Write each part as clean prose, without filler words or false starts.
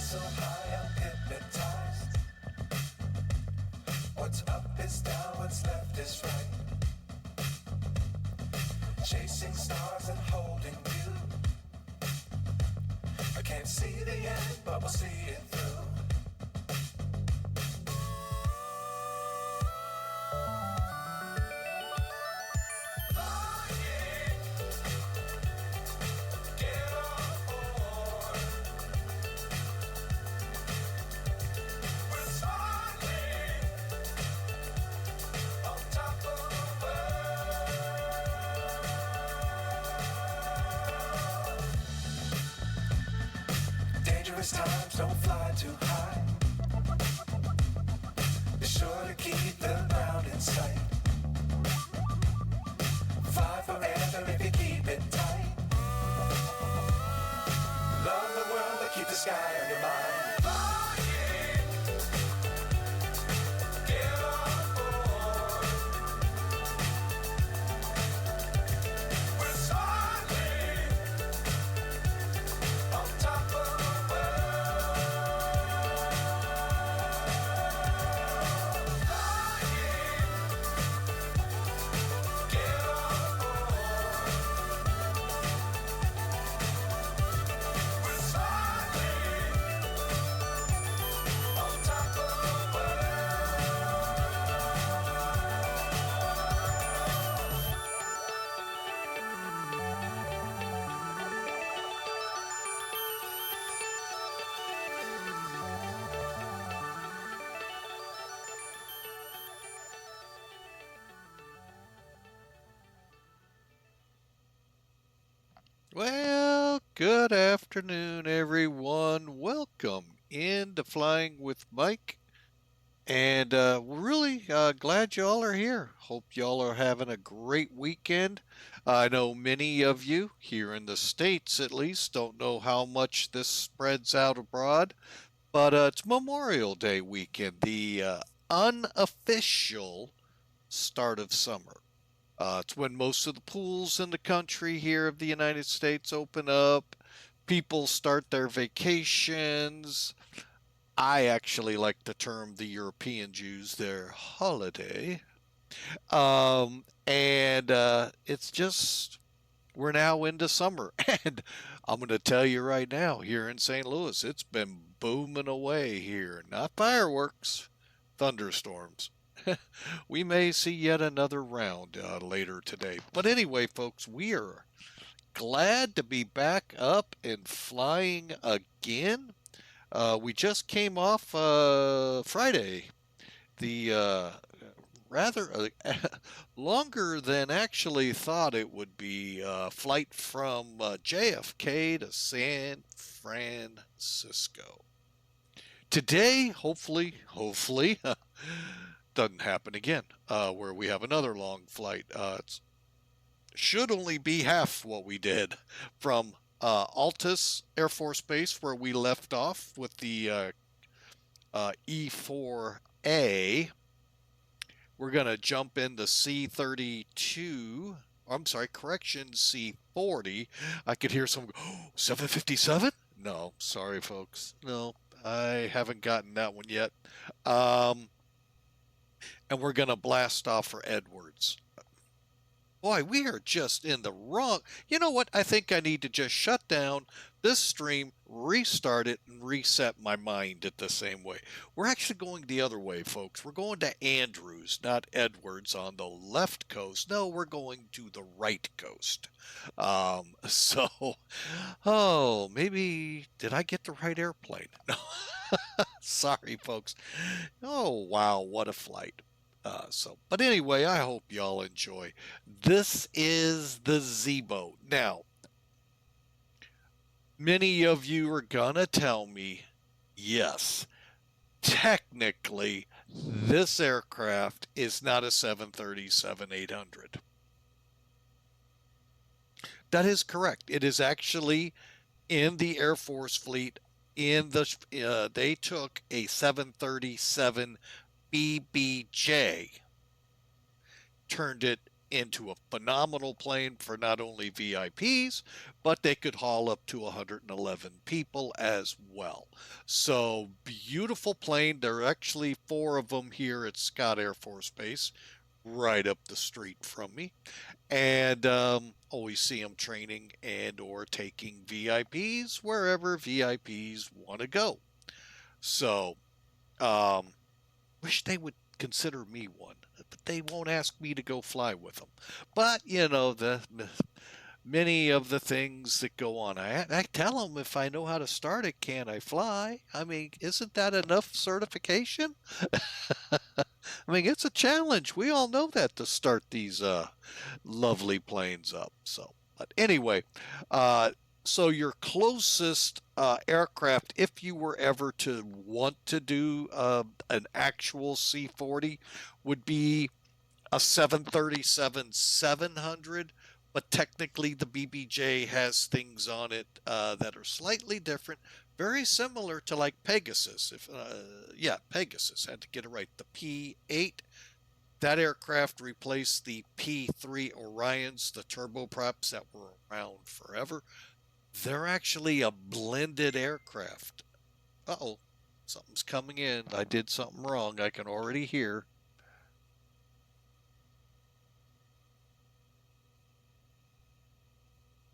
So high I'm hypnotized. What's up is down, what's left is right. Chasing stars and holding you. I can't see the end, but we'll see it through. Dangerous times, don't fly too high. Be sure to keep the ground in sight. Fly forever if you keep it tight. Love the world, but keep the sky on your mind. Well, good afternoon, everyone. Welcome into Flying with Mike. And we're really glad y'all are here. Hope y'all are having a great weekend. I know many of you here in the States, at least, don't know how much this spreads out abroad. But it's Memorial Day weekend, the unofficial start of summer. It's when most of the pools in the country here of the United States open up. People start their vacations. I actually like to term the European Jews their holiday. And it's just, we're now into summer. And I'm going to tell you right now, here in St. Louis, it's been booming away here. Not fireworks, thunderstorms. We may see yet another round later today. But anyway, folks, we are glad to be back up and flying again. We just came off Friday, the rather longer than actually thought it would be flight from JFK to San Francisco. Today, hopefully, doesn't happen again, where we have another long flight. It should only be half what we did from Altus Air Force Base, where we left off with the E4A. We're going to jump into C32. I'm sorry, correction, C40. I could hear someone go, oh, 757? No, sorry, folks. No, I haven't gotten that one yet. And we're going to blast off for Edwards. Boy, we are just in the wrong. You know what? I think I need to just shut down this stream, restart it, and reset my mind at the same way. We're actually going the other way, folks. We're going to Andrews, not Edwards, on the left coast. No, we're going to the right coast. Maybe, did I get the right airplane? No. Sorry, folks. Oh, wow, what a flight. But anyway, I hope y'all enjoy. This is the ZIBO. Now, many of you are gonna tell me, yes, technically, this aircraft is not a 737-800. That is correct. It is actually in the Air Force fleet. They took a 737 BBJ, turned it into a phenomenal plane for not only VIPs, but they could haul up to 111 people as well. So beautiful plane. There are actually 4 of them here at Scott Air Force Base, right up the street from me, and always see them training and or taking VIPs wherever VIPs want to go. So wish they would consider me one, but they won't ask me to go fly with them. But the many of the things that go on, I tell them, if I know how to start it, can I fly? I mean, isn't that enough certification? I mean, it's a challenge. We all know that, to start these lovely planes up. So, but anyway, so your closest aircraft, if you were ever to want to do an actual C40, would be a 737-700, but technically the BBJ has things on it that are slightly different, very similar to like Pegasus. Pegasus, had to get it right. The P8, that aircraft replaced the P3 Orions, the turboprops that were around forever. They're actually a blended aircraft. Uh-oh, something's coming in. I did something wrong. I can already hear.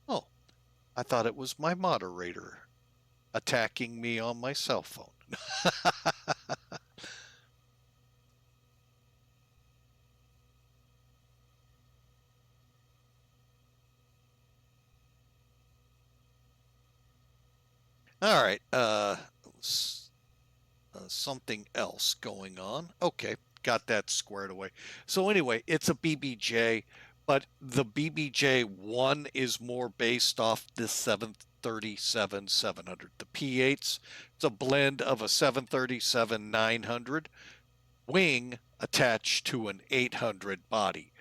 Oh, I thought it was my moderator attacking me on my cell phone. All right, something else going on. Okay, got that squared away. So anyway, it's a BBJ, but the BBJ-1 is more based off the 737-700. The P8s, it's a blend of a 737-900 wing attached to an 800 body.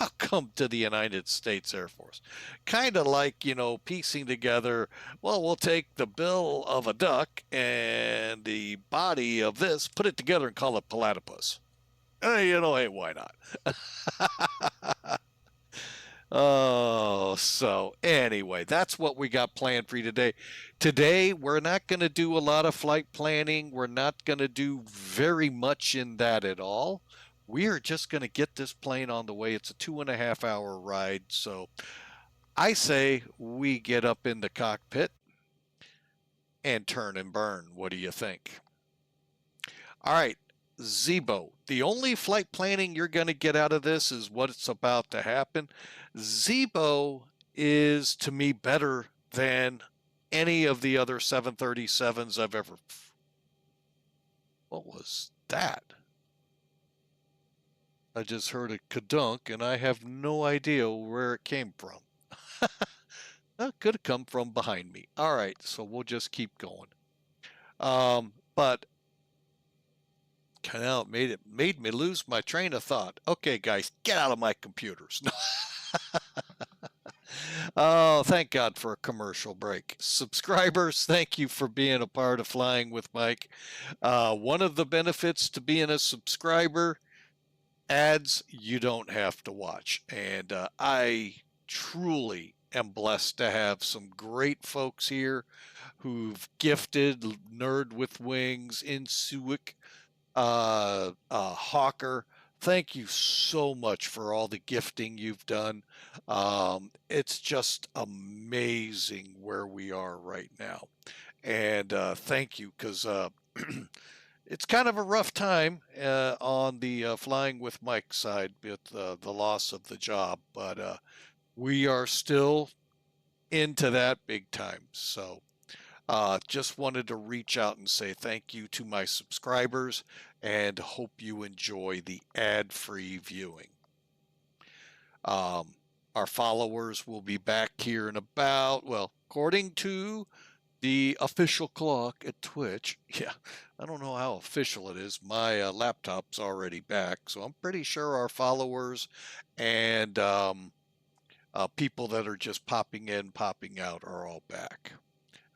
Welcome to the United States Air Force. Kind of like, piecing together, well, we'll take the bill of a duck and the body of this, put it together and call it platypus. Hey, why not? Oh, so anyway, that's what we got planned for you today. Today, we're not going to do a lot of flight planning. We're not going to do very much in that at all. We are just going to get this plane on the way. It's a 2.5-hour ride. So I say we get up in the cockpit and turn and burn. What do you think? All right, ZIBO. The only flight planning you're going to get out of this is what's about to happen. ZIBO is, to me, better than any of the other 737s I've ever. What was that? I just heard a kadunk, and I have no idea where it came from. That could have come from behind me. All right, so we'll just keep going. But kind of made me lose my train of thought. Okay, guys, get out of my computers. Oh, thank God for a commercial break. Subscribers, thank you for being a part of Flying with Mike. One of the benefits to being a subscriber, ads you don't have to watch. And I truly am blessed to have some great folks here who've gifted Nerd with Wings, Insuik, Hawker. Thank you so much for all the gifting you've done. It's just amazing where we are right now. And thank you, because it's kind of a rough time on the Flying with Mike side with the loss of the job, but we are still into that big time. So just wanted to reach out and say thank you to my subscribers and hope you enjoy the ad-free viewing. Our followers will be back here in about, well, according to The official clock at Twitch. Yeah, I don't know how official it is. My laptop's already back, so I'm pretty sure our followers and people that are just popping in, popping out are all back.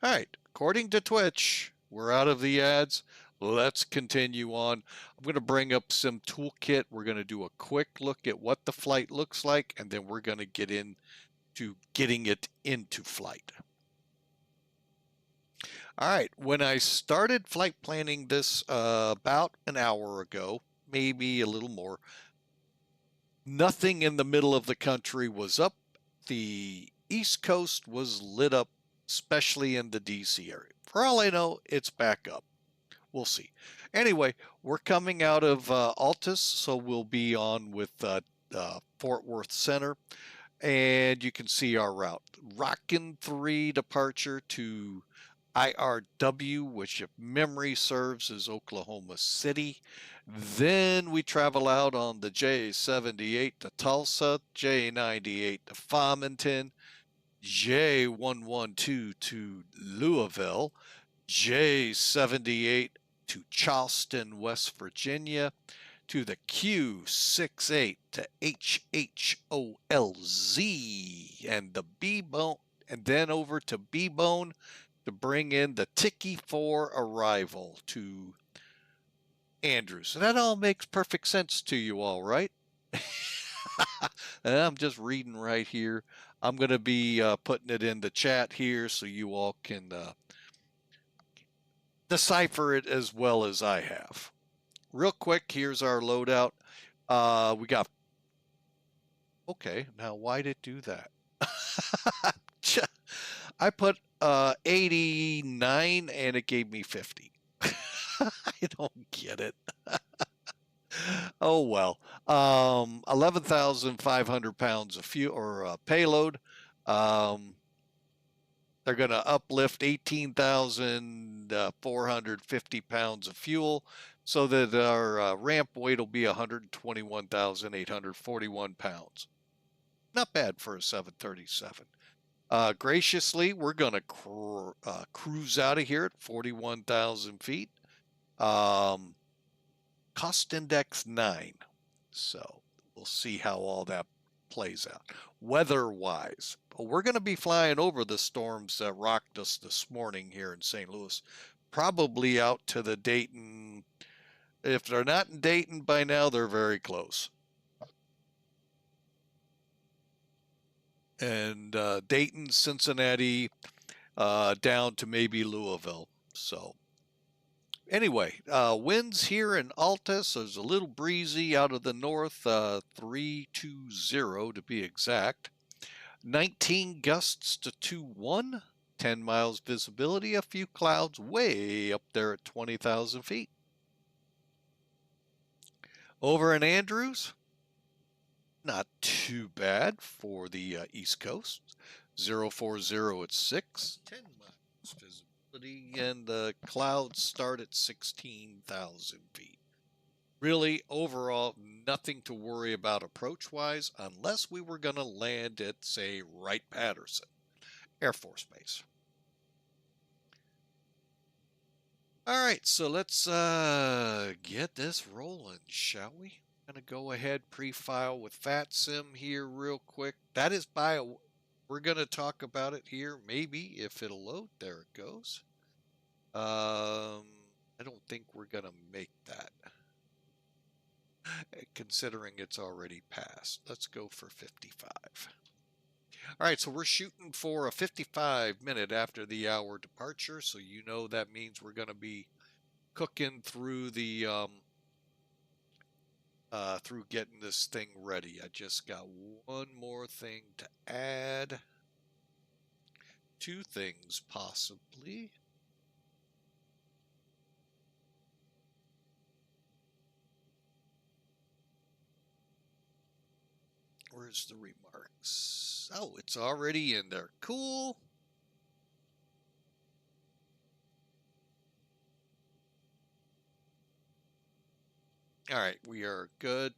All right, according to Twitch, we're out of the ads. Let's continue on. I'm going to bring up Sim Toolkit. We're going to do a quick look at what the flight looks like, and then we're going to get into getting it into flight. All right, when I started flight planning this about an hour ago, maybe a little more, nothing in the middle of the country was up. The East Coast was lit up, especially in the DC area. For all I know, it's back up. We'll see. Anyway, we're coming out of Altus, so we'll be on with Fort Worth Center. And you can see our route. Rockin' 3 departure to IRW, which if memory serves is Oklahoma City. Then we travel out on the J78 to Tulsa, J98 to Farmington, J112 to Louisville, J78 to Charleston, West Virginia, to the Q68 to HHOLZ and the BBONE, and then over to BBONE to bring in the Tiki 4 arrival to Andrews. So that all makes perfect sense to you all, right? And I'm just reading right here. I'm going to be putting it in the chat here so you all can decipher it as well as I have. Real quick, here's our loadout. We got, okay, now why did it do that? I put 89 and it gave me 50. I don't get it. Oh well. 11,500 pounds of fuel or payload. They're going to uplift 18,450 pounds of fuel so that our ramp weight will be 121,841 pounds. Not bad for a 737. Graciously, we're going to cruise out of here at 41,000 feet. Cost index 9. So we'll see how all that plays out. Weather-wise, we're going to be flying over the storms that rocked us this morning here in St. Louis. Probably out to the Dayton. If they're not in Dayton by now, they're very close. And Dayton, Cincinnati, down to maybe Louisville. So anyway, winds here in Altus is a little breezy out of the north, 320 to be exact. 19 gusts to 21, 10 miles visibility, a few clouds way up there at 20,000 feet. Over in Andrews, not too bad for the East Coast. 040 at 6, 10 miles visibility, and the clouds start at 16,000 feet. Really, overall, nothing to worry about approach-wise unless we were going to land at, say, Wright-Patterson Air Force Base. All right, so let's get this rolling, shall we? I'm going to go ahead, pre-file with VATSIM here real quick. That is we're going to talk about it here, maybe, if it'll load. There it goes. I don't think we're going to make that, considering it's already passed. Let's go for 55. All right, so we're shooting for a 55-minute after the hour departure, so you know that means we're going to be cooking through the through getting this thing ready. I just got one more thing to add. Two things possibly. Where's the remarks? Oh, it's already in there. Cool. All right, we are good.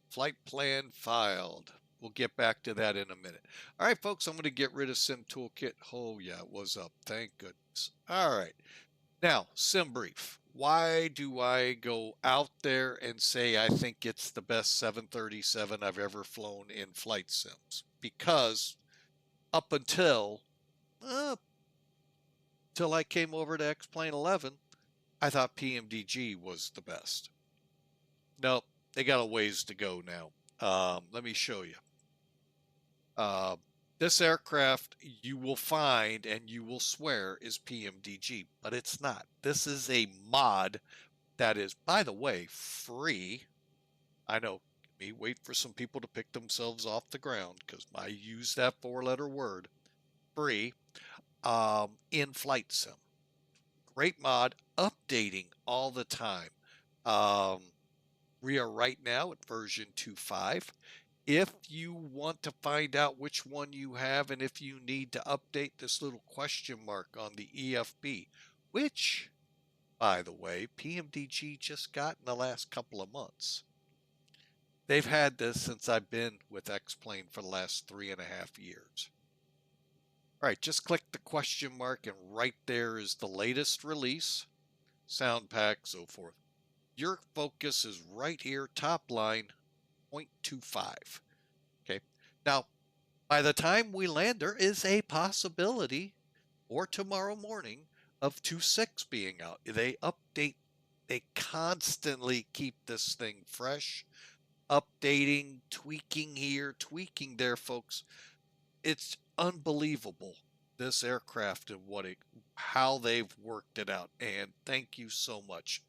Flight plan filed. We'll get back to that in a minute. All right, folks, I'm going to get rid of Sim Toolkit. Oh, yeah, it was up. Thank goodness. nice. All right. Now, sim brief. Why do I go out there and say I think it's the best 737 I've ever flown in flight sims? Because up till I came over to X-Plane 11, I thought PMDG was the best. Nope, they got a ways to go now. Let me show you. This aircraft you will find and you will swear is PMDG, but it's not. This is a mod that is, by the way, free. I know, me wait for some people to pick themselves off the ground because I use that four-letter word, free, in flight sim. Great mod, updating all the time. We are right now at version 2.5. If you want to find out which one you have and if you need to update this little question mark on the EFB, which, by the way, PMDG just got in the last couple of months. They've had this since I've been with X-Plane for the last 3.5 years. All right, just click the question mark and right there is the latest release, sound pack, so forth. Your focus is right here, top line, 0.25. Okay. Now, by the time we land, there is a possibility, or tomorrow morning, of 2.6 being out. They update, they constantly keep this thing fresh, updating, tweaking here, tweaking there, folks. It's unbelievable, this aircraft and how they've worked it out. And thank you so much,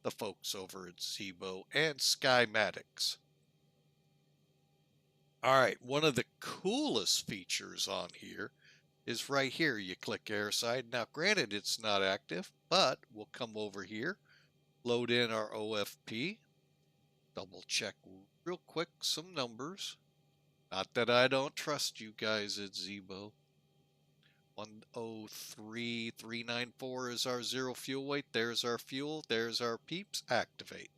the folks over at ZIBO and Skymatics. All right, one of the coolest features on here is right here. You click airside. Now, granted, it's not active, but we'll come over here, load in our OFP, double check real quick some numbers. Not that I don't trust you guys at ZIBO. 103394 is our zero fuel weight. There's our fuel. There's our peeps. Activate.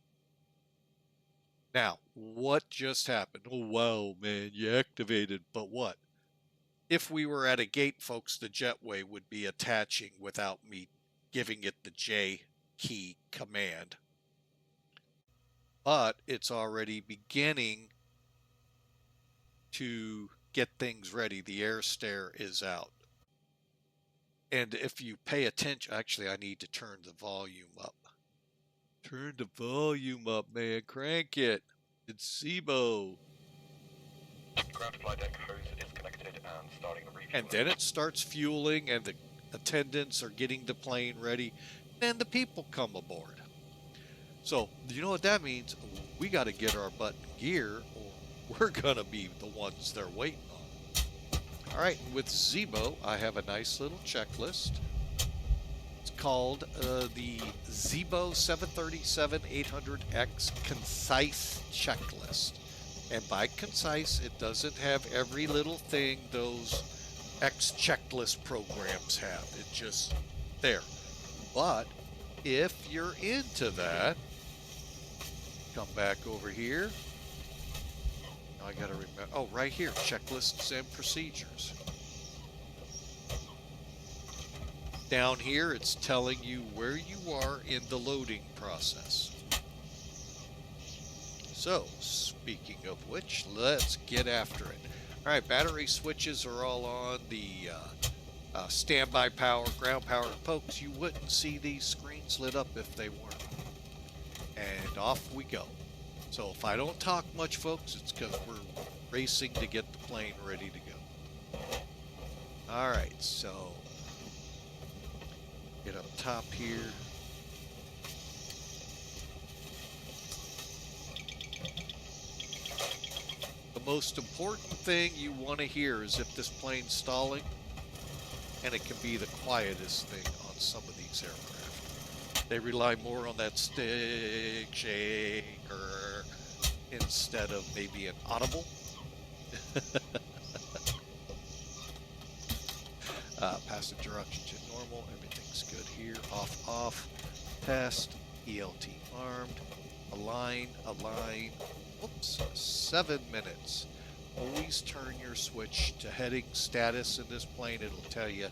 Now, what just happened? Oh, wow, man, you activated. But what? If we were at a gate, folks, the jetway would be attaching without me giving it the J key command. But it's already beginning to get things ready. The air stair is out. And if you pay attention, actually, I need to turn the volume up. Turn the volume up, man. Crank it. It's ZIBO. Ground flight deck hose is connected and starting the refueling. And then it starts fueling and the attendants are getting the plane ready. Then the people come aboard. So, you know what that means? We got to get our butt in gear or we're going to be the ones they're waiting on. All right, with ZIBO, I have a nice little checklist. It's called the ZIBO 737-800X Concise Checklist. And by concise, it doesn't have every little thing those X checklist programs have. It's just there. But if you're into that, come back over here. I got to remember. Oh, right here, checklists and procedures. Down here, it's telling you where you are in the loading process. So, speaking of which, let's get after it. All right, battery switches are all on. The standby power, ground power. Folks, you wouldn't see these screens lit up if they weren't. And off we go. So if I don't talk much, folks, it's because we're racing to get the plane ready to go. All right, so get up top here. The most important thing you want to hear is if this plane's stalling, and it can be the quietest thing on some of these aircraft. They rely more on that stick shaker instead of maybe an audible. Passenger oxygen normal, everything's good here. Off, test, ELT armed, align, whoops, 7 minutes. Always turn your switch to heading status in this plane. It'll tell you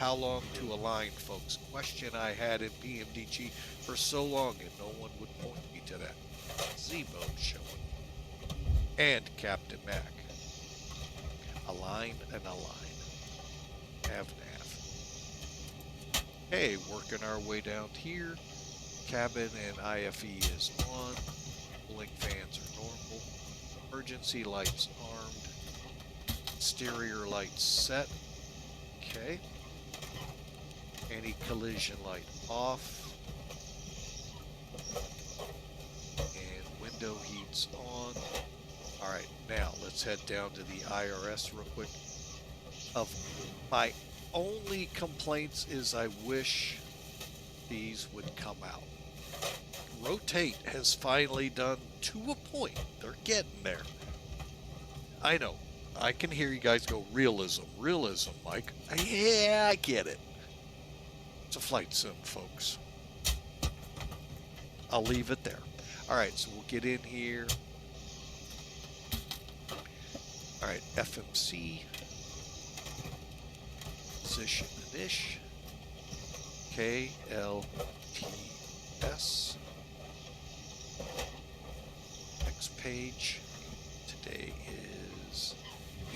How long to align, folks? Question I had in PMDG for so long, and no one would point me to that. ZIBO showing. And Captain Mac. Align and align. Nav. Hey, working our way down here. Cabin and IFE is on. Cooling fans are normal. Emergency lights armed. Exterior lights set. Okay. Anti-collision light off. And window heats on. Alright, now let's head down to the IRS real quick. Of my only complaints is I wish these would come out. Rotate has finally done to a point. They're getting there. I know. I can hear you guys go, realism, Mike. Yeah, I get it. It's a flight sim, folks. I'll leave it there. Alright, so we'll get in here. Alright, FMC. Position inish. KLTS. Next page. Today is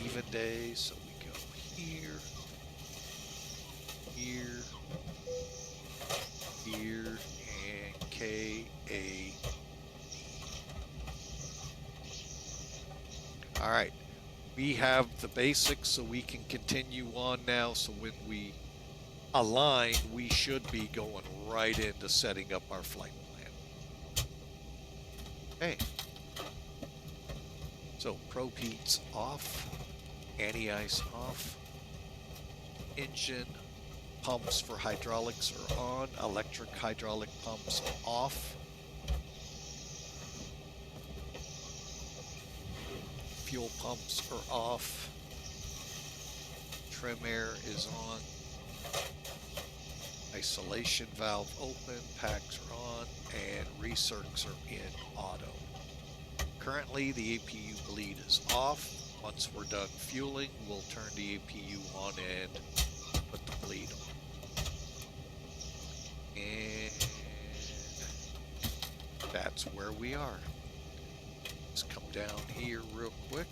even day, so we go here, here, here, and KADW. All right, we have the basics, so we can continue on now. So when we align, we should be going right into setting up our flight plan. Okay. So probe heats off, anti-ice off, engine pumps for hydraulics are on, electric hydraulic pumps off, fuel pumps are off, trim air is on, isolation valve open, packs are on, and recircs are in auto. Currently, the APU bleed is off. Once we're done fueling, we'll turn the APU on and put the bleed on. And that's where we are. Let's come down here real quick.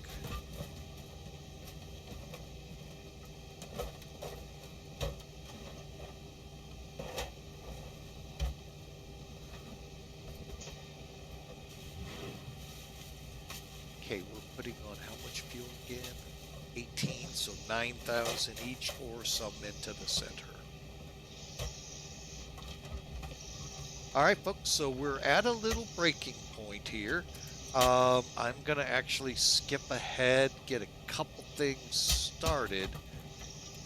Okay, we're putting on how much fuel again? 18, so 9,000 each, or some into the center. All right, folks, so we're at a little breaking point here. I'm going to actually skip ahead, get a couple things started,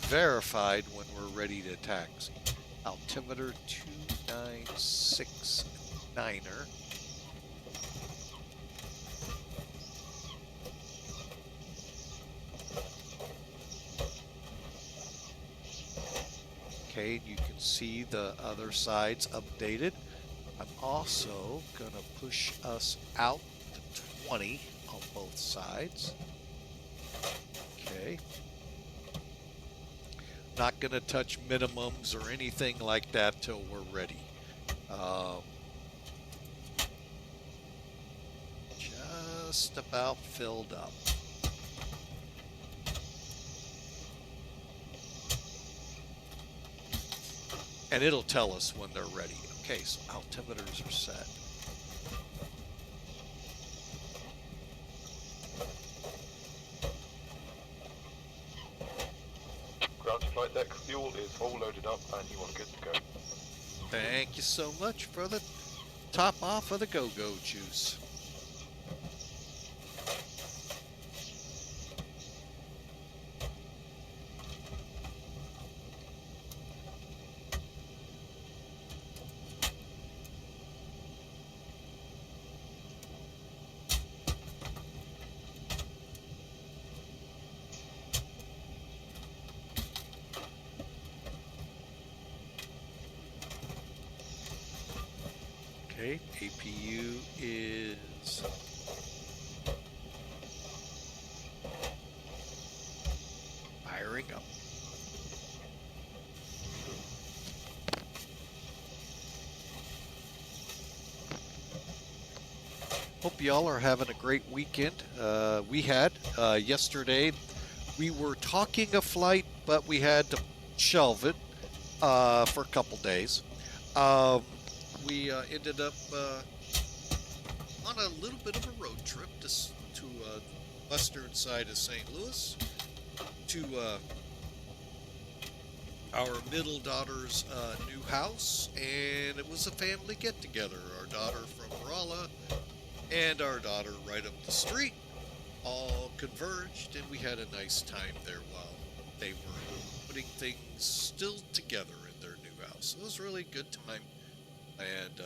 verified when we're ready to taxi. Altimeter 2969er. Okay, you can see the other sides updated. I'm also going to push us out to 20 on both sides. Okay. Not going to touch minimums or anything like that till we're ready. Just about filled up. And it'll tell us when they're ready. Okay, so altimeters are set. Ground to flight deck, fuel is all loaded up and you are good to go. Thank you so much for the top off of the go-go juice. Okay, APU is firing up. Hope y'all are having a great weekend. We had yesterday. We were talking a flight, but we had to shelve it for a couple days. We ended up on a little bit of a road trip to western side of St. Louis to our middle daughter's new house, and it was a family get-together. Our daughter from Rolla and our daughter right up the street all converged, and we had a nice time there while they were putting things still together in their new house. It was a really good time, and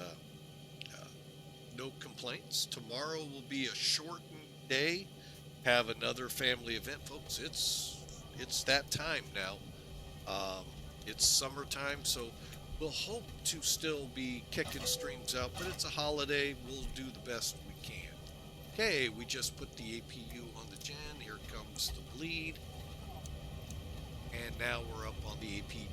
no complaints. Tomorrow will be a shortened day. Have another family event, folks. It's that time now. It's summertime, so we'll hope to still be kicking streams out, but it's a holiday. We'll do the best we can. Okay, we just put the APU on the gen. Here comes the bleed. And now we're up on the APU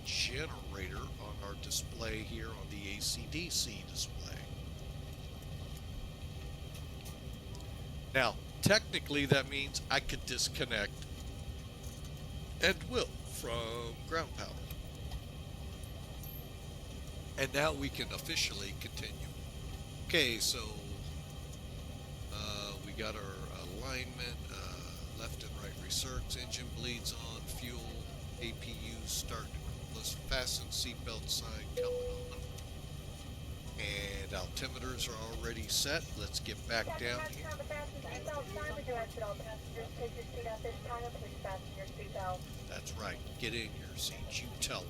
generator on our display here on the AC/DC display. Now, technically that means I could disconnect and will from ground power. And now we can officially continue. Okay, so we got our alignment, left and right resurgs, engine bleeds on, fuel, APU start, let's fasten seatbelt sign coming on. And altimeters are already set. Let's get back down here. That's right. Get in your seats. You tell them.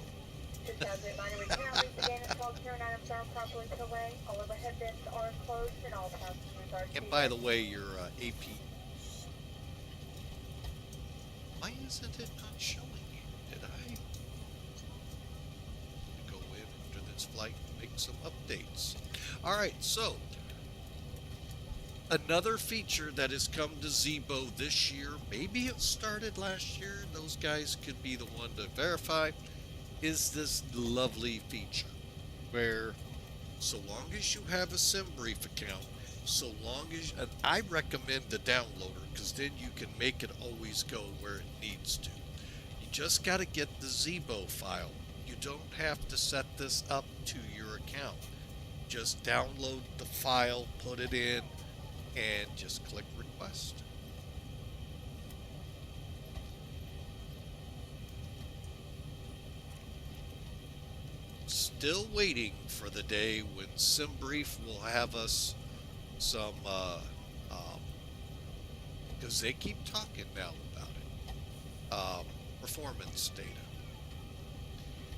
And by the way, your AP. Why isn't it not showing you? Did I go in after this flight and make some updates? All right, so another feature that has come to ZIBO this year, maybe it started last year, those guys could be the one to verify, is this lovely feature where so long as you have a SimBrief account, so long as, and I recommend the downloader because then you can make it always go where it needs to. You just got to get the ZIBO file. You don't have to set this up to your account. Just download the file, put it in, and just click request. Still waiting for the day when SimBrief will have us some, because they keep talking now about it, performance data.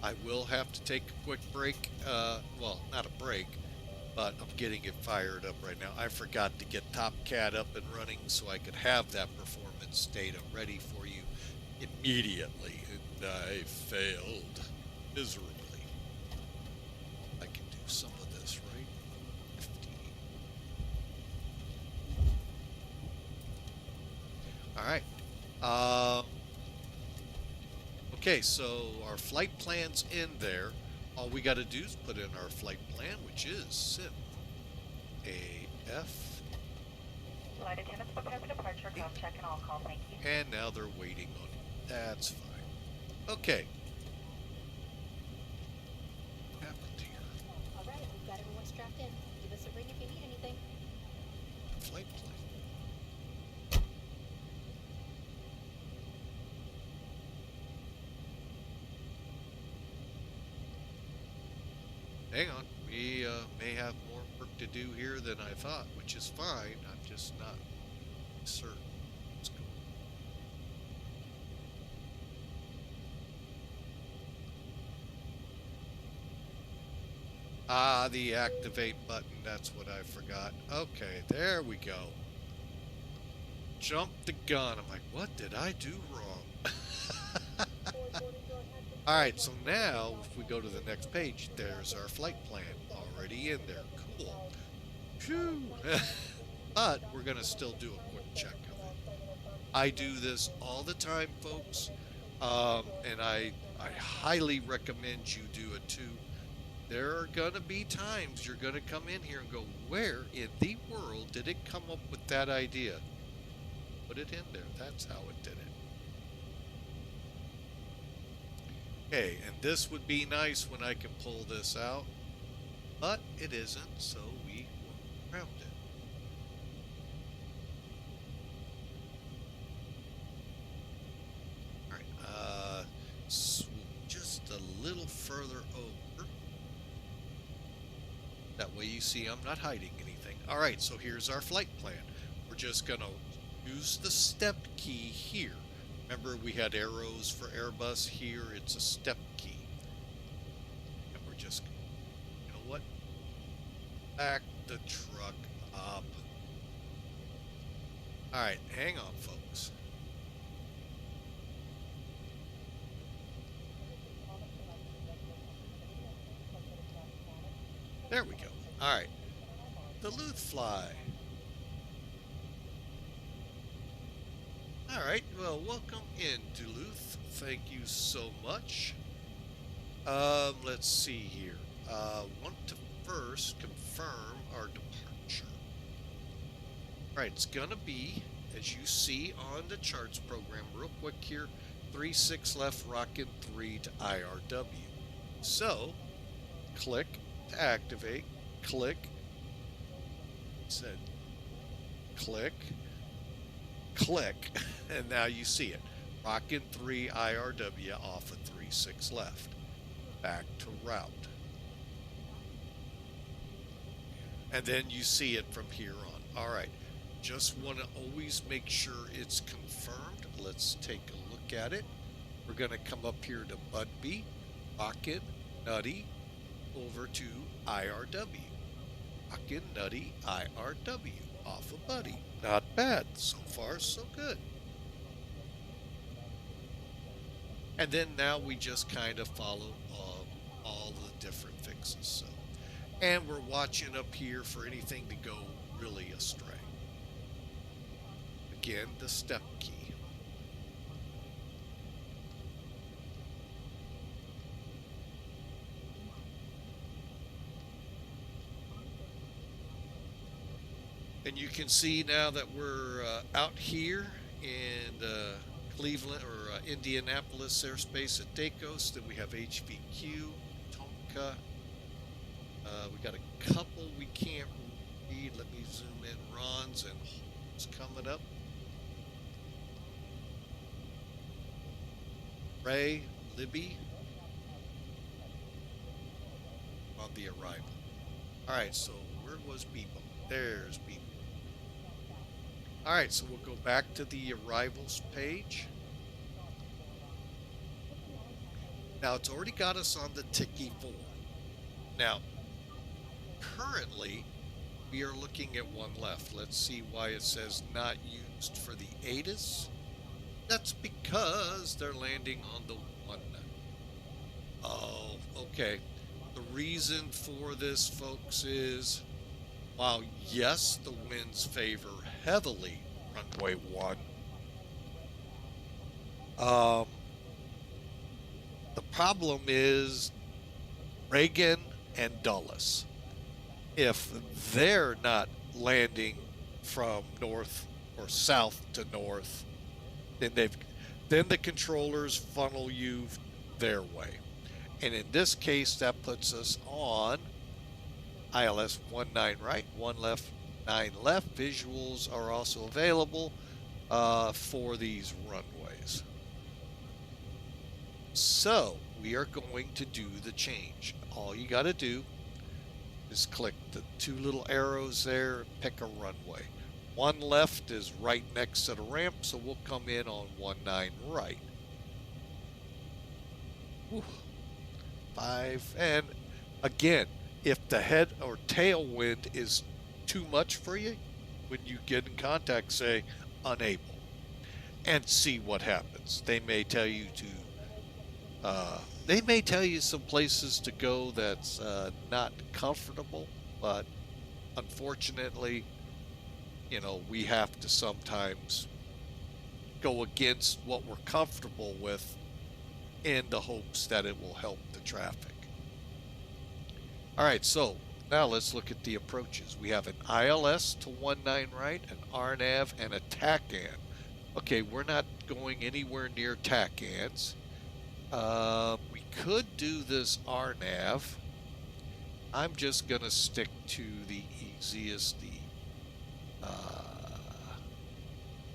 I will have to take a quick break, well, not a break, but I'm getting it fired up right now. I forgot to get TopCat up and running so I could have that performance data ready for you immediately, and I failed miserably. I can do some of this, right? 50. All right. Okay, so our flight plan's in there. All we got to do is put in our flight plan, which is SIM AF. Flight attendants prepare for departure. Cross check and all call. Thank you. And now they're waiting on it. That's fine. Okay. What happened here? All right, we've got everyone strapped in. Give us a ring if you need anything. Flight plan. Hang on, we may have more work to do here than I thought, which is fine. I'm just not certain what's going on. Ah, the activate button, that's what I forgot. Okay, there we go. Jumped the gun. I'm like, what did I do wrong? Alright, so now, if we go to the next page, there's our flight plan already in there. Cool. Phew. But we're going to still do a quick check of it. I do this all the time, folks, and I highly recommend you do it too. There are gonna be times you're gonna come in here and go, where in the world did it come up with that idea? Put it in there. That's how it did it. Okay, and this would be nice when I can pull this out, but it isn't, so we work around it. Alright, swoop just a little further over. That way you see I'm not hiding anything. Alright, so here's our flight plan. We're just gonna use the step key here. Remember we had arrows for Airbus. Here it's a step key. And we're just, you know what? Back the truck up. Alright, hang on folks. There we go. Alright. Duluth fly. Alright, well, welcome in Duluth. Thank you so much. Let's see here. Want to first confirm our departure. Alright, it's gonna be, as you see on the charts program, real quick here, 36 left, rocking 3 to IRW. So, click to activate, click, said, click, and now you see it. Rockin' 3 IRW off of 36 left. Back to route. And then you see it from here on. Alright, just want to always make sure it's confirmed. Let's take a look at it. We're going to come up here to Budbee, Rockin', Nutty, over to IRW. Rockin', Nutty, IRW. Off of Buddy. Not bad. So far, so good. And then now we just kind of follow all the different fixes. So, and we're watching up here for anything to go really astray. Again, the step key. And you can see now that we're out here in Cleveland or Indianapolis airspace at Dacos. Then we have HVQ, Tonka. We got a couple we can't read. Let me zoom in. Ron's and HHOLZ coming up. Ray, Libby on the arrival. All right, so where was Bebo? There's Bebo. Alright, so we'll go back to the arrivals page. Now, it's already got us on the Tiki 4. Now, currently, we are looking at one left. Let's see why it says not used for the ATIS. That's because they're landing on the one. Oh, okay. The reason for this, folks, is while yes, the winds favor heavily runway 1, the problem is Reagan and Dulles. If they're not landing from north or south to north, then the controllers funnel you their way. And in this case, that puts us on ILS 19 right, 1 left, 9 left. Visuals are also available for these runways. So we are going to do the change. All you got to do is click the 2 little arrows there and pick a runway. 1 left is right next to the ramp, so we'll come in on 19 right. Whew. 5, and again, if the head or tailwind is too much for you, when you get in contact, say unable, and see what happens. They may tell you some places to go that's not comfortable, but unfortunately, you know, we have to sometimes go against what we're comfortable with in the hopes that it will help the traffic. All right, so now let's look at the approaches. We have an ILS to 19 right, an RNAV, and a TACAN. Okay, we're not going anywhere near TACANs. We could do this RNAV. I'm just going to stick to the easiest,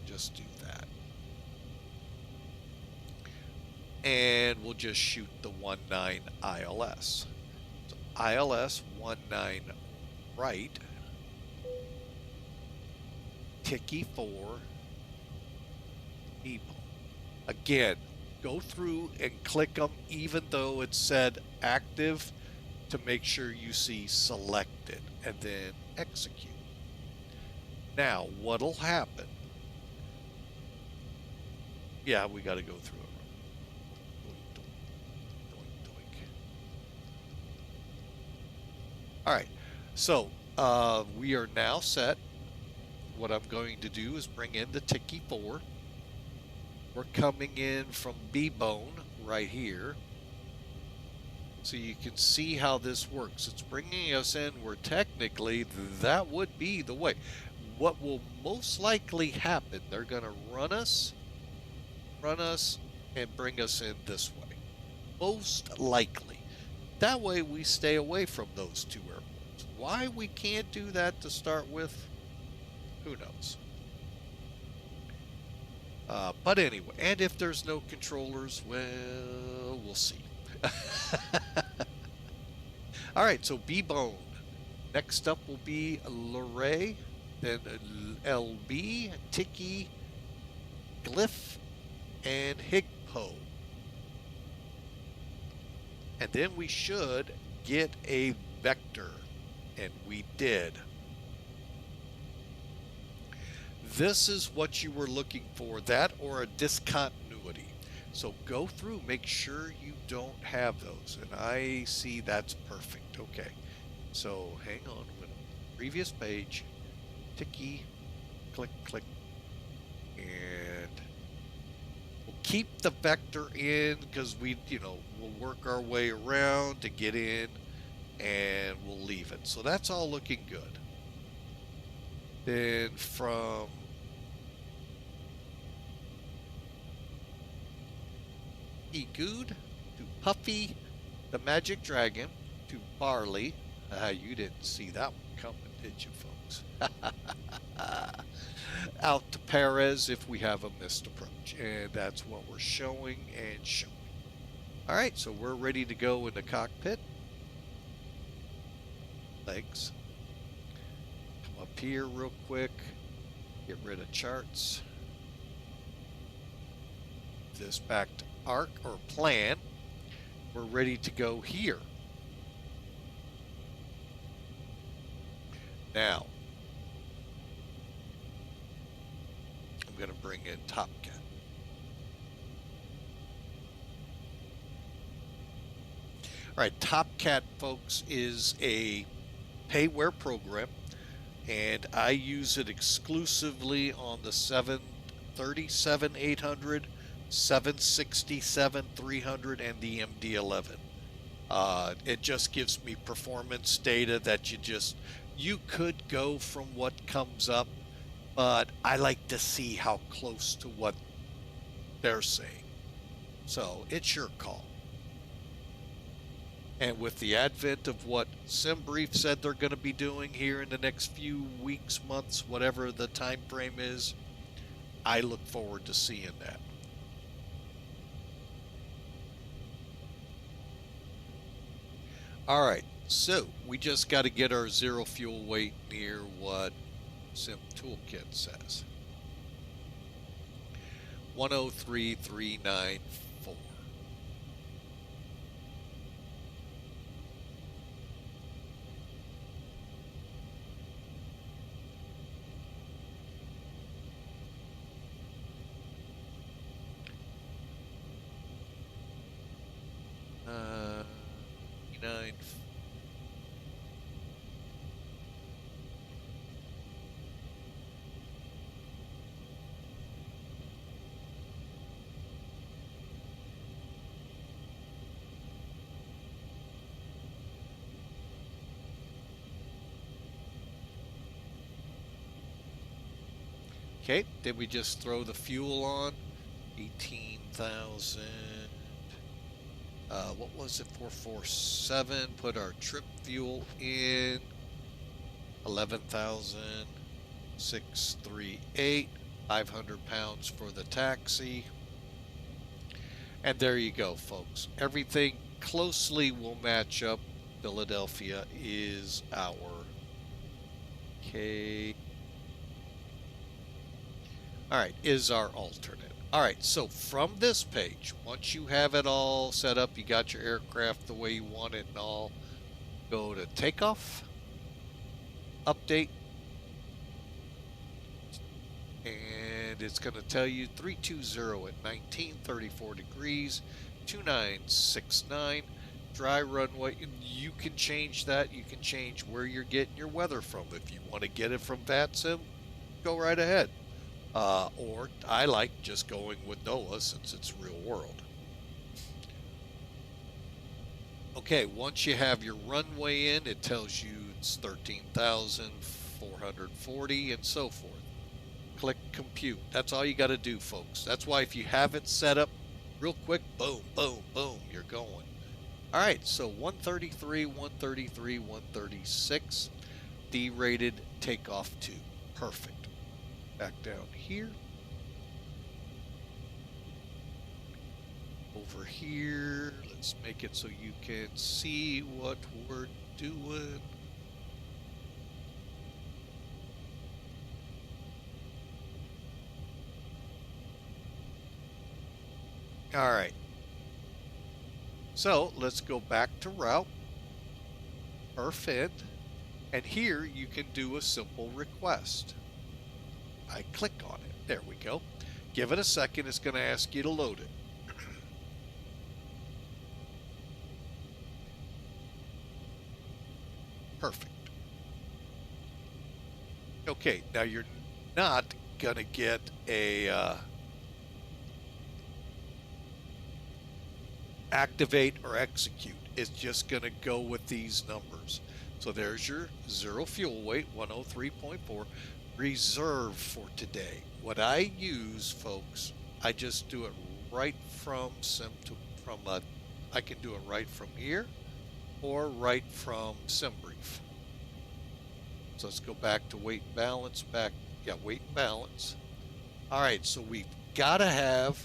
just do that. And we'll just shoot the 19 ILS. So ILS 19 right, Tiki 4, EBO. Again, go through and click them even though it said active to make sure you see selected and then execute. Now, what'll happen? Yeah, we got to go through it. Doink, doink, doink. All right, so we are now set. What I'm going to do is bring in the Tiki 4. We're coming in from BBONE right here. So you can see how this works. It's bringing us in where technically that would be the way. What will most likely happen, they're going to run us, and bring us in this way. Most likely. That way we stay away from those two airports. Why we can't do that to start with, who knows? But anyway, and if there's no controllers, well, we'll see. All right, so BBONE. Next up will be Luray, then LB, Tiki, Glyph, and Higpo. And then we should get a vector, and we did. This is what you were looking for, that or a discontinuity. So go through, make sure you don't have those. And I see that's perfect. Okay. So hang on a minute. Previous page, Tiki, click, click, and we'll keep the vector in because we'll work our way around to get in and we'll leave it. So that's all looking good. Then from Good to Puffy, the Magic Dragon, to Barley. You didn't see that one coming, did you, folks? Out to Perez if we have a missed approach. And that's what we're showing and showing. All right, so we're ready to go in the cockpit. Legs. Come up here real quick. Get rid of charts. This back to arc or plan. We're ready to go here. Now, I'm going to bring in Top Cat. All right, Top Cat, folks, is a payware program, and I use it exclusively on the 737-800, 767-300, and the MD-11. It just gives me performance data that you could go from what comes up, but I like to see how close to what they're saying. So it's your call. And with the advent of what SimBrief said they're going to be doing here in the next few weeks, months, whatever the time frame is, I look forward to seeing that. All right, so we just got to get our zero fuel weight near what Sim Toolkit says. 103,394. Nine. Okay, did we just throw the fuel on? 18,000. What was it? 447. Put our trip fuel in. 11,638. 500 pounds for the taxi. And there you go, folks. Everything closely will match up. Philadelphia is our is our alternate. All right, so from this page, once you have it all set up, you got your aircraft the way you want it and all, go to takeoff, update, and it's going to tell you 320 at 1934 degrees, 2969, dry runway. You can change that. You can change where you're getting your weather from. If you want to get it from VATSIM, go right ahead. Or I like just going with NOAA since it's real world. Okay, once you have your runway in, it tells you it's 13,440 and so forth. Click compute. That's all you got to do, folks. That's why if you have it set up real quick, boom, boom, boom, you're going. All right, so 133, 133, 136, D-rated takeoff 2. Perfect. Back down here. Over here, let's make it so you can see what we're doing. All right. So let's go back to route, perfect, and here you can do a simple request. I click on it. There we go. Give it a second. It's going to ask you to load it. Perfect. Okay, now you're not going to get a activate or execute. It's just going to go with these numbers. So there's your zero fuel weight, 103.4. Reserve for today. What I use, folks, I just do it right from I can do it right from here or right from SimBrief. So let's go back to weight and balance, weight and balance. All right, so we've got to have,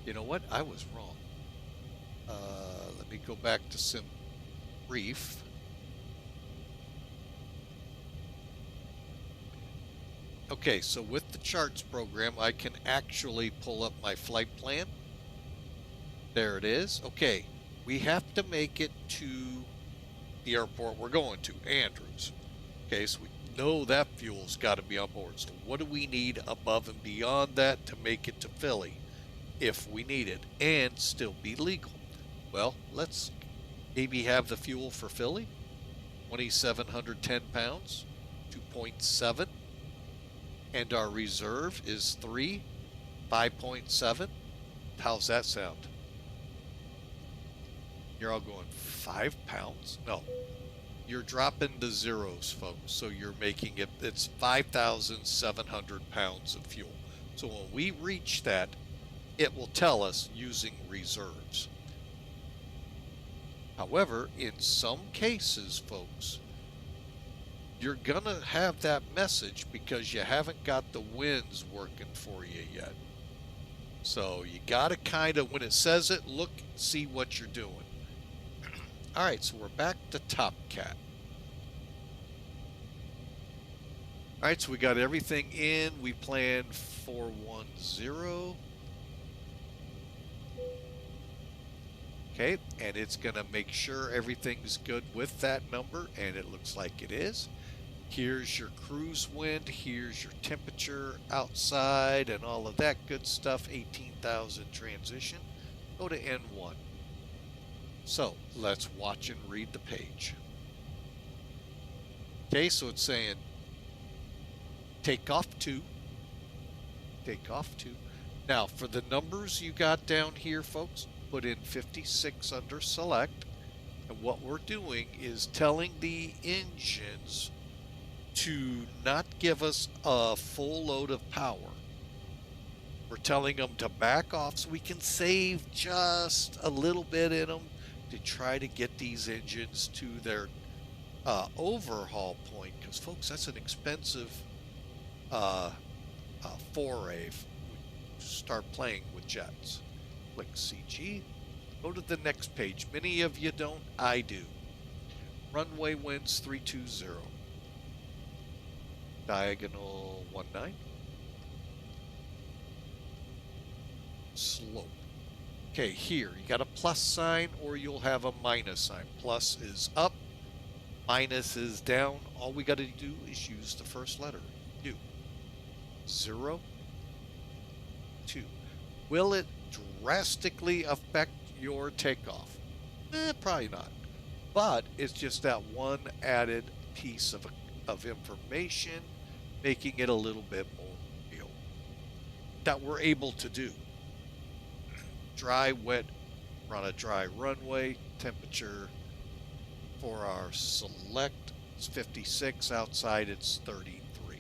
you know what? I was wrong. Let me go back to SimBrief. Okay, so with the charts program, I can actually pull up my flight plan. There it is. Okay, we have to make it to the airport we're going to, Andrews. Okay, so we know that fuel's got to be on board. So what do we need above and beyond that to make it to Philly, if we need it, and still be legal? Well, let's maybe have the fuel for Philly, 2,710 pounds, 2.7. And our reserve is 5.7. How's that sound? You're all going 5 pounds? No, you're dropping the zeros, folks. So you're making it's 5,700 pounds of fuel. So when we reach that, it will tell us using reserves. However, in some cases, folks, you're going to have that message because you haven't got the winds working for you yet. So you got to kind of, when it says it, look, see what you're doing. All right, so we're back to Top Cat. All right, so we got everything in. We planned 410. Okay, and it's going to make sure everything's good with that number, and it looks like it is. Here's your cruise wind, here's your temperature outside and all of that good stuff, 18,000 transition. Go to N1. So let's watch and read the page. Okay, so it's saying takeoff 2, takeoff 2. Now for the numbers you got down here, folks, put in 56 under select. And what we're doing is telling the engines to not give us a full load of power. We're telling them to back off so we can save just a little bit in them to try to get these engines to their overhaul point. Because, folks, that's an expensive foray if we start playing with jets. Click CG. Go to the next page. Many of you don't. I do. Runway winds 320. Diagonal 19. Slope. Okay, here you got a plus sign or you'll have a minus sign. Plus is up, minus is down. All we got to do is use the first letter. U. 0, 2. Will it drastically affect your takeoff? Probably not. But it's just that one added piece of information, making it a little bit more real. That we're able to do. Dry, wet, we're on a dry runway. Temperature for our select is 56. Outside it's 33.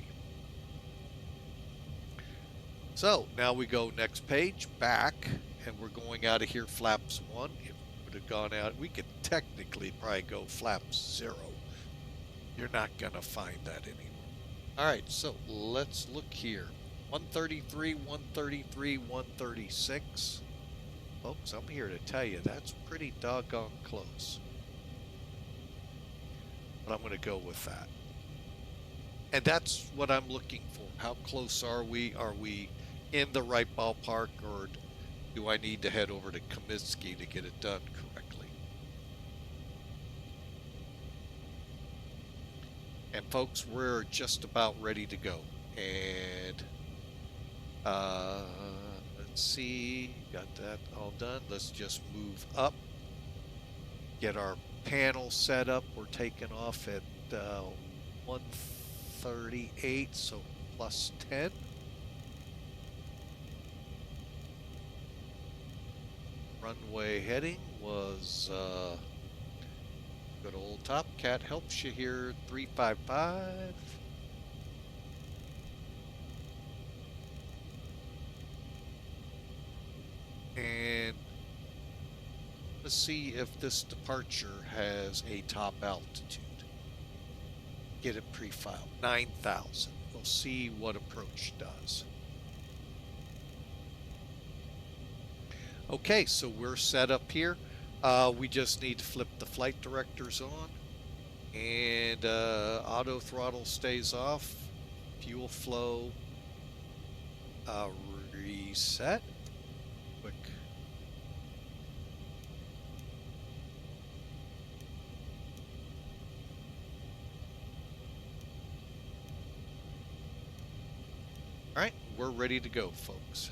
So now we go next page, back, and we're going out of here flaps 1. If we would have gone out, we could technically probably go flaps 0. You're not going to find that anymore. All right, so let's look here. 133, 133, 136. Folks, I'm here to tell you that's pretty doggone close. But I'm going to go with that. And that's what I'm looking for. How close are we? Are we in the right ballpark, or do I need to head over to Comiskey to get it done correctly? And folks, we're just about ready to go. And let's see, got that all done. Let's just move up, get our panel set up. We're taking off at 138, so plus 10. Runway heading was good old Top Cat helps you here, 355. And let's see if this departure has a top altitude. Get it pre-filed, 9,000. We'll see what approach does. Okay, so we're set up here. We just need to flip the flight directors on, and auto throttle stays off. Fuel flow reset. Quick. All right, we're ready to go, folks.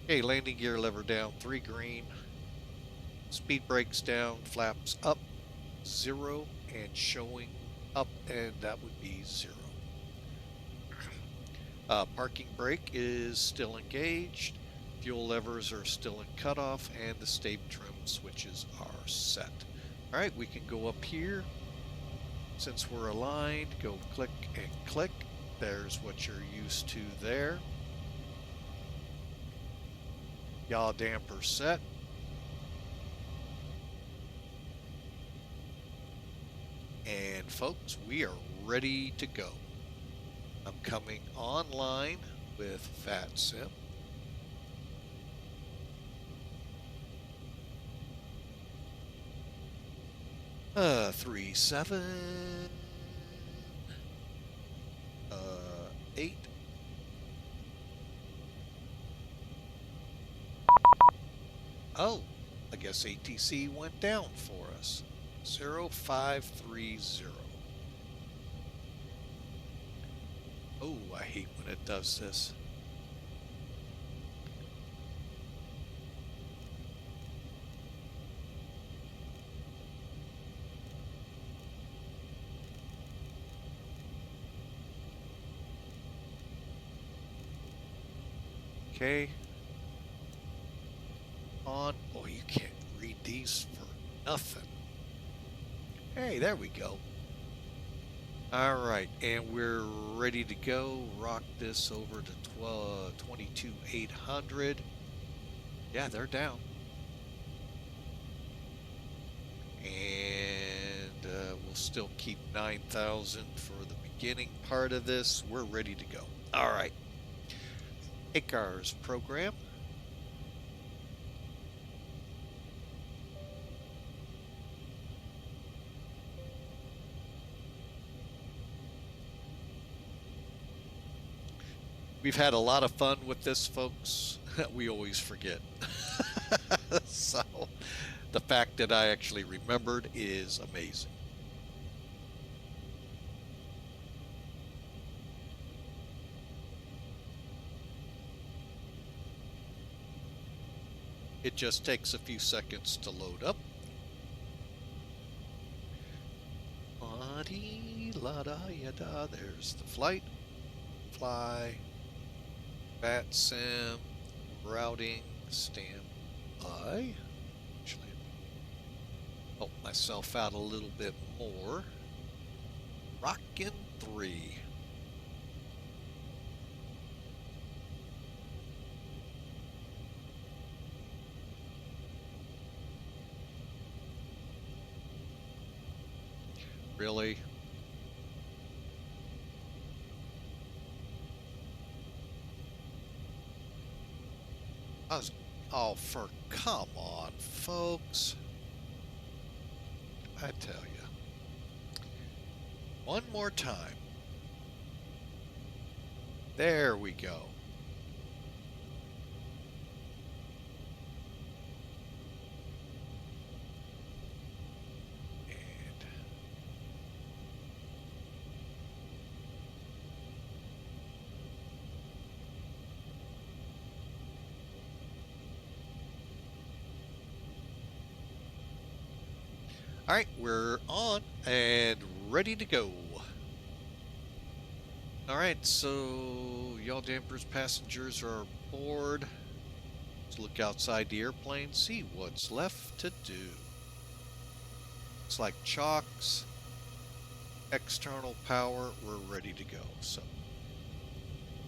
Okay, landing gear lever down, 3 green. Speed brakes down, flaps up, 0, and showing up, and that would be 0. Parking brake is still engaged. Fuel levers are still in cutoff, and the state trim switches are set. All right, we can go up here. Since we're aligned, go click and click. There's what you're used to there. Yaw damper set. And folks, we are ready to go. I'm coming online with VATSIM. Uh, 37 8. Oh, I guess ATC went down for us. 0530. Oh, I hate when it does this. Okay. On. Oh, you can't read these for nothing. Hey, there we go. All right, and we're ready to go. Rock this over to 22,800. Yeah, they're down. And we'll still keep 9,000 for the beginning part of this. We're ready to go. All right. ACARS program. We've had a lot of fun with this, folks. We always forget. So the fact that I actually remembered is amazing. It just takes a few seconds to load up. La-dee-la-da-ya-da. There's the flight. Fly. VATSIM. Routing. Standby. Actually, help myself out a little bit more. Rockin' 3. Really? Oh, come on, folks. I tell you. One more time. There we go. All right, we're on and ready to go. All right, so yaw dampers, passengers are aboard. Let's look outside the airplane, see what's left to do. Looks like chocks, external power, we're ready to go. So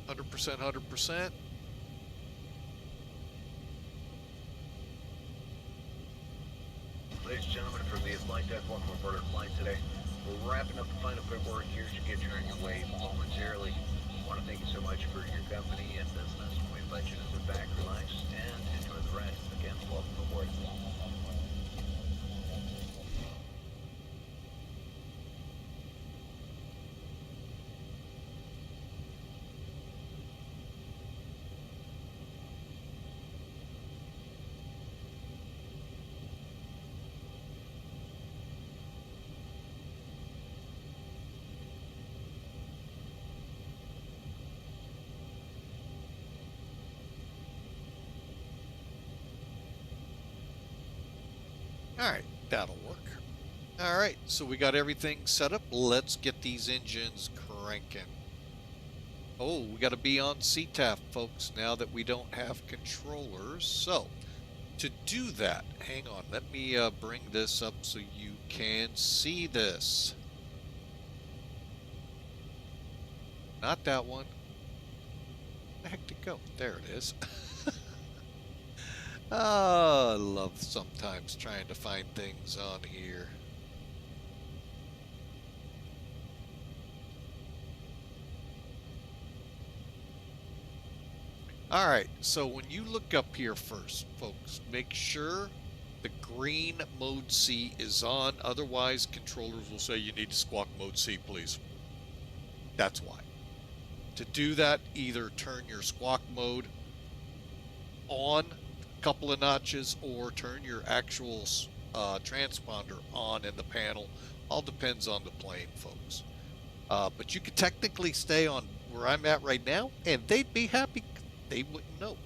100%, 100%. Ladies and gentlemen, from the flight deck, welcome aboard our flight today. We're wrapping up the final paperwork here to get you on your way momentarily. I want to thank you so much for your company and business. We invite you to sit back, relax, and enjoy the ride. Again, welcome aboard. All right, that'll work. All right, so we got everything set up. Let's get these engines cranking. Oh, we got to be on CTAF, folks, now that we don't have controllers. So, to do that, hang on, let me bring this up so you can see this. Not that one. Where the heck did it go? There it is. Oh, I love sometimes trying to find things on here. All right, so when you look up here first, folks, make sure the green mode C is on. Otherwise, controllers will say you need to squawk mode C, please. That's why. To do that, either turn your squawk mode on couple of notches or turn your actual transponder on in the panel. All depends on the plane, folks. But you could technically stay on where I'm at right now and they'd be happy. They wouldn't know.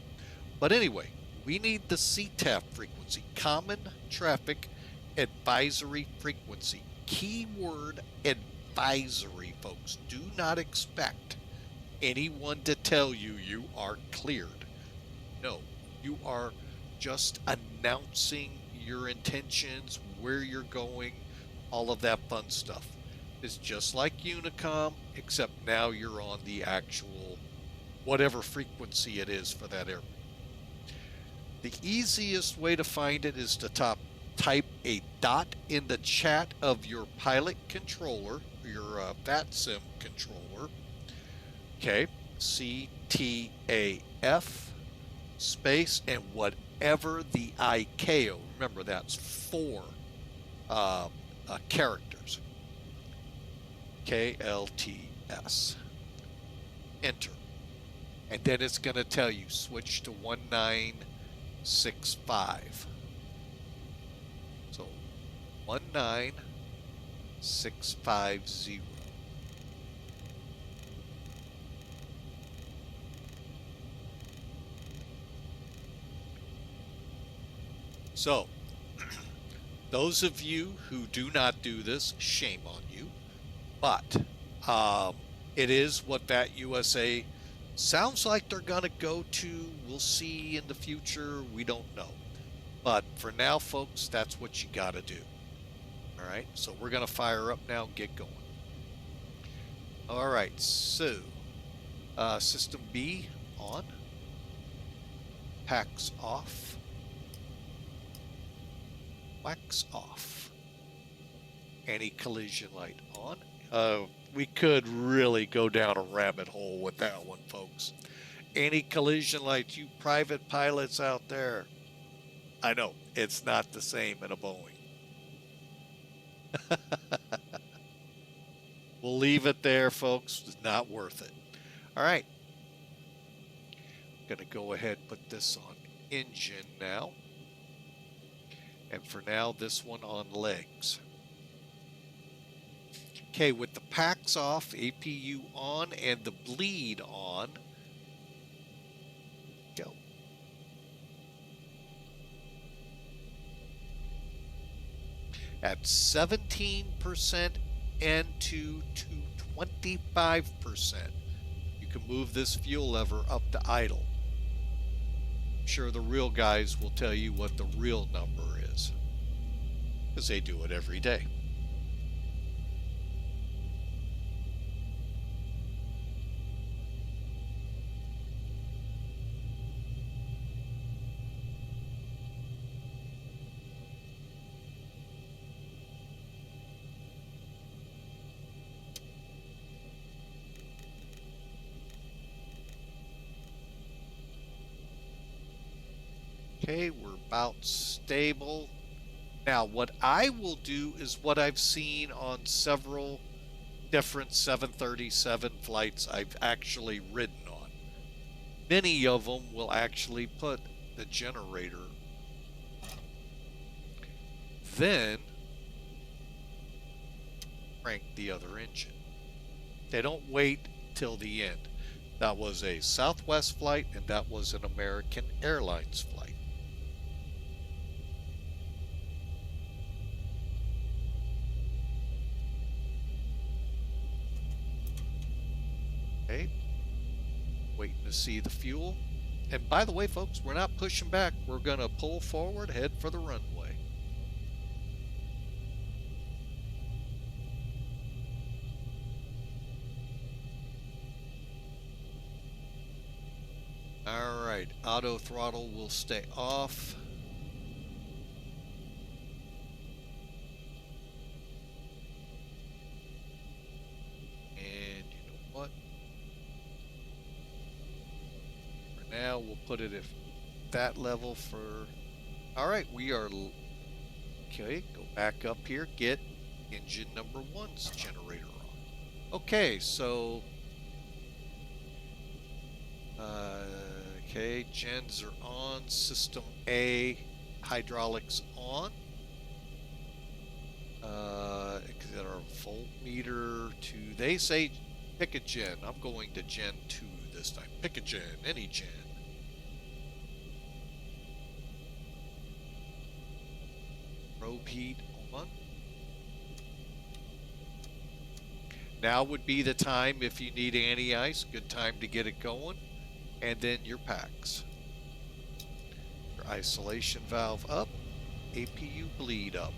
But anyway, we need the CTAF frequency, Common Traffic Advisory Frequency. Keyword advisory, folks. Do not expect anyone to tell you you are cleared. No, you are just announcing your intentions, where you're going, all of that fun stuff. is just like Unicom, except now you're on the actual whatever frequency it is for that airport. The easiest way to find it is to type a dot in the chat of your pilot controller, your VATSIM controller. Okay, CTAF space and whatever the ICAO. Remember, that's 4 characters. KLTS. Enter. And then it's going to tell you switch to 1965. So 19650. So those of you who do not do this, shame on you. But it is what that USA sounds like they're going to go to. We'll see in the future. We don't know. But for now, folks, that's what you got to do. All right. So we're going to fire up now and get going. All right. So System B on. Packs off. Wax off. Anti-collision light on. We could really go down a rabbit hole with that one, folks. Anti-collision lights, you private pilots out there. I know, it's not the same in a Boeing. We'll leave it there, folks. It's not worth it. All right. I'm going to go ahead and put this on engine now. And for now, this one on legs. Okay, with the packs off, APU on, and the bleed on, go. At 17% N2 to 25%, you can move this fuel lever up to idle. I'm sure the real guys will tell you what the real number is, because they do it every day. Okay, we're about stable. Now, what I will do is what I've seen on several different 737 flights I've actually ridden on. Many of them will actually put the generator, then crank the other engine. They don't wait till the end. That was a Southwest flight, and that was an American Airlines flight. Okay, waiting to see the fuel. And by the way, folks, we're not pushing back. We're going to pull forward, head for the runway. All right, auto throttle will stay off. And you know what? Now we'll put it at that level for, all right, we are, okay, go back up here, get engine number 1's generator on. Okay, so, okay, gens are on, system A, hydraulics on. Exit our voltmeter to, they say pick a gen. I'm going to gen 2 this time. Pick a gen, any gen. Probe heat on. Now would be the time if you need anti-ice, good time to get it going. And then your packs. Your isolation valve up, APU bleed up.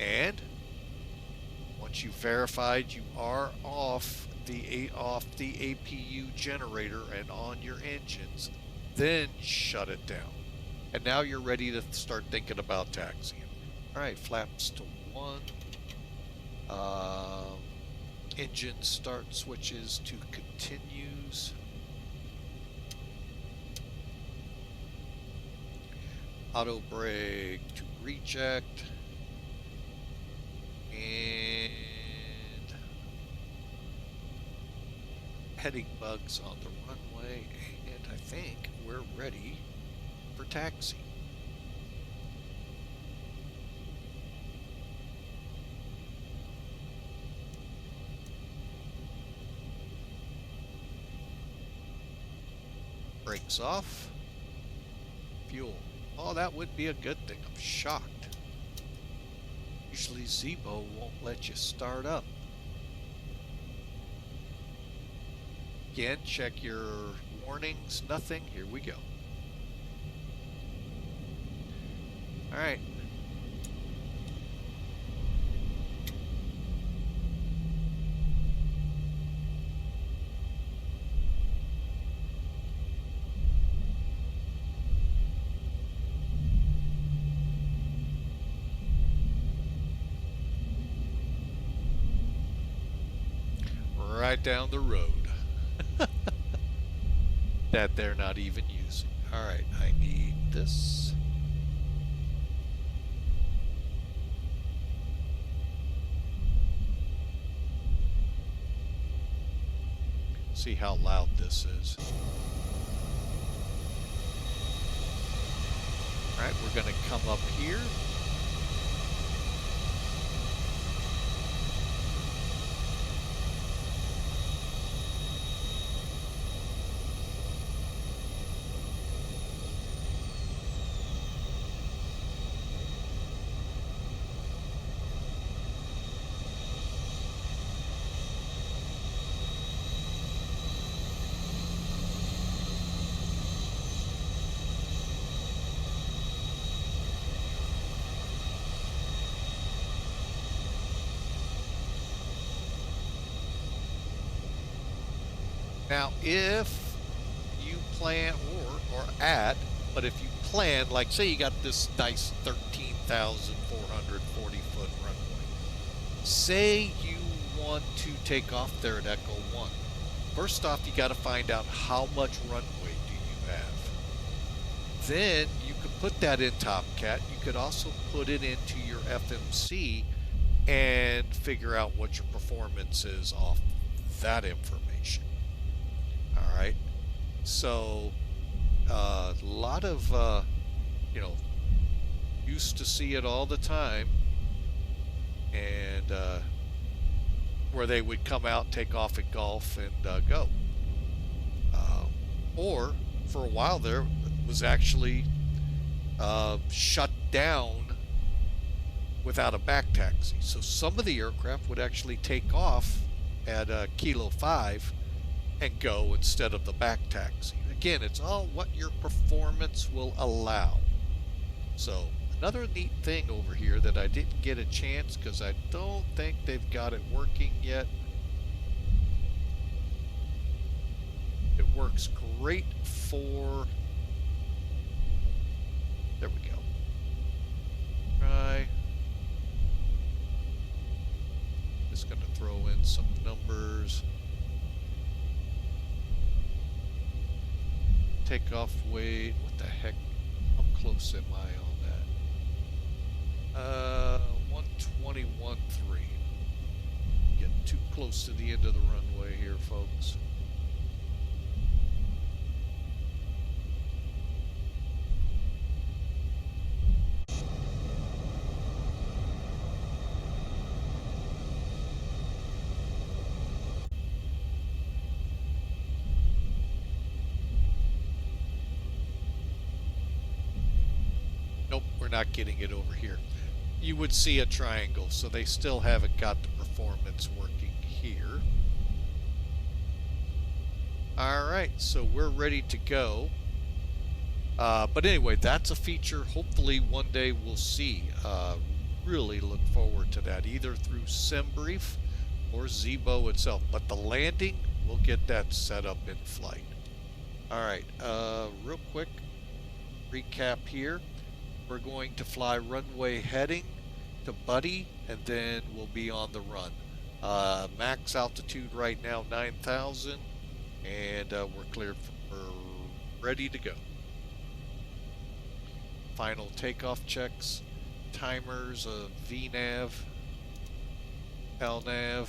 And once you've verified you are off the APU generator and on your engines, then shut it down. And now you're ready to start thinking about taxiing. All right, flaps to 1. Engine start switches to continues. Auto brake to reject. And heading bugs on the runway. And I think we're ready for taxi. Brakes off. Fuel. Oh, that would be a good thing. I'm shocked. Usually ZIBO won't let you start up. Again, check your warnings. Nothing. Here we go. All right. Right down the road that they're not even using. All right, I need this. See how loud this is. All right, we're going to come up here. Now, if you plan, but if you plan, like say you got this nice 13,440 foot runway. Say you want to take off there at Echo 1. First off, you got to find out how much runway do you have. Then you could put that in Topcat. You could also put it into your FMC and figure out what your performance is off that information. All right, so a lot of used to see it all the time, and where they would come out, take off at Gulf, and go. Or for a while there, it was actually shut down without a back taxi. So some of the aircraft would actually take off at Kilo 5 and go instead of the back taxi. Again, it's all what your performance will allow. So another neat thing over here that I didn't get a chance because I don't think they've got it working yet. It works great for, there we go. Try. Just going to throw in some numbers. Takeoff weight, what the heck, how close am I on that? 121.3. Getting too close to the end of the runway here, folks. Not getting it over here. You would see a triangle, so they still haven't got the performance working here. Alright, so we're ready to go. But anyway, that's a feature hopefully one day we'll see. really look forward to that, either through SimBrief or ZIBO itself. But the landing, we'll get that set up in flight. Alright, real quick recap here. We're going to fly runway heading to Buddy, and then we'll be on the run. Max altitude right now 9,000, and we're cleared we're ready to go. Final takeoff checks, timers of VNAV, LNAV,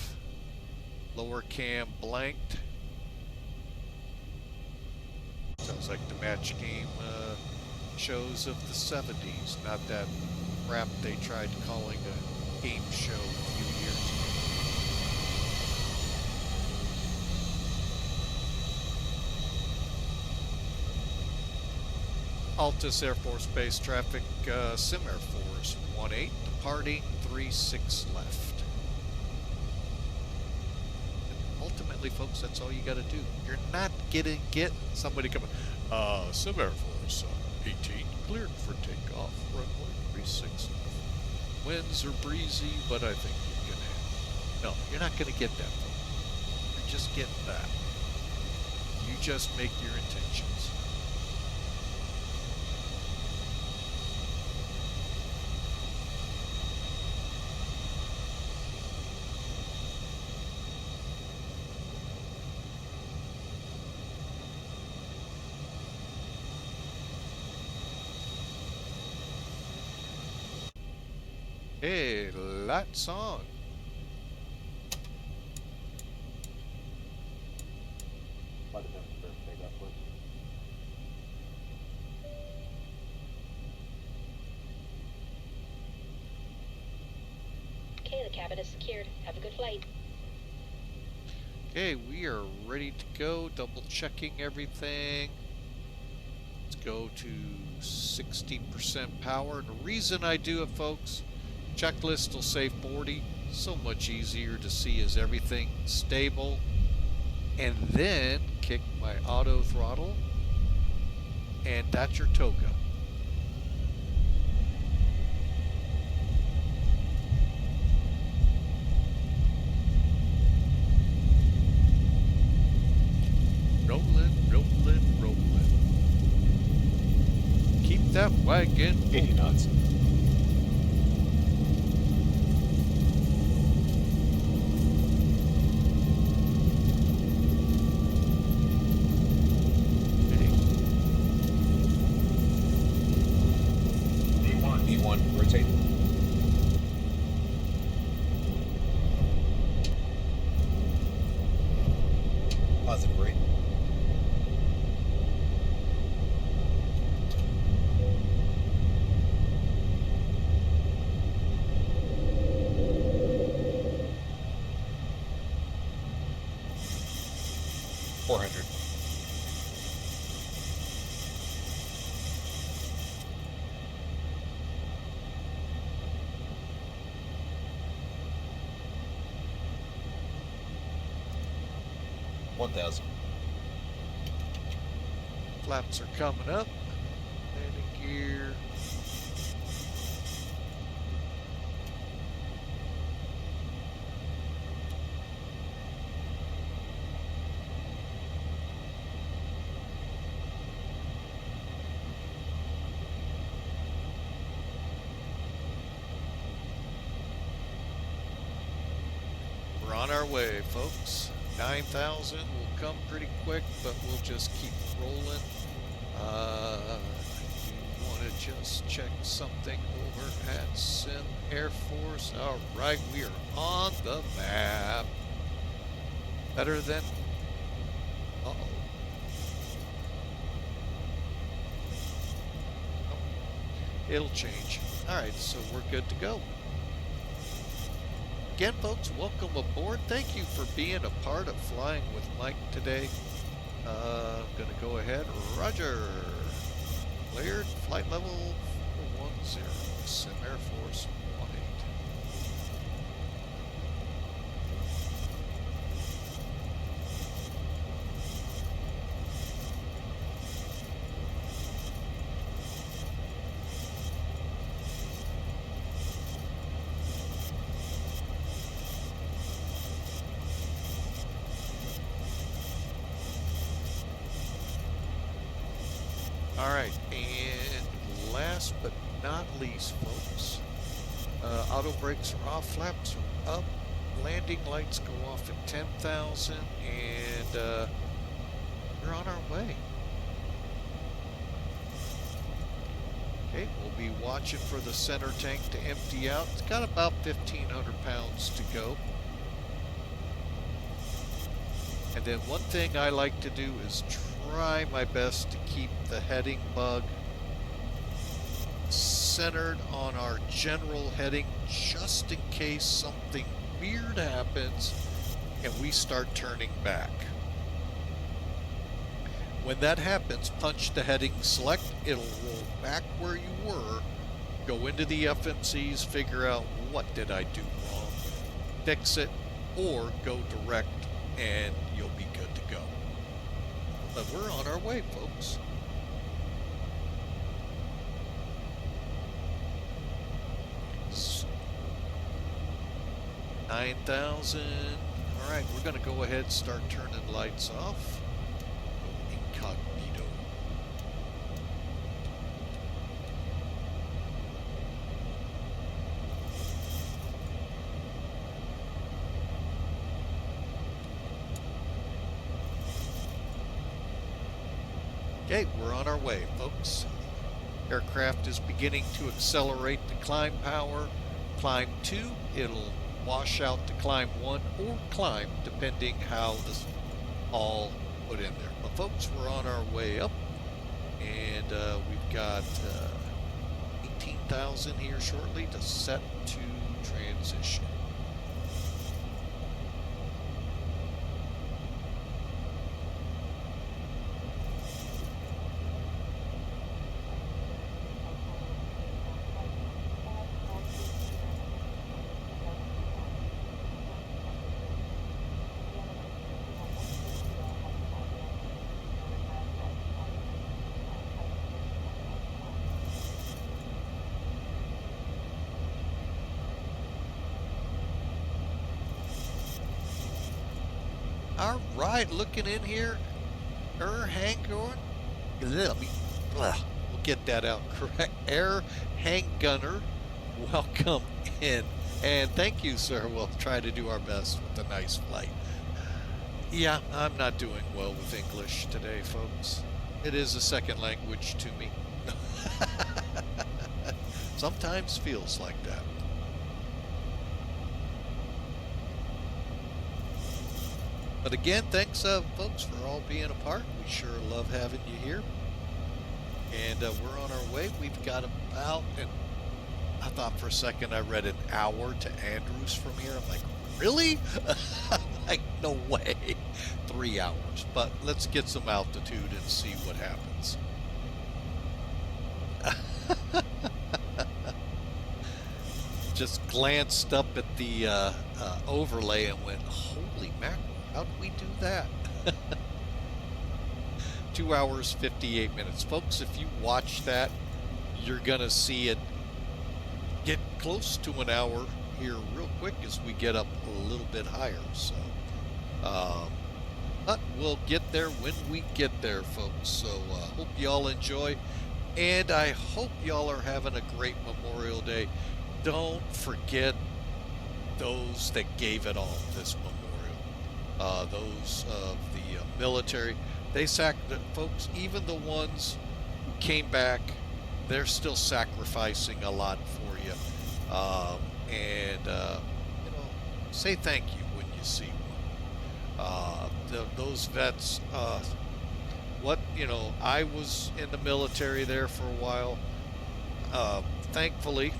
lower cam blanked. Sounds like the match game shows of the 70s, not that crap they tried calling a game show a few years ago. Altus Air Force Base traffic, Sim Air Force 18, departing 36 left. And ultimately, folks, that's all you got to do. You're not gonna get somebody coming, Sim Air Force 18, cleared for takeoff, runway 36 left. Winds are breezy, but I think you can handle it. No, you're not gonna get that, folks. You're just getting that. You just make your intentions. Hey, lights on. Okay, the cabin is secured. Have a good flight. Okay, we are ready to go. Double checking everything. Let's go to 60% power. And the reason I do it, folks, checklist will say 40. So much easier to see is everything stable. And then kick my auto throttle. And that's your toga. Rolling, rolling, rolling. Keep that wagon 80 knots. V1, rotate. Positive rate. $400. $1,000. Flaps are coming up. Landing gear. We're on our way, folks. 9,000 will come pretty quick, but we'll just keep rolling. I do want to just check something over at Sim Air Force. All right, we are on the map. Better than... Uh-oh. Oh, it'll change. All right, so we're good to go. Again, folks, welcome aboard. Thank you for being a part of Flying with Mike today. I'm going to go ahead. Roger. Cleared. Flight level 410. Sim Air Force 18. All right, and last but not least, folks, auto brakes are off, flaps are up, landing lights go off at 10,000, and we're on our way. Okay, we'll be watching for the center tank to empty out. It's got about 1,500 pounds to go. And then one thing I like to do is try my best to keep the heading bug centered on our general heading, just in case something weird happens and we start turning back. When that happens, punch the heading select, it'll roll back where you were, go into the FMCs, figure out what did I do wrong, fix it, or go direct and you'll be good to go. But we're on our way, folks. $9,000. All right, we're going to go ahead and start turning lights off. Incognito. Okay, we're on our way, folks. Aircraft is beginning to accelerate to climb power. Climb 2, it'll wash out to climb 1 or climb, depending how this all put in there. But folks, we're on our way up, and we've got 18,000 here shortly to set to transition. All right, looking in here, hang going. We'll get that out correct. Air hang gunner, welcome in, and thank you, sir. We'll try to do our best with a nice flight. Yeah, I'm not doing well with English today, folks. It is a second language to me. Sometimes feels like that. But again, thanks, folks, for all being a part. We sure love having you here. And we're on our way. We've got about, and I thought for a second I read an hour to Andrews from here. I'm like, really? I'm like, no way. 3 hours. But let's get some altitude and see what happens. Just glanced up at the overlay and went, holy mackerel. How did we do that? 2 hours, 58 minutes. Folks, if you watch that, you're going to see it get close to an hour here real quick as we get up a little bit higher. So, but we'll get there when we get there, folks. So, hope y'all enjoy. And I hope y'all are having a great Memorial Day. Don't forget those that gave it all this Memorial. Those of the military, they folks, even the ones who came back, they're still sacrificing a lot for you. And you know, say thank you when you see one. Those vets, I was in the military there for a while. Thankfully,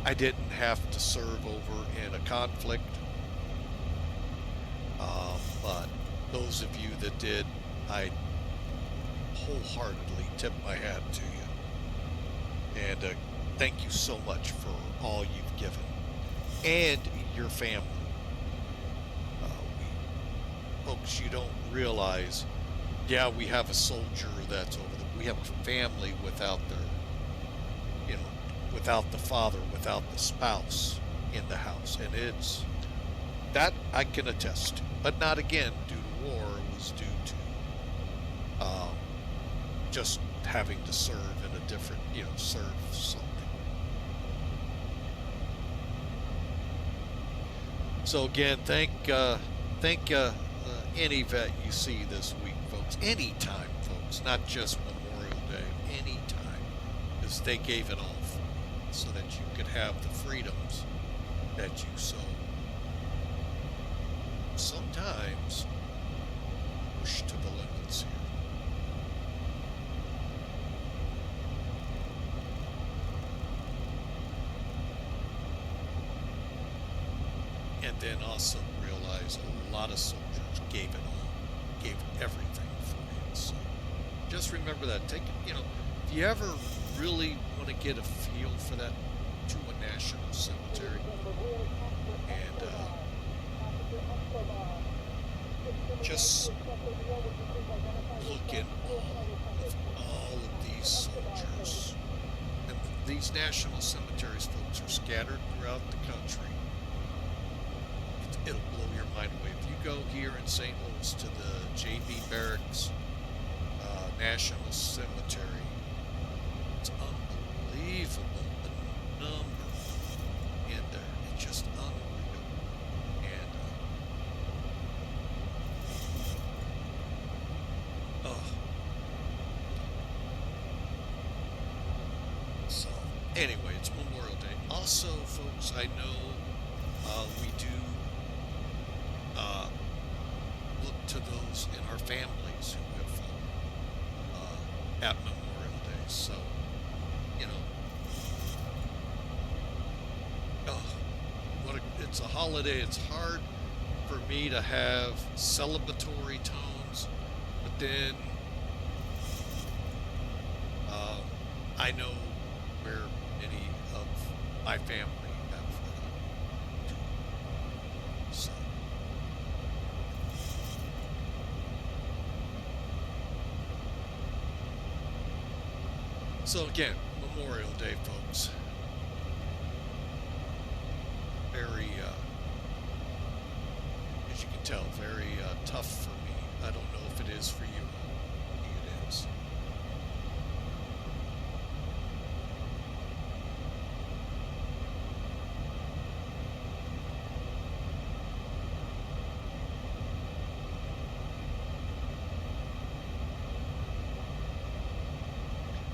I didn't have to serve over in a conflict. But those of you that did, I wholeheartedly tip my hat to you. And thank you so much for all you've given. And your family. Folks, you don't realize, yeah, we have a soldier that's over there. We have a family without their, without the father, without the spouse in the house. And it's, that I can attest to, but not again due to war. It was due to just having to serve in a different, serve something. So again, thank any vet you see this week, folks. Anytime, folks, not just Memorial Day. Anytime, because they gave it all for you so that you could have the freedoms that you so sometimes push to the limits here. And then also realize a lot of soldiers gave it all, gave everything for it. So just remember that. Take, if you ever really want to get a feel for that, to a national cemetery and just look at all of these soldiers. And these national cemeteries, folks, are scattered throughout the country. It'll blow your mind away. If you go here in St. Louis to the J.B. Barracks National Cemetery, it's unbelievable the number in there. It's just unreal. And so anyway, it's Memorial Day. Also, folks, I know we do look to those in our families who have fallen at Memorial Day. So, it's a holiday. It's hard for me to have celebratory tones, but then I know where many of my family have so. So again, Memorial Day, folks. Very, as you can tell, very tough for me. I don't know if it is for you. It is.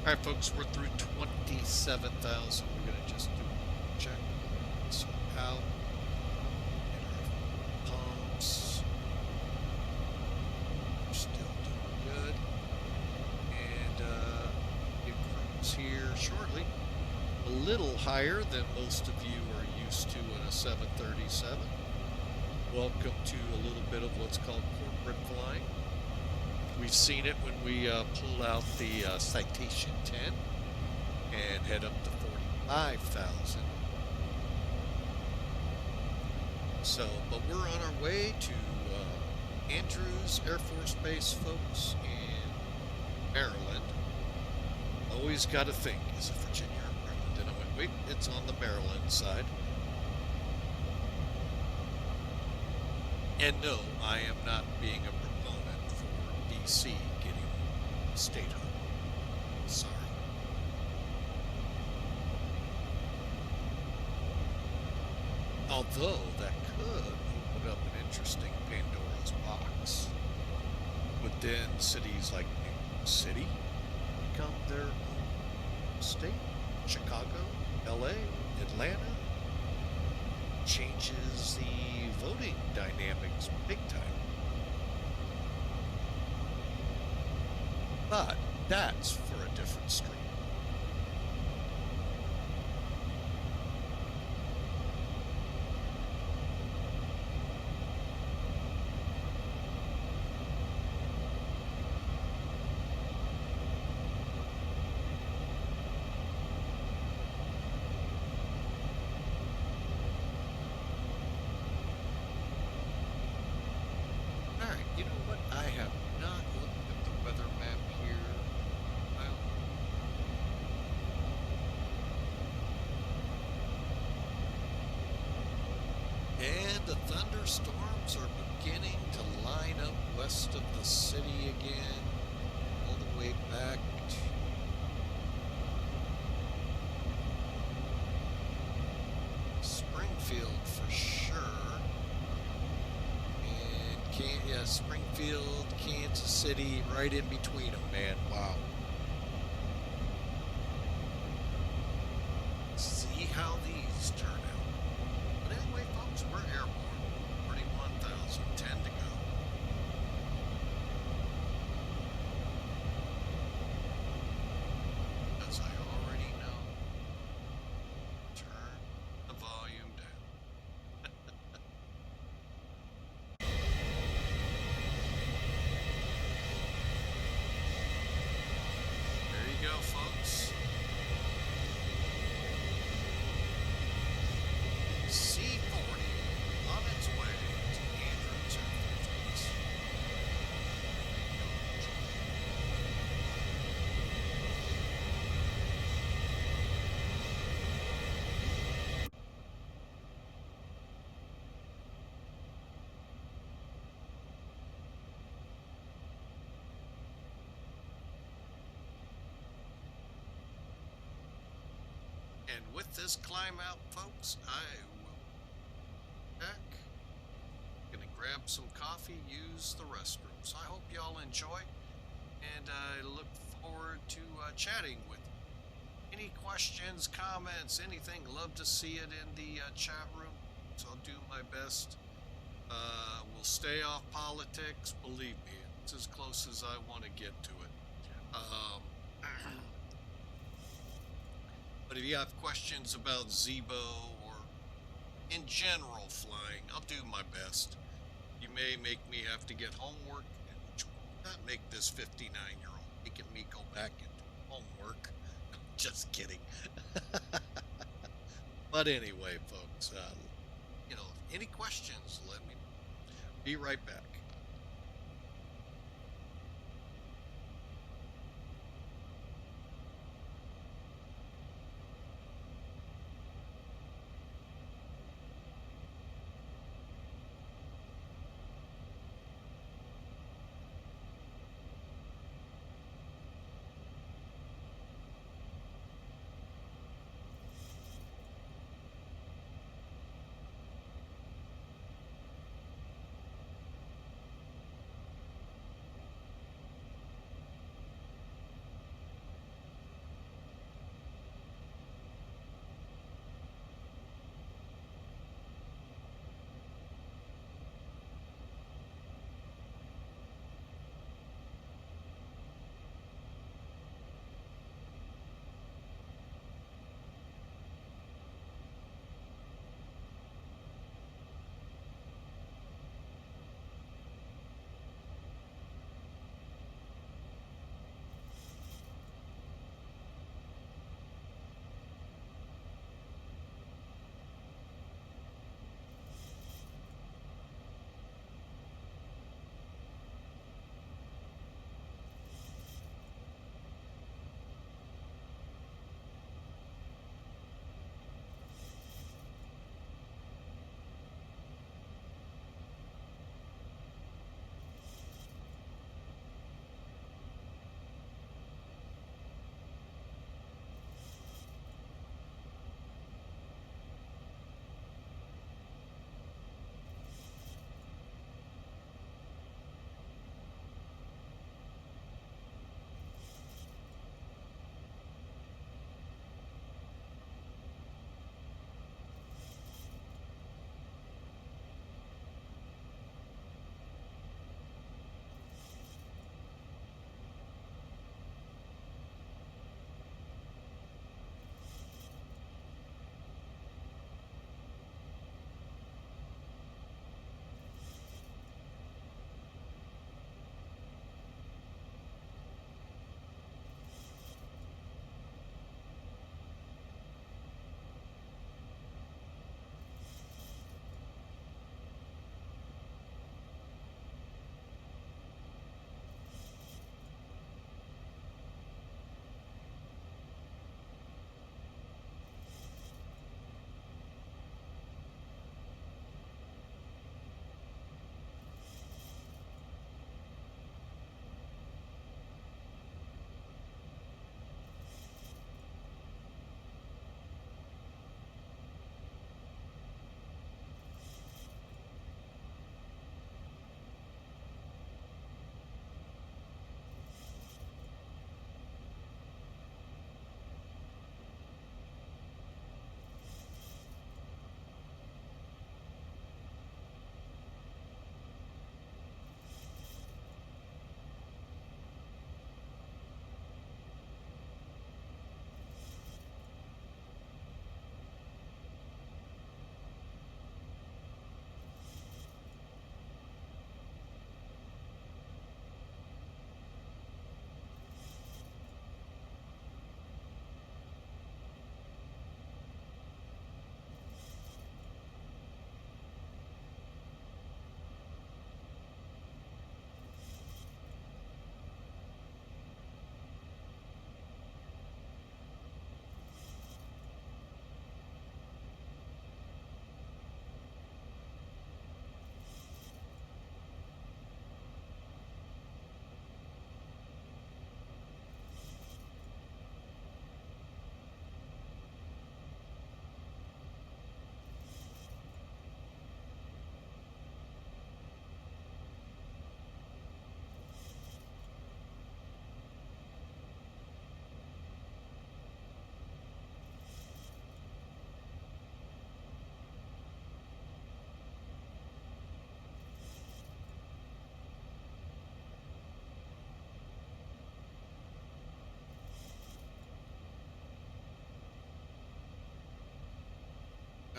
All right, folks, we're through 27,000. We're going to just do a check. So out. And our pumps. We're still doing good. And get cruise here shortly. A little higher than most of you are used to in a 737. Welcome to a little bit of what's called corporate flying. We've seen it when we pull out the Citation 10 and head up to 45,000. So, but we're on our way to Andrews Air Force Base, folks, in Maryland. Always got to think, is it Virginia or Maryland? And I went, wait, it's on the Maryland side. And no, I am not being a proponent for DC getting statehood. Sorry. Although that could open up an interesting Pandora's box. Would then cities like New York City become their own state? Chicago, LA, Atlanta? Changes the voting dynamics big time. But that's for a different stream. You know what? I have not looked at the weather map here. And the thunderstorms are beginning to line up west of the city again, all the way back to Springfield for sure. And yeah, Springfield, Kansas City, right in between them, man. Wow. See how these turn out. But anyway, folks, we're airborne. 31,010 to go. As I already know, turn the volume down. There you go, folks. C40 on its way to Andrews Air Force Base. And with this climb out, folks, I will be back. Gonna grab some coffee, use the restrooms. I hope y'all enjoy, and I look forward to chatting with you. Any questions, comments, anything, love to see it in the chat room. So I'll do my best. We'll stay off politics, believe me. It's as close as I want to get to it. But if you have questions about ZIBO or in general flying, I'll do my best. You may make me have to get homework, which will not make this 59-year-old making me go back and do homework. Just kidding. But anyway, folks, you know, any questions, let me know. Be right back.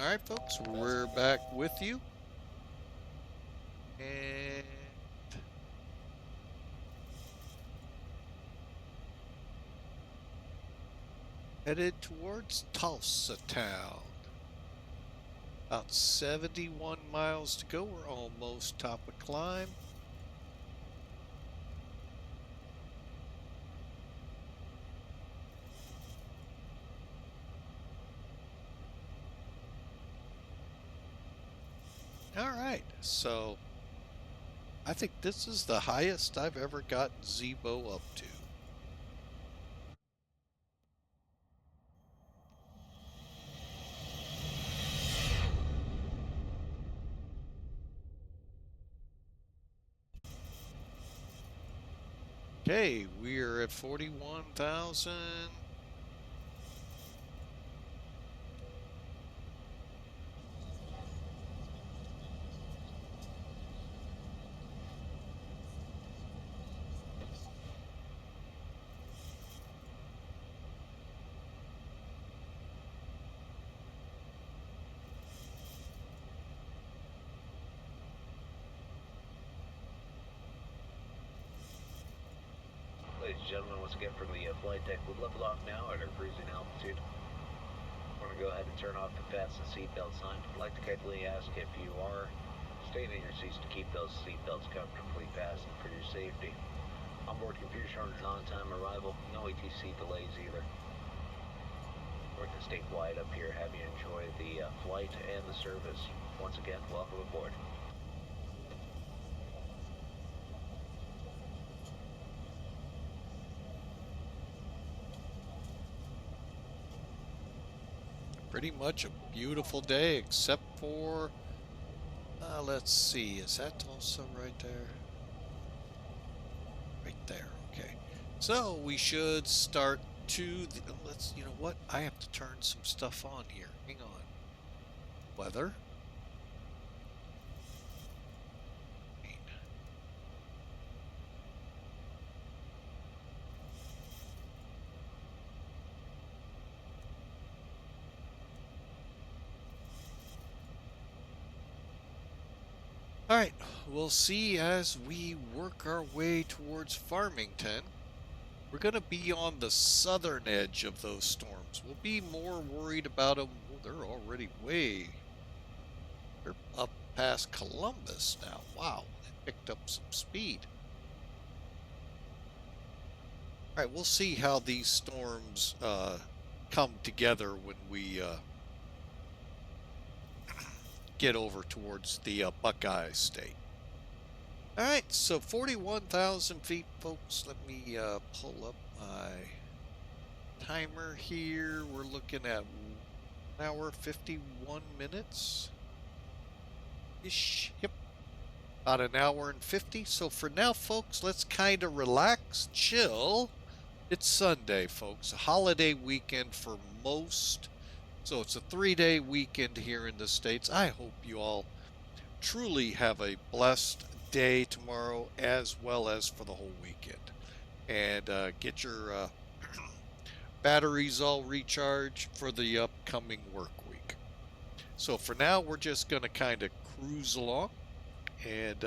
All right, folks, we're back with you. And headed towards Tulsa town. About 71 miles to go. We're almost top of climb. All right, so I think this is the highest I've ever gotten ZIBO up to. Okay, we are at 41,000. Ladies and gentlemen, once again from the flight deck, we'll level off now at our cruising altitude. We're going to go ahead and turn off the fasten seatbelt sign. I'd like to kindly ask if you are staying in your seats to keep those seatbelts comfortably fastened for your safety. Onboard computer showing an on-time arrival, no ATC delays either. We're going to stay quiet up here, have you enjoy the flight and the service. Once again, welcome aboard. Pretty much a beautiful day, except for, let's see, is that Tulsa right there? Right there, okay. So we should start to, you know what? I have to turn some stuff on here. Hang on. Weather. All right, we'll see as we work our way towards Farmington. We're going to be on the southern edge of those storms. We'll be more worried about them. Oh, they're already they're up past Columbus now. Wow, they picked up some speed. All right, we'll see how these storms come together when we get over towards the Buckeye State. All right, so 41,000 feet, folks. Let me pull up my timer here. We're looking at 1 hour 51 minutes ish. Yep, about 1 hour and 50. So for now, folks, let's kind of relax, chill. It's Sunday, folks, a holiday weekend for most. So it's a 3-day weekend here in the States. I hope you all truly have a blessed day tomorrow as well as for the whole weekend. And get your batteries all recharged for the upcoming work week. So for now, we're just going to kind of cruise along and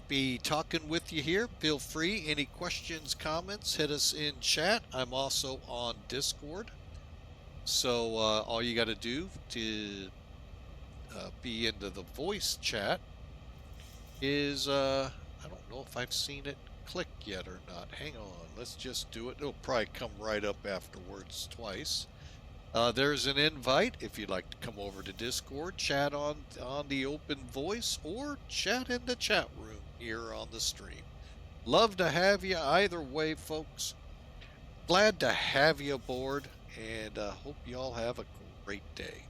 be talking with you here. Feel free, any questions, comments, hit us in chat. I'm also on Discord, so all you got to do to be into the voice chat is I don't know if I've seen it click yet or not. Hang on, let's just do it. It'll probably come right up afterwards twice. There's an invite if you'd like to come over to Discord, chat on the open voice, or chat in the chat room here on the stream. Love to have you either way, folks. Glad to have you aboard, and hope you all have a great day.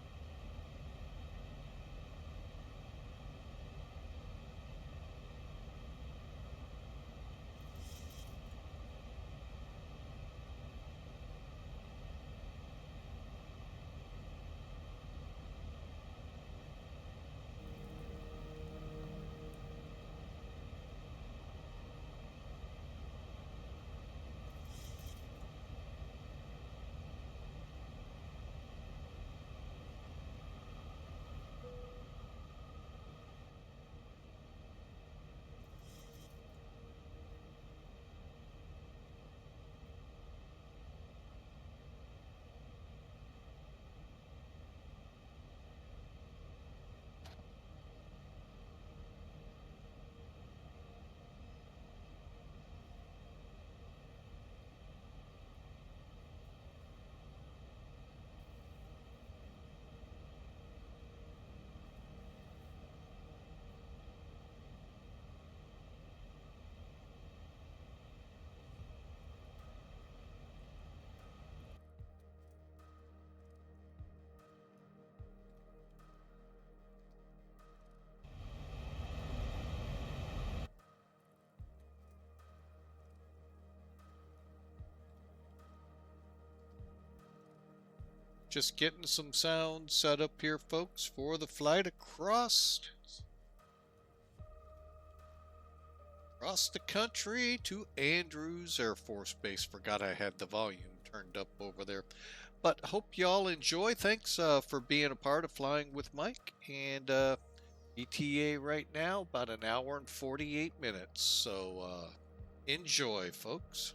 Just getting some sound set up here, folks, for the flight across the country to Andrews Air Force Base. Forgot I had the volume turned up over there. But hope y'all enjoy. Thanks for being a part of Flying with Mike. And ETA right now, about an hour and 48 minutes. So enjoy, folks.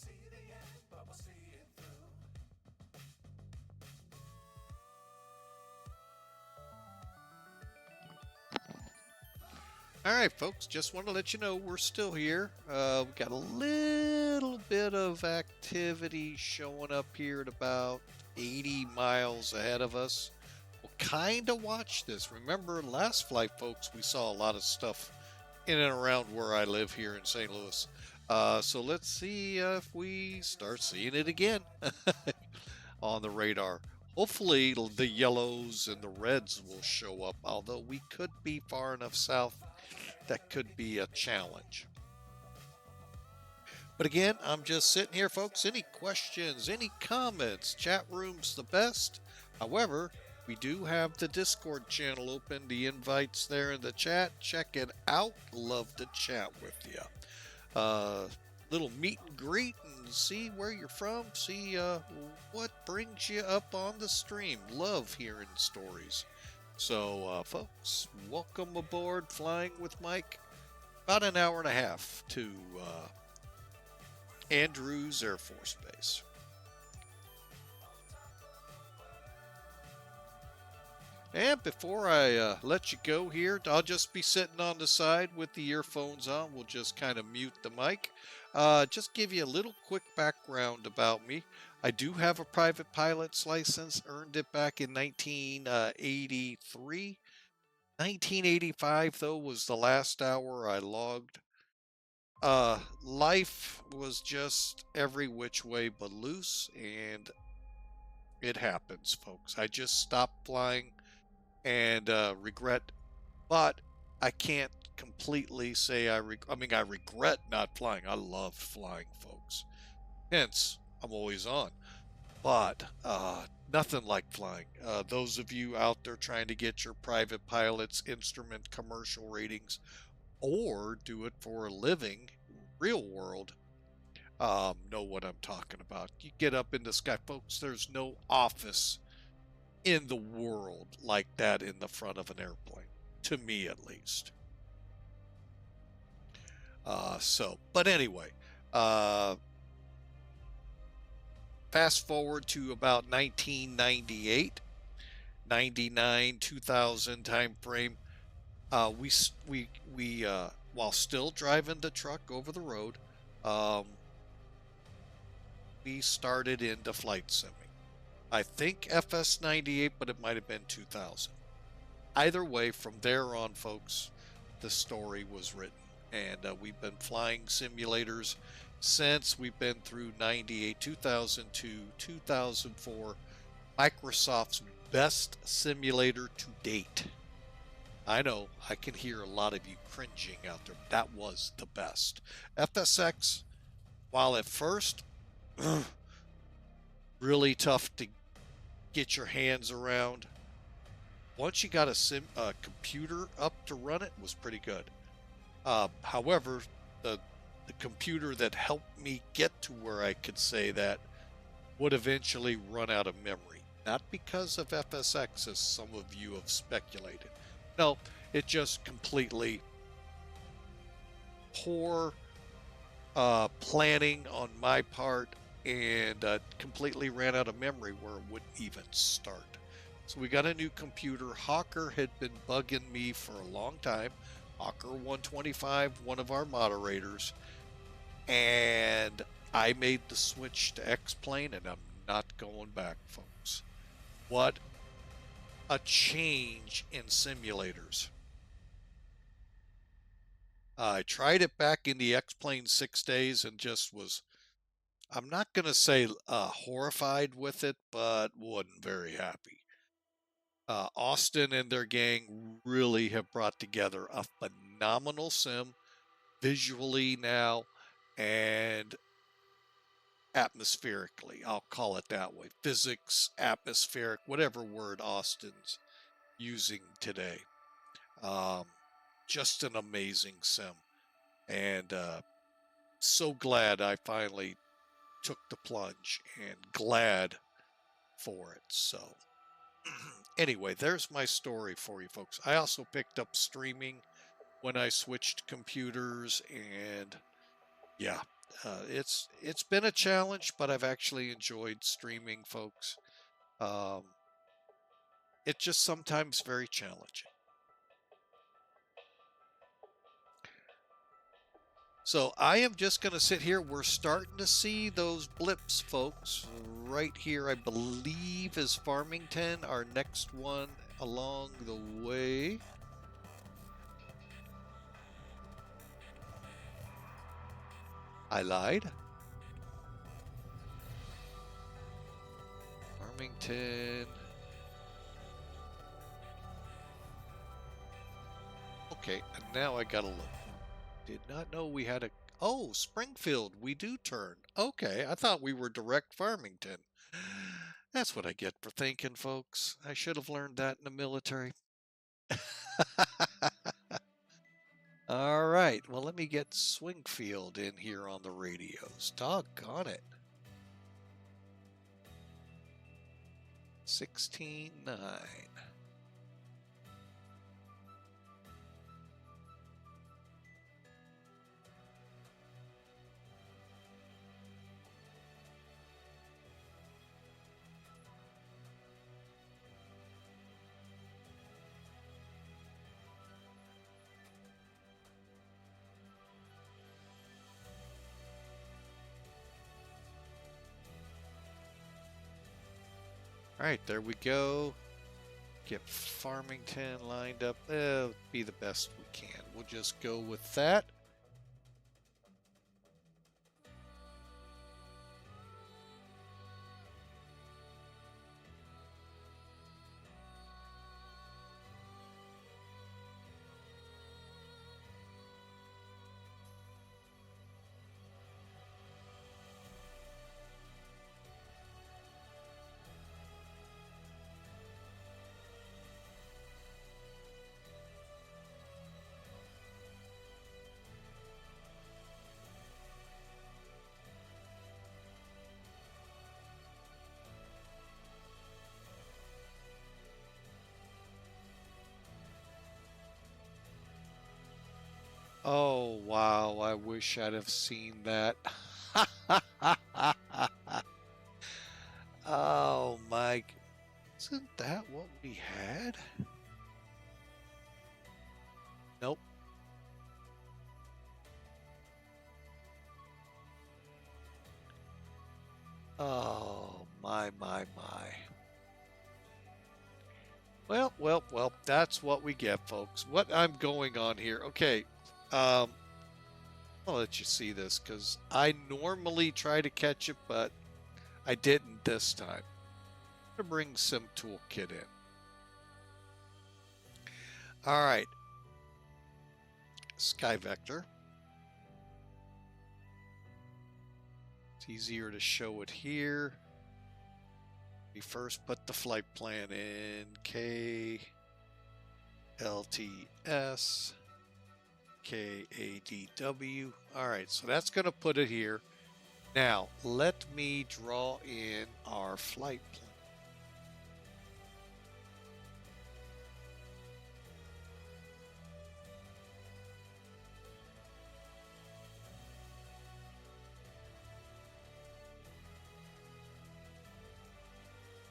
see the end, but we'll see it through. All right, folks, just want to let you know we're still here. We've got a little bit of activity showing up here at about 80 miles ahead of us. We'll kind of watch this. Remember, last flight, folks, we saw a lot of stuff in and around where I live here in St. Louis. So let's see if we start seeing it again on the radar. Hopefully, the yellows and the reds will show up, although we could be far enough south that could be a challenge. But again, I'm just sitting here, folks. Any questions, any comments? Chat room's the best. However, we do have the Discord channel open. The invite's there in the chat. Check it out. Love to chat with you. Little meet and greet and see where you're from. See what brings you up on the stream. Love hearing stories. So, folks, welcome aboard Flying with Mike. About an hour and a half to Andrews Air Force Base. And before I let you go here, I'll just be sitting on the side with the earphones on. We'll just kind of mute the mic. Just give you a little quick background about me. I do have a private pilot's license, earned it back in 1983. 1985, though, was the last hour I logged. Life was just every which way but loose, and it happens, folks. I just stopped flying and regret, but I can't completely say I regret not flying. I loved flying, folks. Hence, I'm always on. But nothing like flying. Those of you out there trying to get your private pilot's instrument commercial ratings or do it for a living, real world, know what I'm talking about. You get up in the sky, folks, there's no office in the world like that in the front of an airplane, to me at least. But anyway, fast forward to about 1998, 99, 2000 time frame. We while still driving the truck over the road, we started into flight simming. I think FS98, but it might have been 2000. Either way, from there on, folks, the story was written. And we've been flying simulators since. We've been through 98, 2002, 2004, Microsoft's best simulator to date. I know, I can hear a lot of you cringing out there. That was the best. FSX, while at first really tough to get your hands around, once you got a computer up to run it, was pretty good. However, the computer that helped me get to where I could say that would eventually run out of memory. Not because of FSX, as some of you have speculated. No, it just completely poor planning on my part, and completely ran out of memory where it wouldn't even start. So we got a new computer. Hawker had been bugging me for a long time. Hawker 125, one of our moderators, and I made the switch to X-Plane, and I'm not going back, folks. What a change in simulators. I tried it back in the X-Plane 6 days and just was, I'm not going to say horrified with it, but wasn't very happy. Austin and their gang really have brought together a phenomenal sim, visually now and atmospherically. I'll call it that way. Physics, atmospheric, whatever word Austin's using today. Just an amazing sim. And so glad I finally took the plunge, and glad for it. So anyway, there's my story for you folks. I also picked up streaming when I switched computers, and yeah, It's been a challenge, but I've actually enjoyed streaming, folks. It's just sometimes very challenging. So I am just going to sit here. We're starting to see those blips, folks. Right here, I believe, is Farmington, our next one along the way. I lied. Farmington. Okay, and now I gotta look. Did not know we had a... Oh, Springfield, we do turn. Okay, I thought we were direct Farmington. That's what I get for thinking, folks. I should have learned that in the military. All right, well, let me get Swingfield in here on the radios. Doggone it. 16.9. All right, there we go. Get Farmington lined up. Be the best we can. We'll just go with that. Oh, wow. I wish I'd have seen that. Oh, Mike. Isn't that what we had? Nope. Oh, my. Well, that's what we get, folks. What I'm going on here. Okay. I'll let you see this because I normally try to catch it, but I didn't this time. I'm going to bring Sim Toolkit in. All right. Sky Vector. It's easier to show it here. We first put the flight plan in KLTS, KADW. All right, so that's going to put it here. Now, let me draw in our flight plan.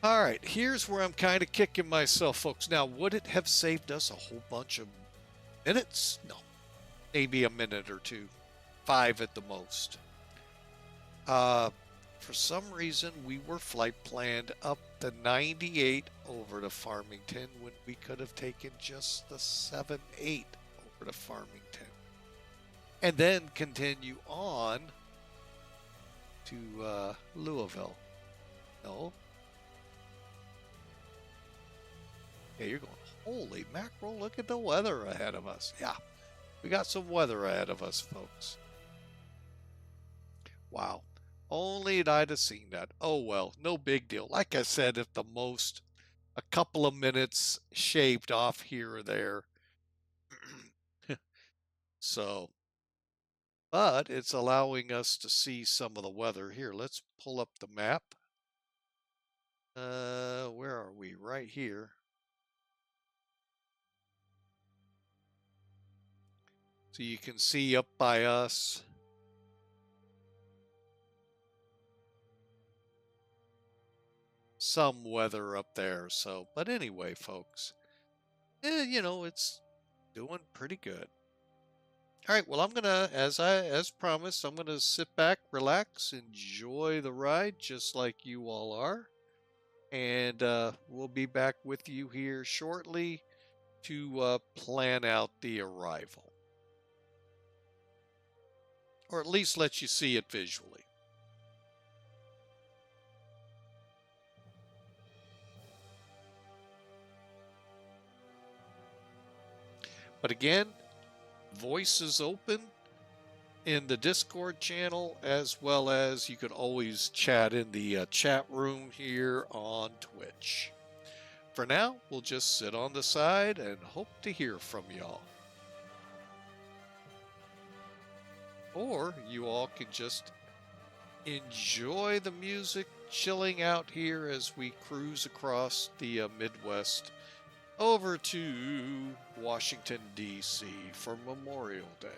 All right, here's where I'm kind of kicking myself, folks. Now, would it have saved us a whole bunch of minutes? No, maybe a minute or two, 5 at the most. For some reason, we were flight planned up the 98 over to Farmington when we could have taken just the 78 over to Farmington. And then continue on to Louisville. No. Yeah, you're going, holy mackerel, look at the weather ahead of us. Yeah, we got some weather ahead of us, folks. Wow. Only I'd have seen that. Oh, well, no big deal. Like I said, at the most, a couple of minutes shaved off here or there. So, but it's allowing us to see some of the weather. Here, let's pull up the map. Where are we? Right here. So you can see up by us some weather up there. So, but anyway, folks, it's doing pretty good. All right, well, I'm gonna, as promised, I'm gonna sit back, relax, enjoy the ride, just like you all are, and we'll be back with you here shortly to plan out the arrival, or at least let you see it visually. But again, voice is open in the Discord channel, as well as you can always chat in the chat room here on Twitch. For now, we'll just sit on the side and hope to hear from y'all. Or you all can just enjoy the music, chilling out here as we cruise across the Midwest over to Washington, D.C. for Memorial Day.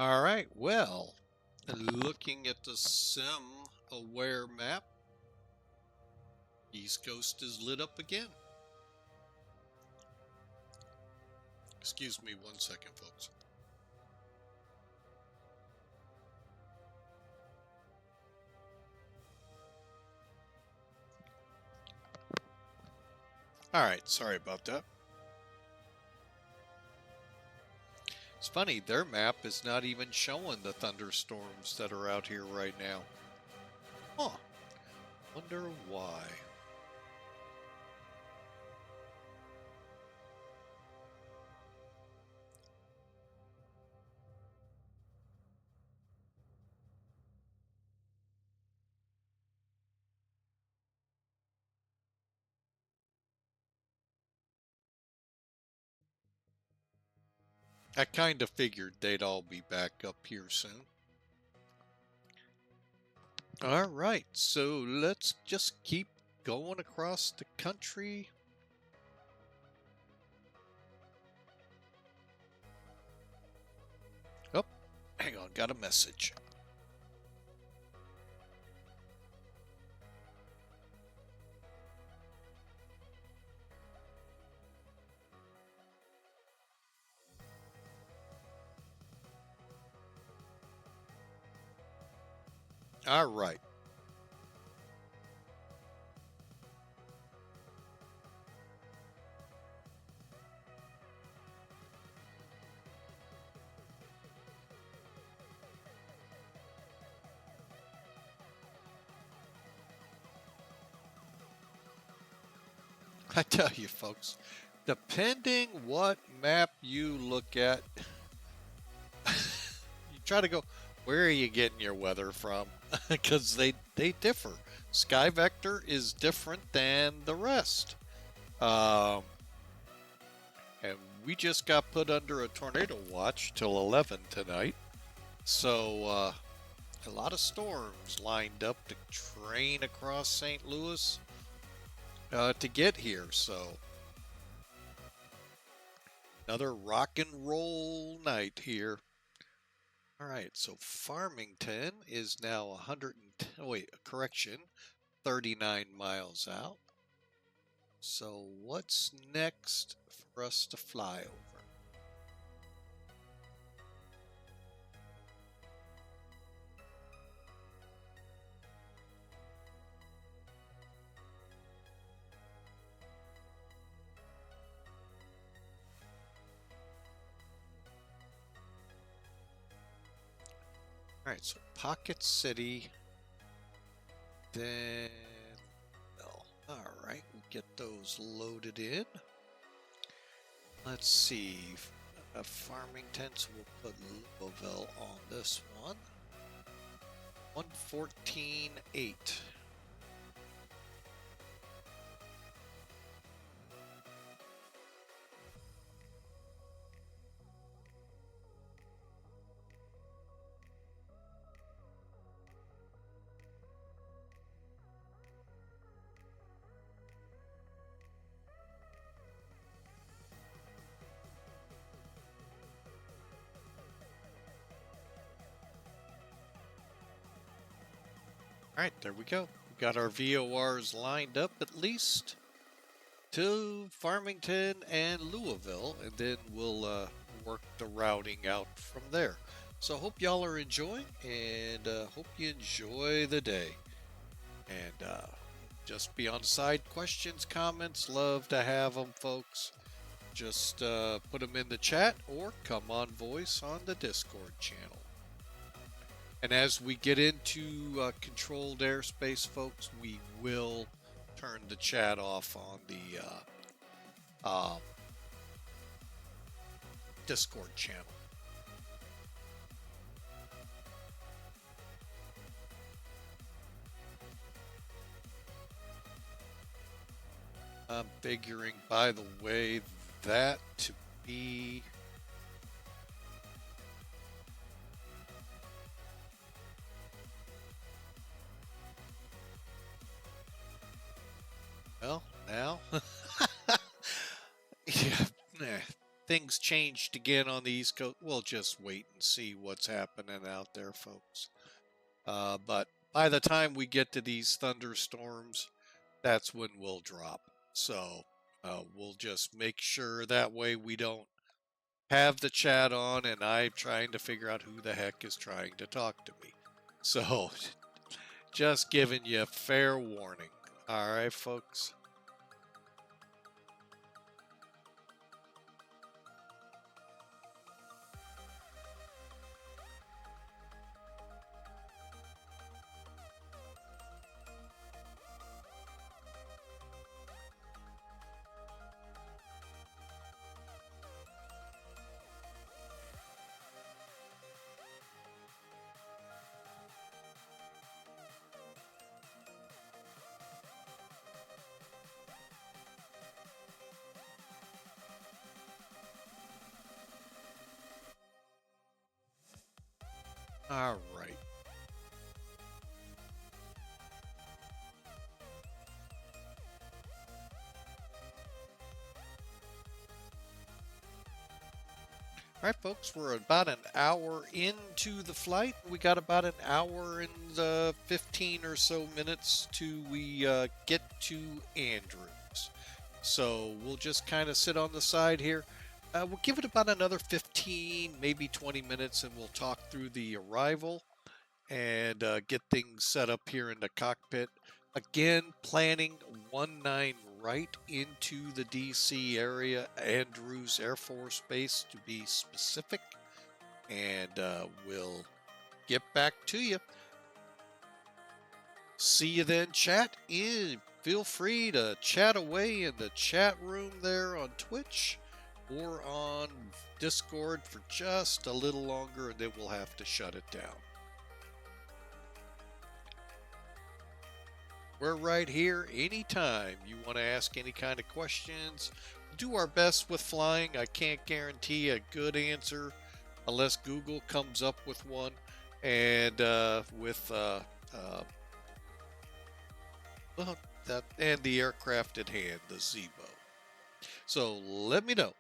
All right, well, looking at the sim aware map, East Coast is lit up again. Excuse me 1 second, folks. All right, sorry about that. It's funny, their map is not even showing the thunderstorms that are out here right now. Huh. Wonder why. I kind of figured they'd all be back up here soon. All right, so let's just keep going across the country. Oh, hang on, got a message. All right. I tell you, folks, depending what map you look at, you try to go, where are you getting your weather from? Because they differ. Sky Vector is different than the rest. And we just got put under a tornado watch till 11 tonight. So a lot of storms lined up to train across St. Louis to get here. So another rock and roll night here. All right, so Farmington is now 39 miles out. So what's next for us to fly over? All right, so Pocket City, then, oh, all right, we'll get those loaded in. Let's see, Farmington, so we'll put Louisville on this one. 114.8. All right, there we go. We got our VORs lined up at least to Farmington and Louisville, and then we'll work the routing out from there. So hope y'all are enjoying, and hope you enjoy the day. And just be on side questions, comments. Love to have them, folks. Just put them in the chat or come on voice on the Discord channel. And as we get into controlled airspace, folks, we will turn the chat off on the Discord channel. I'm figuring, by the way, that to be... Well, now, yeah, things changed again on the East Coast. We'll just wait and see what's happening out there, folks. But by the time we get to these thunderstorms, that's when we'll drop. So we'll just make sure that way we don't have the chat on and I'm trying to figure out who the heck is trying to talk to me. So just giving you fair warning. All right, folks. All right. All right, folks, we're about an hour into the flight. We got about an hour and 15 or so minutes to we get to Andrews. So we'll just kind of sit on the side here. We'll give it about another 15, maybe 20 minutes, and we'll talk through the arrival and get things set up here in the cockpit. Again, planning 19 right into the DC area, Andrews Air Force Base to be specific, and we'll get back to you. See you then, chat. Feel free to chat away in the chat room there on Twitch or on Discord for just a little longer, and then we'll have to shut it down. We're right here anytime you want to ask any kind of questions. Do our best with flying. I can't guarantee a good answer unless Google comes up with one. And and the aircraft at hand, the ZIBO. So let me know.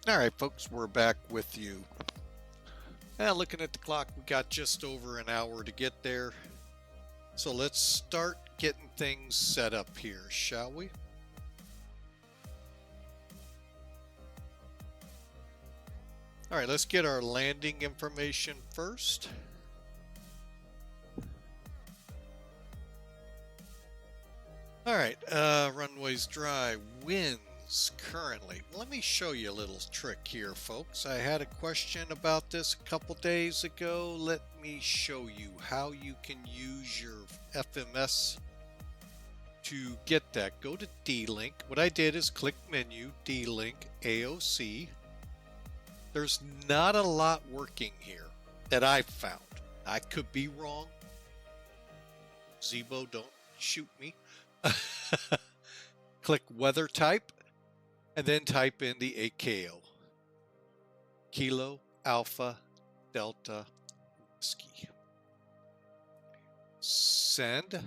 All right, folks, we're back with you. Now, looking at the clock, we got just over an hour to get there. So let's start getting things set up here, shall we? All right, let's get our landing information first. All right, runways dry, winds currently. Let me show you a little trick here, folks. I had a question about this a couple days ago. Let me show you how you can use your FMS to get that. Go to D-Link. What I did is click menu, D-Link, AOC. There's not a lot working here that I've found. I could be wrong. ZIBO, don't shoot me. Click weather type and then type in the AKO. Kilo Alpha Delta Whiskey. Send.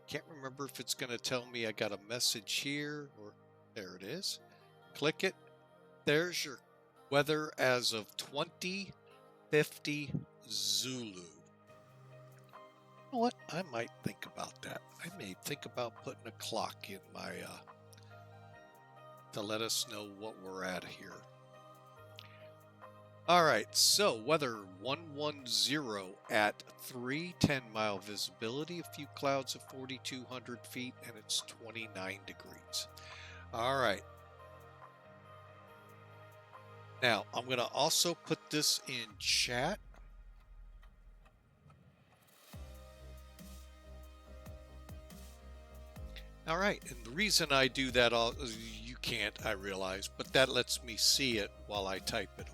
Can't remember if it's going to tell me I got a message here or there it is. Click it. There's your weather as of 2050 Zulu. You know what? I might think about that. I may think about putting a clock in my to let us know what we're at here. All right, so weather 110 at 310 mile visibility, a few clouds at 4,200 feet, and it's 29 degrees. All right. Now, I'm going to also put this in chat. All right, and the reason I do that, you can't, I realize, but that lets me see it while I type it.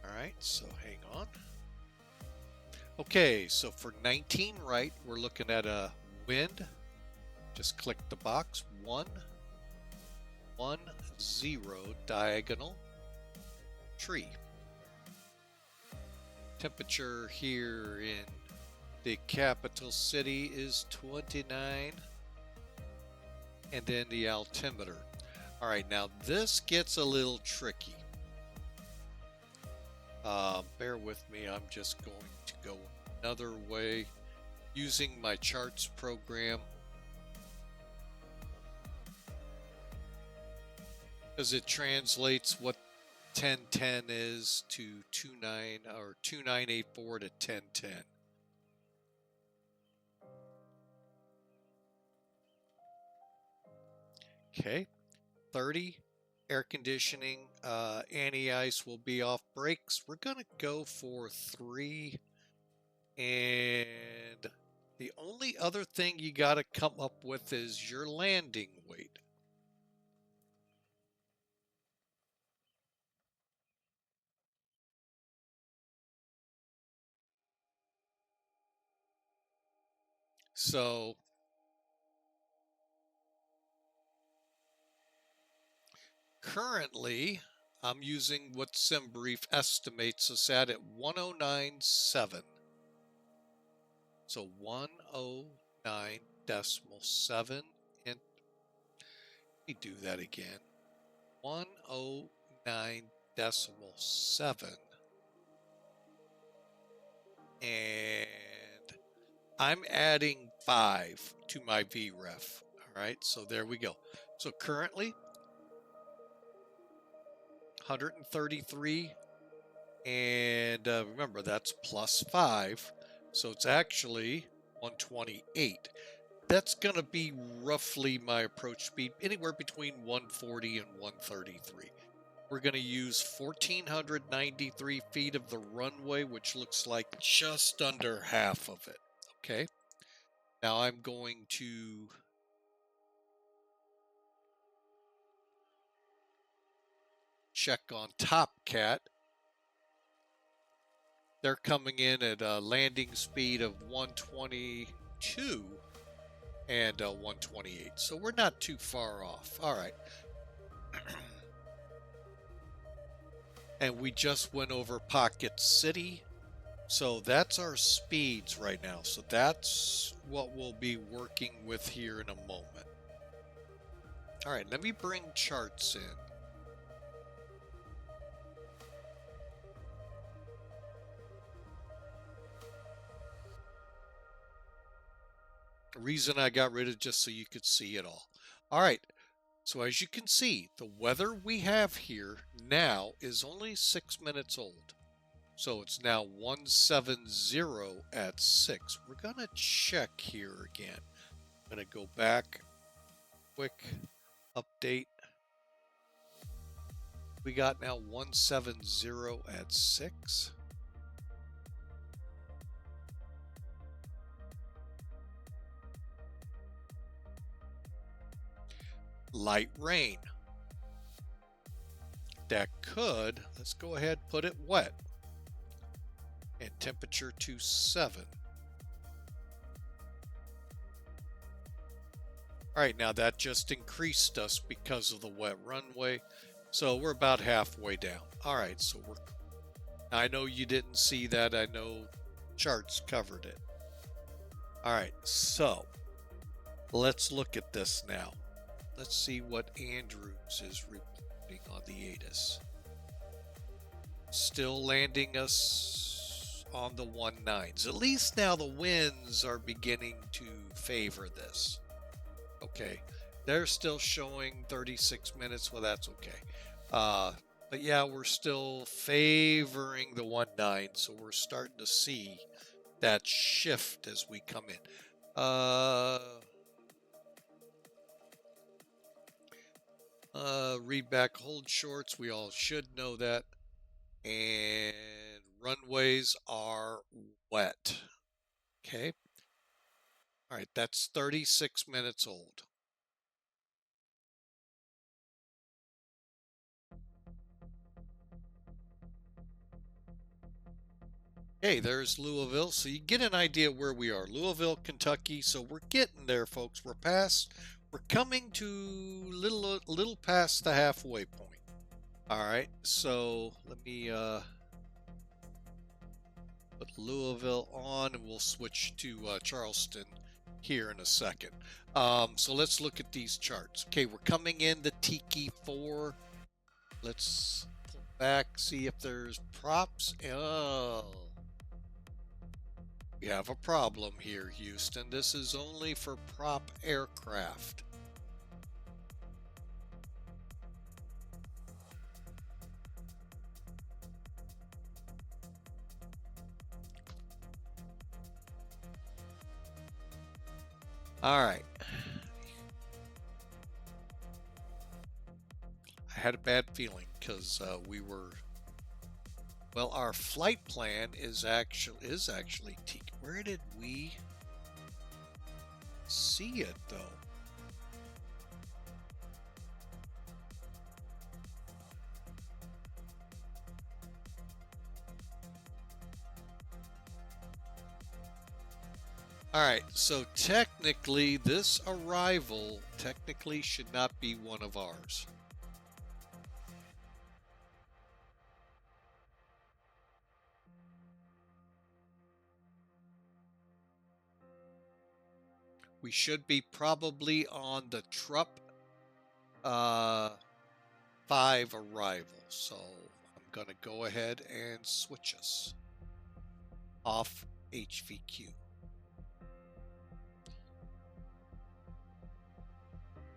All right, so hang on. Okay, so for 19 right, we're looking at a wind. Just click the box, 110 diagonal tree. Temperature here in the capital city is 29. And then the altimeter. All right, now this gets a little tricky. Bear with me, I'm just going to go another way using my charts program, because it translates what 1010 is to 2984 to 1010. Okay, 30, air conditioning, anti-ice will be off brakes. We're going to go for 3. And the only other thing you got to come up with is your landing weight. So currently, I'm using what SimBrief estimates us at 109.7. So 109.7. And let me do that again. 109.7. And I'm adding 5 to my VREF. All right, so there we go. So currently, 133, and remember that's plus 5, so it's actually 128. That's going to be roughly my approach speed, anywhere between 140 and 133. We're going to use 1,493 feet of the runway, which looks like just under half of it. Okay, now I'm going to check on Top Cat. They're coming in at a landing speed of 122 and 128. So we're not too far off. All right. And we just went over Pocket City. So that's our speeds right now. So that's what we'll be working with here in a moment. All right, let me bring charts in. The reason I got rid of just so you could see it all. All right. So as you can see, the weather we have here now is only 6 minutes old. So it's now 170 at 6. We're going to check here again. I'm going to go back. Quick update. We got now 170 at 6. Light rain. That could, let's go ahead, put it wet. And temperature to 7. All right, now that just increased us because of the wet runway. So we're about halfway down. All right, so I know you didn't see that. I know charts covered it. All right, so let's look at this now. Let's see what Andrews is reporting on the ATIS. Still landing us on the 19s. At least now the winds are beginning to favor this. Okay, they're still showing 36 minutes. Well, that's okay. But yeah, we're still favoring the 19, so we're starting to see that shift as we come in. Read back, hold shorts. We all should know that. And runways are wet. Okay. All right, that's 36 minutes old. Okay, there's Louisville. So you get an idea where we are. Louisville, Kentucky. So we're getting there, folks. We're coming to little past the halfway point. All right, so let me put Louisville on, and we'll switch to Charleston here in a second. So let's look at these charts. Okay, we're coming in the Tiki 4. Let's pull back, see if there's props. Oh, we have a problem here, Houston. This is only for prop aircraft. All right. I had a bad feeling because our flight plan is actually Tiki. Where did we see it though? All right, so technically this arrival should not be one of ours. We should be probably on the Trupp 5 arrival. So I'm going to go ahead and switch us off HVQ.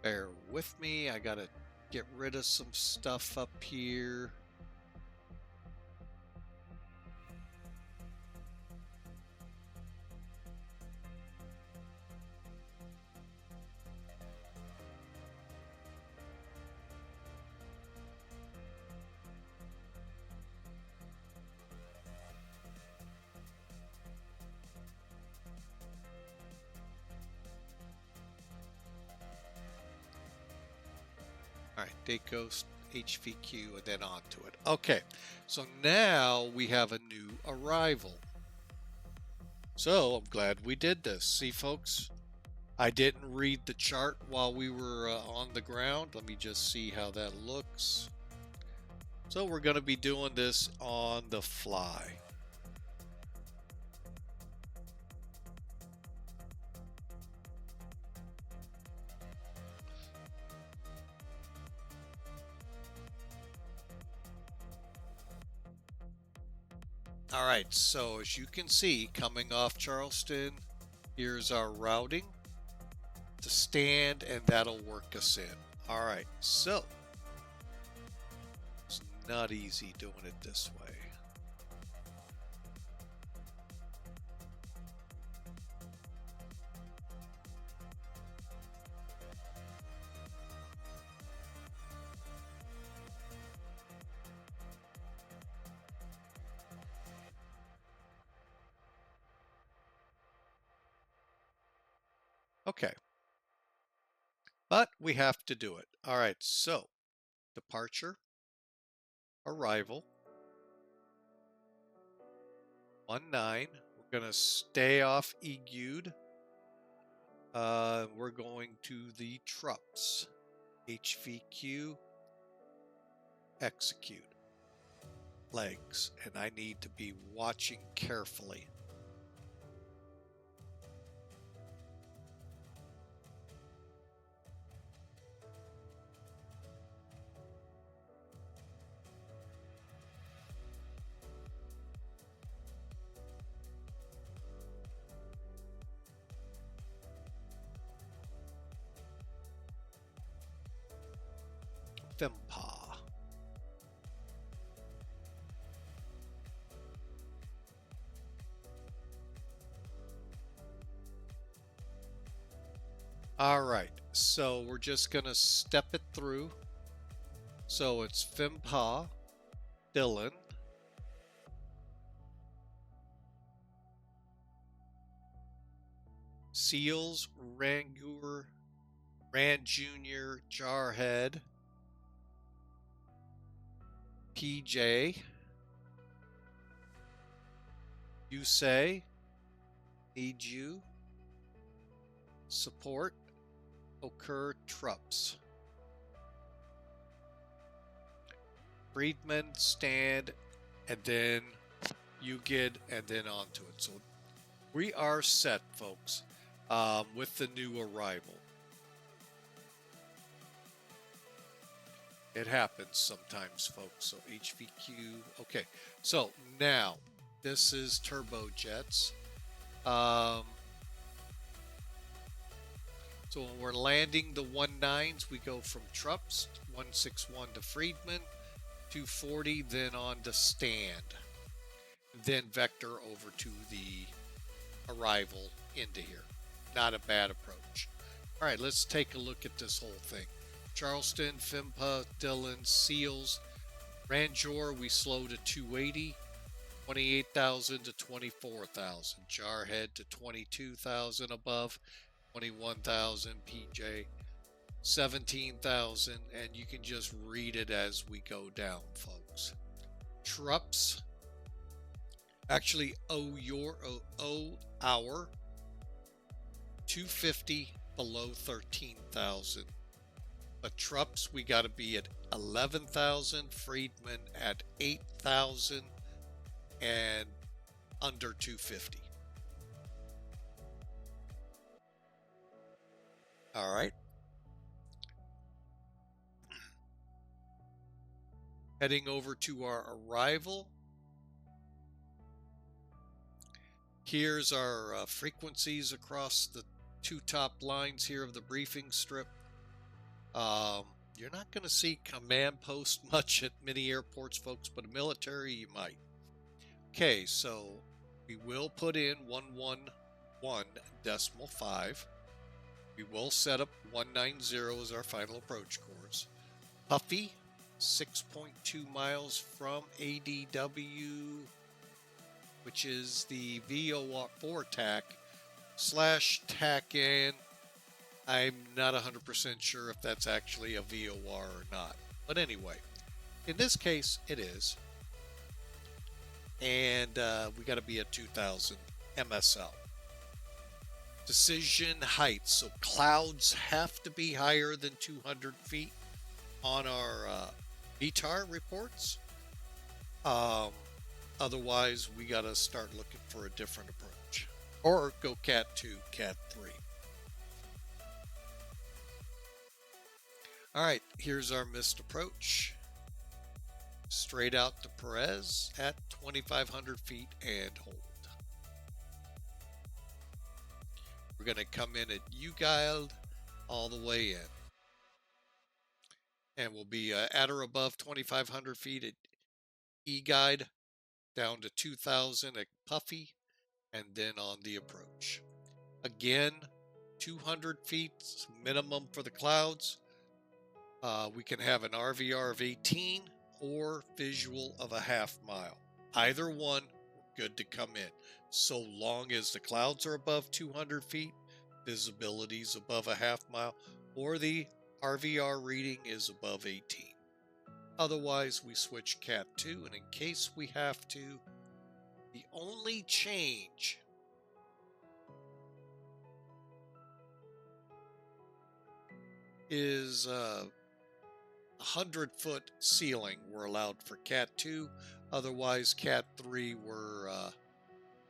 Bear with me. I got to get rid of some stuff up here. All right, date goes HVQ and then onto it. Okay, so now we have a new arrival. So I'm glad we did this. See, folks, I didn't read the chart while we were on the ground. Let me just see how that looks. So we're going to be doing this on the fly. All right, so as you can see, coming off Charleston, here's our routing. to stand, and that'll work us in. All right, so it's not easy doing it this way. Okay, but we have to do it. All right, so departure, arrival, 19. We're going to stay off EGUD. We're going to the TRUPS, HVQ, execute, legs, and I need to be watching carefully. FIMPA. All right, so we're just going to step it through. So it's FIMPA, Dylan, Seals, Rangoor, Rand Jr., Jarhead, PJ, you say, need you, support, occur, TRUPS. Friedman, stand, and then you get, and then onto it. So we are set, folks, with the new arrival. It happens sometimes, folks. So HVQ. Okay. So now this is turbojets. So when we're landing the 19s, we go from TRUPS 161 to Friedman, 240, then on to stand, then vector over to the arrival into here. Not a bad approach. All right, let's take a look at this whole thing. Charleston, FIMPA, Dillon, Seals, Ranjor, we slow to 280, 28,000 to 24,000, Jarhead to 22,000 above, 21,000, PJ, 17,000, and you can just read it as we go down, folks. TRUPS, actually our 250 below 13,000. But TRUPS, we got to be at 11,000, Friedman at 8,000, and under 250. All right. Heading over to our arrival. Here's our frequencies across the two top lines here of the briefing strip. You're not going to see command post much at many airports, folks, but military you might. Okay, so we will put in 111.5. We will set up 190 as our final approach course. Puffy, 6.2 miles from ADW, which is the VO4 tack /tack in. I'm not 100% sure if that's actually a VOR or not. But anyway, in this case, it is. And we got to be at 2,000 MSL. Decision height. So clouds have to be higher than 200 feet on our VTAR reports. Otherwise, we got to start looking for a different approach. Or go Cat 2, Cat 3. All right, here's our missed approach. Straight out to Perez at 2,500 feet and hold. We're going to come in at Uguild all the way in. And we'll be at or above 2,500 feet at E-guide, down to 2,000 at Puffy, and then on the approach. Again, 200 feet minimum for the clouds. We can have an RVR of 18 or visual of a half mile. Either one, good to come in. So long as the clouds are above 200 feet, visibility is above a half mile, or the RVR reading is above 18. Otherwise, we switch Cat 2, and in case we have to, the only change is 100-foot ceiling we're allowed for Cat 2. Otherwise, Cat 3 we're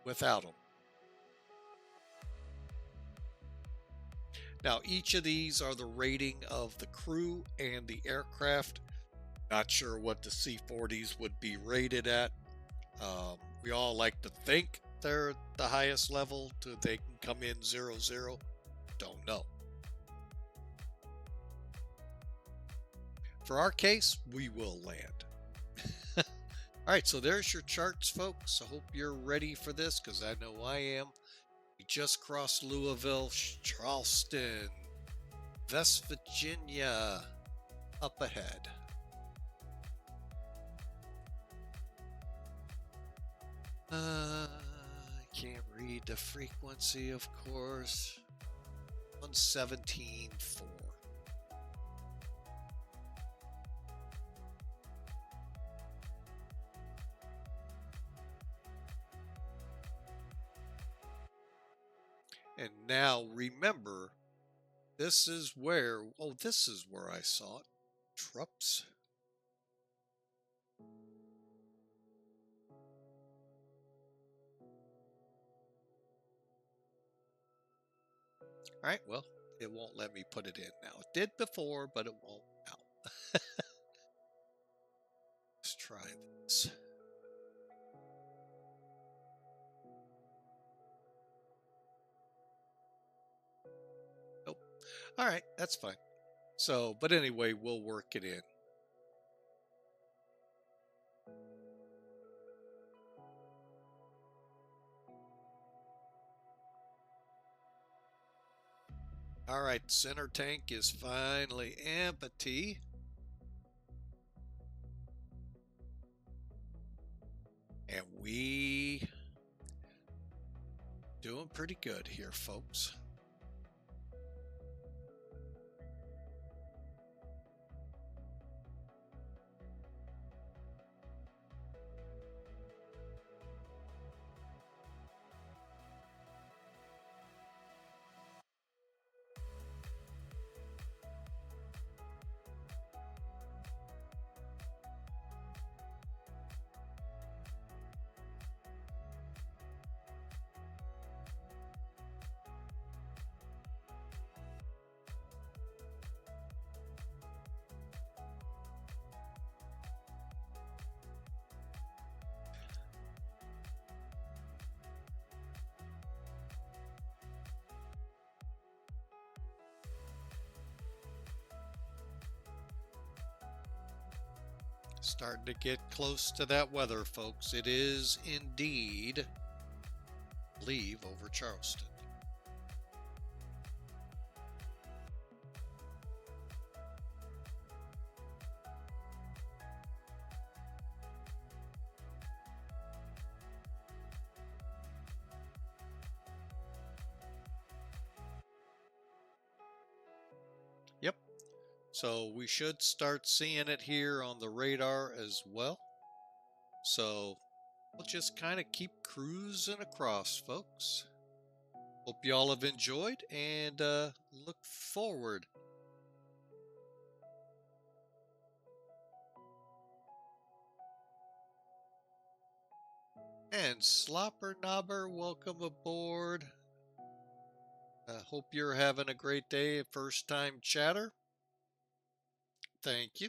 without them. Now, each of these are the rating of the crew and the aircraft. Not sure what the C40s would be rated at. We all like to think they're the highest level, they can come in 0-0. Don't know. For our case, we will land. All right, so there's your charts, folks. I hope you're ready for this, because I know I am. We just crossed Louisville, Charleston, West Virginia, up ahead. I can't read the frequency, of course. 117.4. And now remember, this is where I saw it. Trups. All right, well, it won't let me put it in now. It did before, but it won't now. Let's try this. Nope. All right, that's fine. So, but anyway, we'll work it in. All right, center tank is finally empty. And we doing pretty good here, folks. Starting to get close to that weather, folks. It is indeed, I believe, over Charleston. Yep. So we should start seeing it here on the radar as well. So we'll just kind of keep cruising across, folks. Hope you all have enjoyed and look forward. And Slopper Knobber, welcome aboard. Hope you're having a great day. First time chatter. Thank you.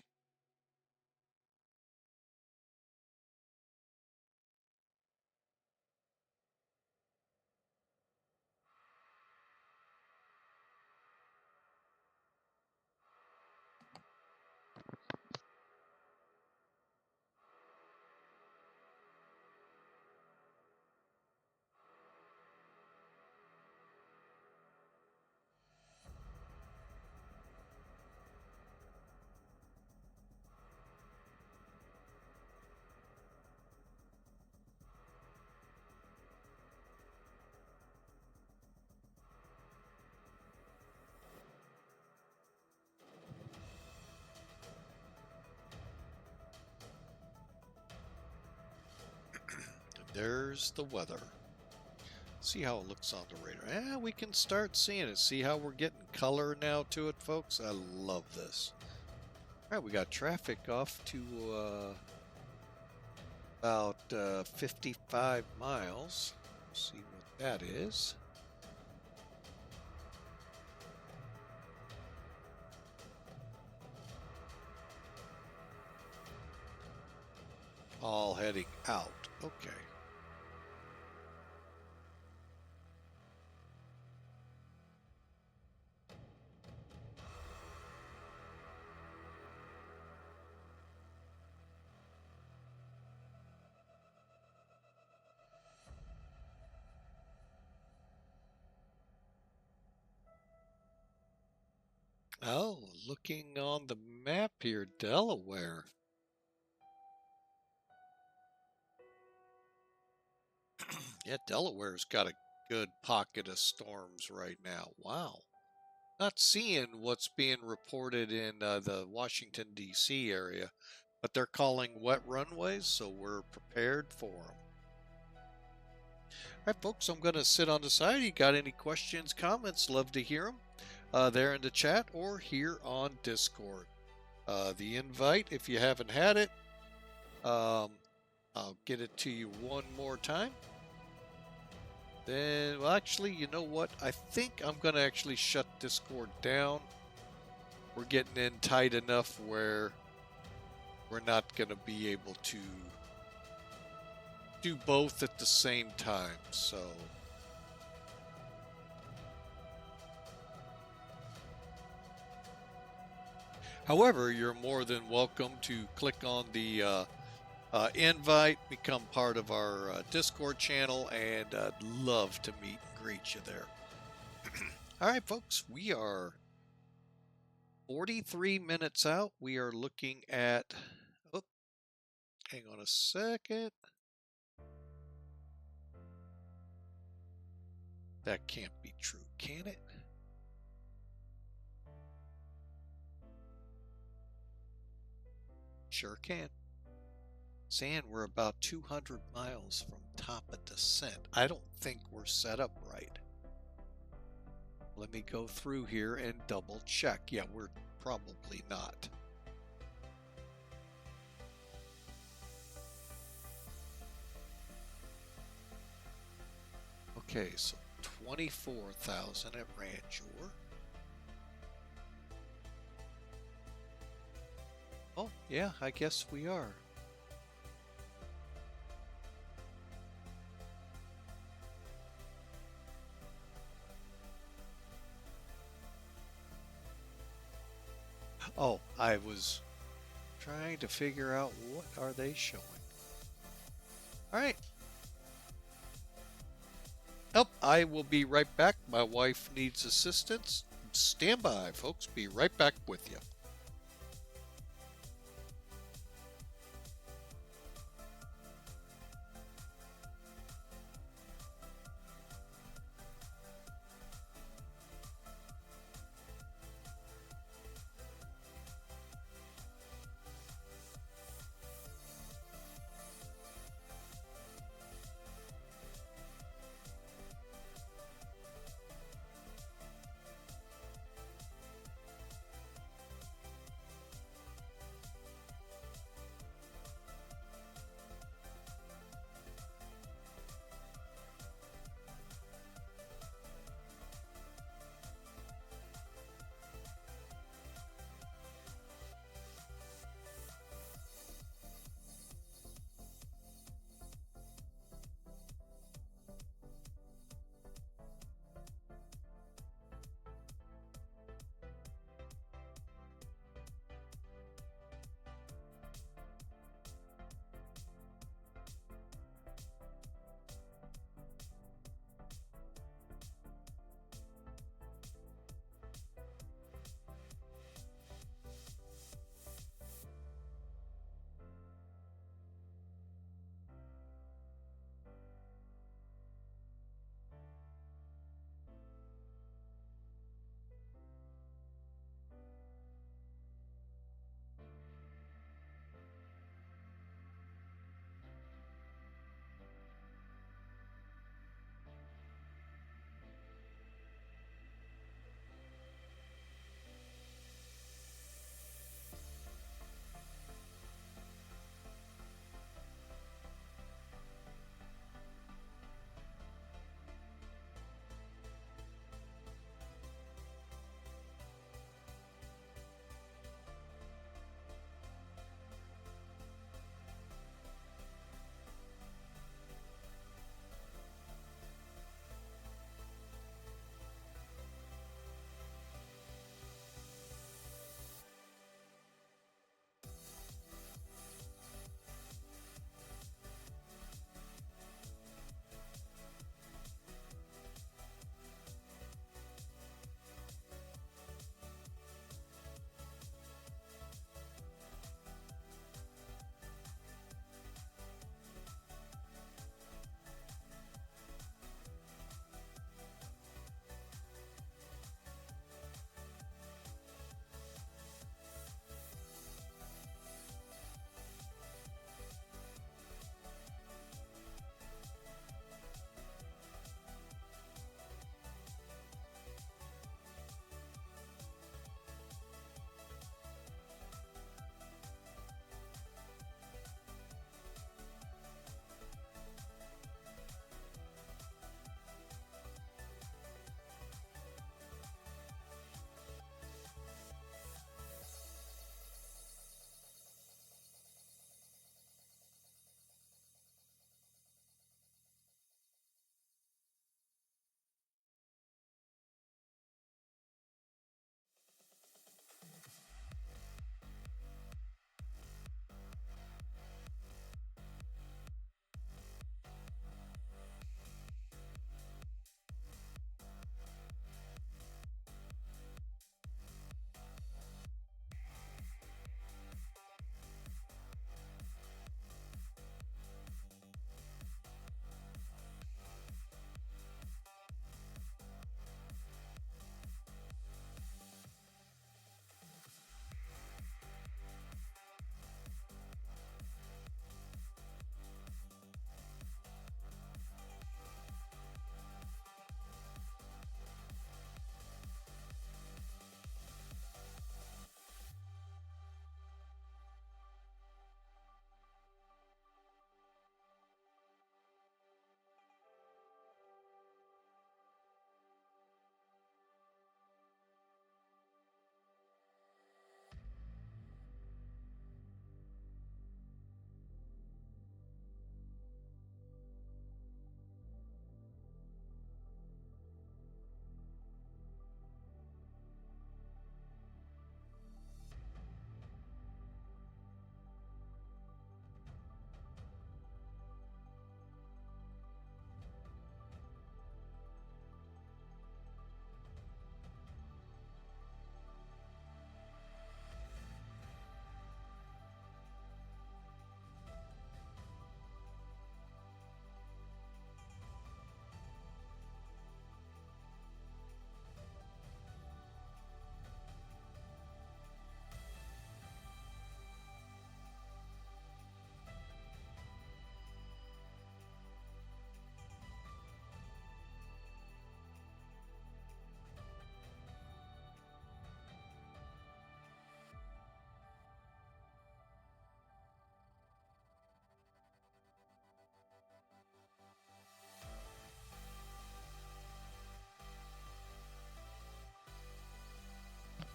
there's the weather. See how it looks on the radar. Yeah, we can start seeing it. See how we're getting color now to it, folks? I love this. All right, we got traffic off to about 55 miles. See what that is. All heading out. Okay. Oh, looking on the map here, Delaware. Yeah, Delaware's got a good pocket of storms right now. Wow. Not seeing what's being reported in the Washington, D.C. area, but they're calling wet runways, so we're prepared for them. All right, folks, I'm going to sit on the side. You got any questions, comments? Love to hear them there in the chat or here on Discord. The invite, if you haven't had it, I'll get it to you one more time. Then, well, actually, you know what? I think I'm going to actually shut Discord down. We're getting in tight enough where we're not going to be able to do both at the same time. So, however, you're more than welcome to click on the invite, become part of our Discord channel, and I'd love to meet and greet you there. All right, folks, we are 43 minutes out. We are looking at, oh, hang on a second. That can't be true, can it? Sure can. Saying we're about 200 miles from top of descent. I don't think we're set up right. Let me go through here and double check. Yeah, we're probably not. Okay, so 24,000 at Ranjor. Oh, yeah, I guess we are. Oh, I was trying to figure out what are they showing. All right. Oh, I will be right back. My wife needs assistance. Stand by, folks. Be right back with you.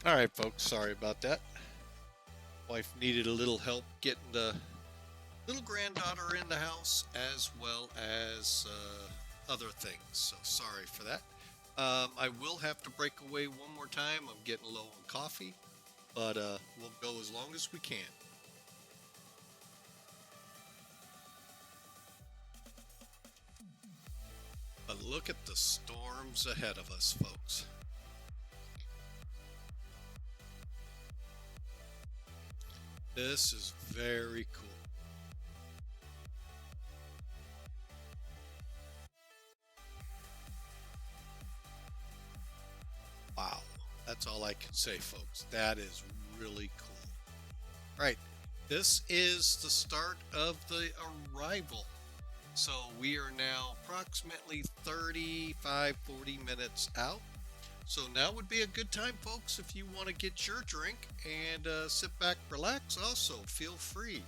All right, folks, sorry about that. Wife needed a little help getting the little granddaughter in the house as well as other things. So sorry for that. I will have to break away one more time. I'm getting low on coffee, but we'll go as long as we can. But look at the storms ahead of us, folks. This is very cool. Wow, that's all I can say, folks. That is really cool. All right, this is the start of the arrival. So we are now approximately 35, 40 minutes out. So now would be a good time, folks, if you want to get your drink and sit back, relax. Also, feel free.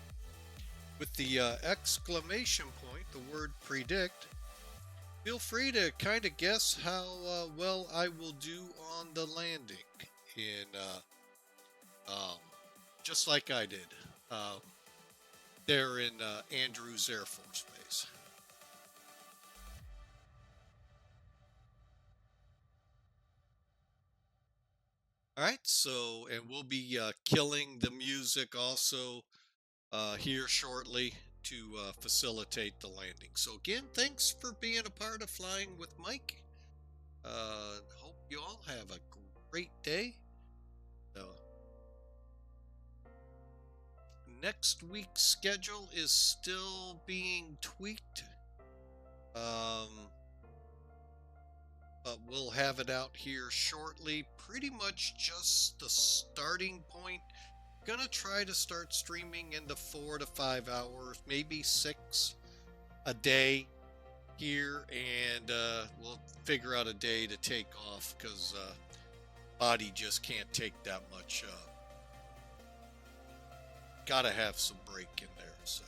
With the exclamation point, the word predict, feel free to kind of guess how well I will do on the landing just like I did there in Andrews Air Force Base. All right, so, and we'll be killing the music also here shortly to facilitate the landing. So again, thanks for being a part of Flying with Mike. Hope you all have a great day. Next week's schedule is still being tweaked. But we'll have it out here shortly. Pretty much just the starting point. Gonna try to start streaming in the 4 to 5 hours, maybe 6 a day here, and we'll figure out a day to take off because body just can't take that much. Gotta have some break in there. So.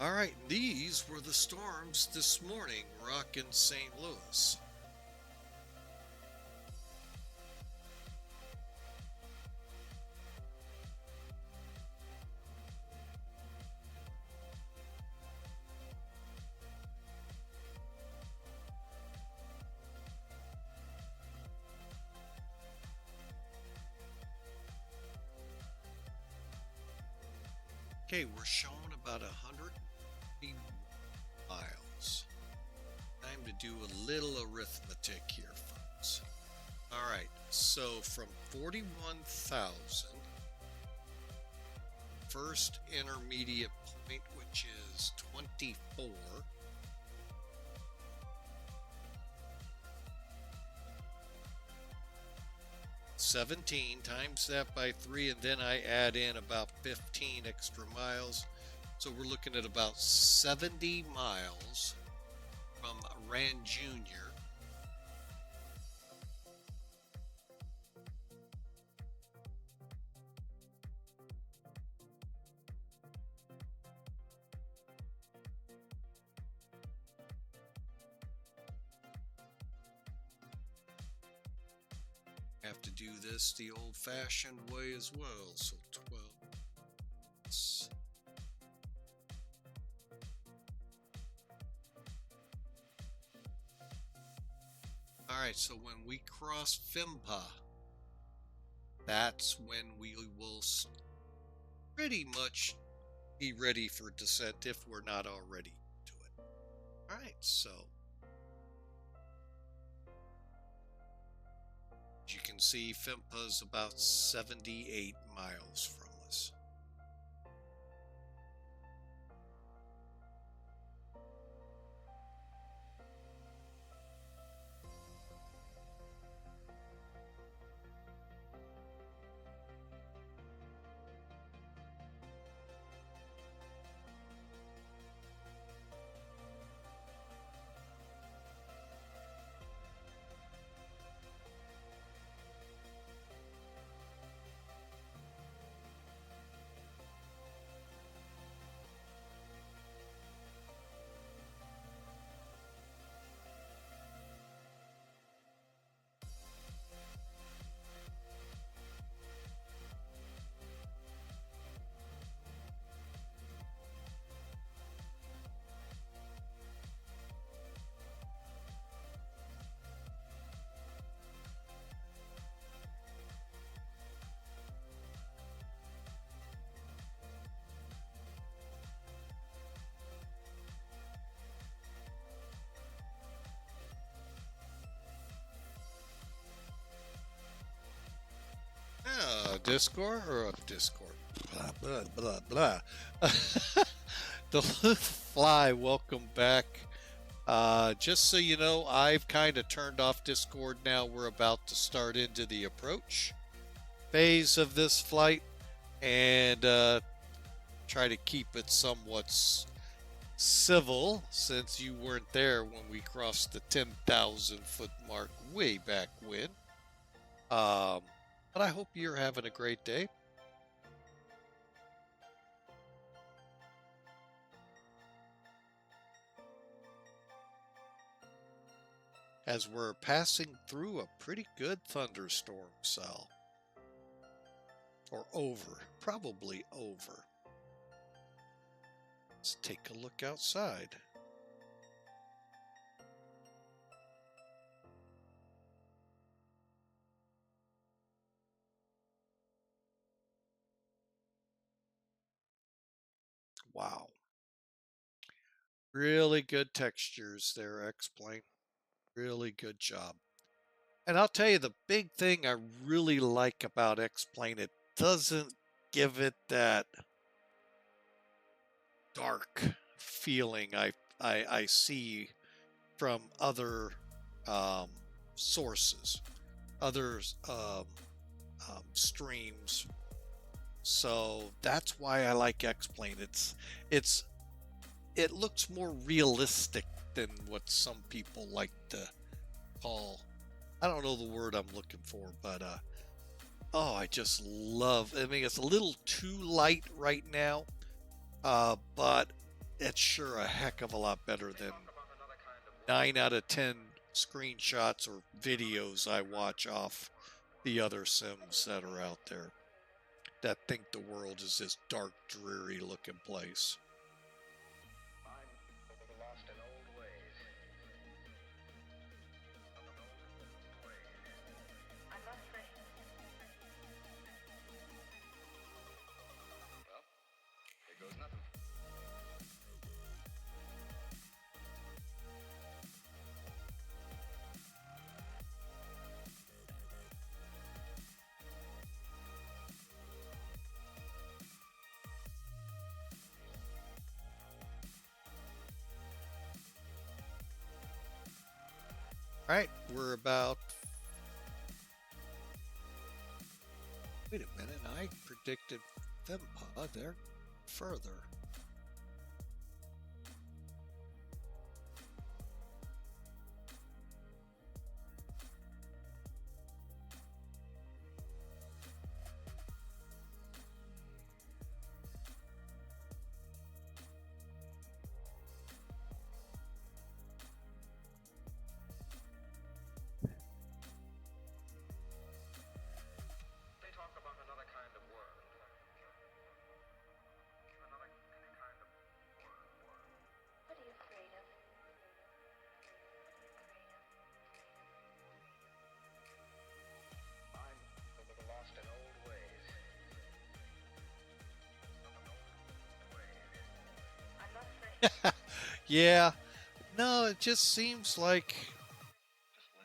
All right, these were the storms this morning rocking St. Louis. Okay, we're showing about 100 miles. Time to do a little arithmetic here, folks. All right, so from 41,000, first intermediate point, which is 24. $17 times that by 3, and then I add in about 15 extra miles. So we're looking at about 70 miles from Rand Jr. Have to do this the old-fashioned way as well. So 12. All right, so when we cross Phimpa, that's when we will pretty much be ready for descent if we're not already to it. All right, so as you can see, Phimpa's about 78 miles from us. Discord or a Discord? Blah, blah, blah, blah. The Fly, welcome back. Just so you know, I've kind of turned off Discord now. We're about to start into the approach phase of this flight and try to keep it somewhat civil since you weren't there when we crossed the 10,000 foot mark way back when. But I hope you're having a great day. As we're passing through a pretty good thunderstorm cell. Or over. Probably over. Let's take a look outside. Wow. Really good textures there, X-Plane. Really good job. And I'll tell you, the big thing I really like about X-Plane, it doesn't give it that dark feeling I see from other sources, other streams. So that's why I like X-Plane. It looks more realistic than what some people like to call, I don't know the word I'm looking for, but oh, I just love, I mean, it's a little too light right now, but it's sure a heck of a lot better than 9 out of 10 screenshots or videos I watch off the other sims that are out there that think the world is this dark, dreary looking place. All right, we're about, wait a minute, I predicted Fempa, they're further. What is creative? I'm lost in old ways. I'm not afraid. Yeah, no, it just seems like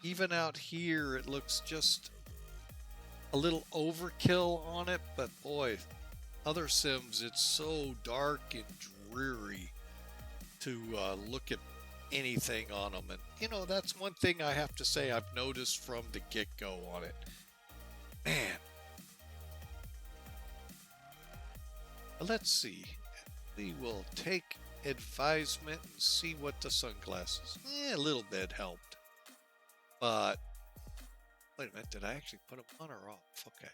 even out here it looks just a little overkill on it, but boy, other sims it's so dark and dreary to look at anything on them. And you know, that's one thing I have to say I've noticed from the get-go on it. Man. But let's see. We will take advisement and see what the sunglasses. A little bit helped. But wait a minute, did I actually put them on or off? Okay.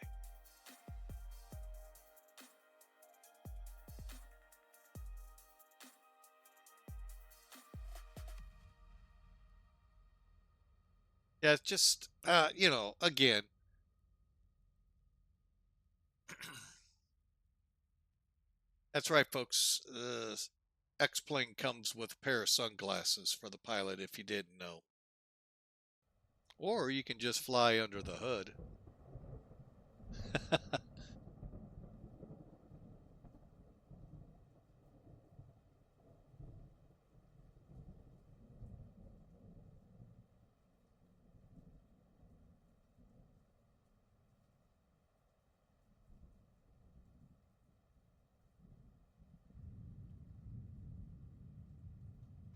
Yeah, it's just, you know, again, that's right, folks. X-Plane comes with a pair of sunglasses for the pilot if you didn't know. Or you can just fly under the hood.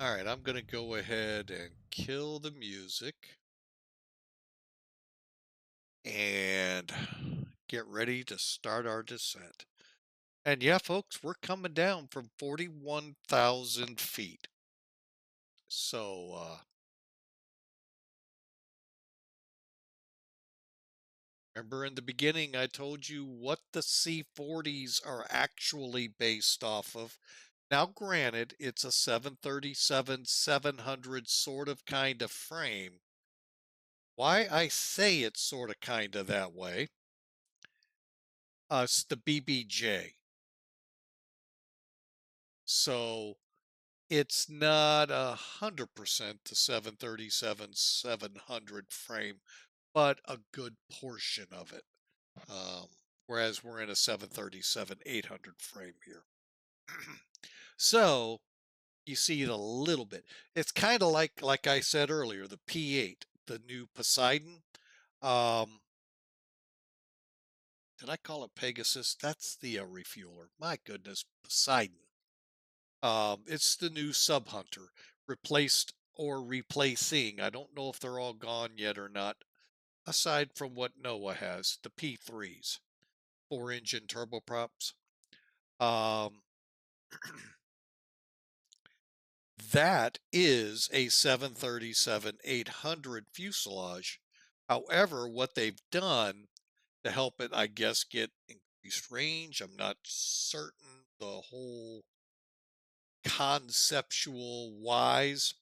All right, I'm going to go ahead and kill the music and get ready to start our descent. And yeah, folks, we're coming down from 41,000 feet. So, remember in the beginning, I told you what the C40s are actually based off of. Now, granted, it's a 737-700 sort of kind of frame. Why I say it's sort of kind of that way, it's the BBJ. So it's not 100% the 737-700 frame, but a good portion of it. Whereas we're in a 737-800 frame here. So you see it a little bit. It's kind of like I said earlier, the P8, the new Poseidon. Did I call it Pegasus? That's the refueler. My goodness, Poseidon. It's the new Sub Hunter, replaced or replacing. I don't know if they're all gone yet or not. Aside from what NOAA has, the P3s, 4-engine turboprops. That is a 737-800 fuselage. However, what they've done to help it, I guess, get increased range, I'm not certain the whole conceptual wise,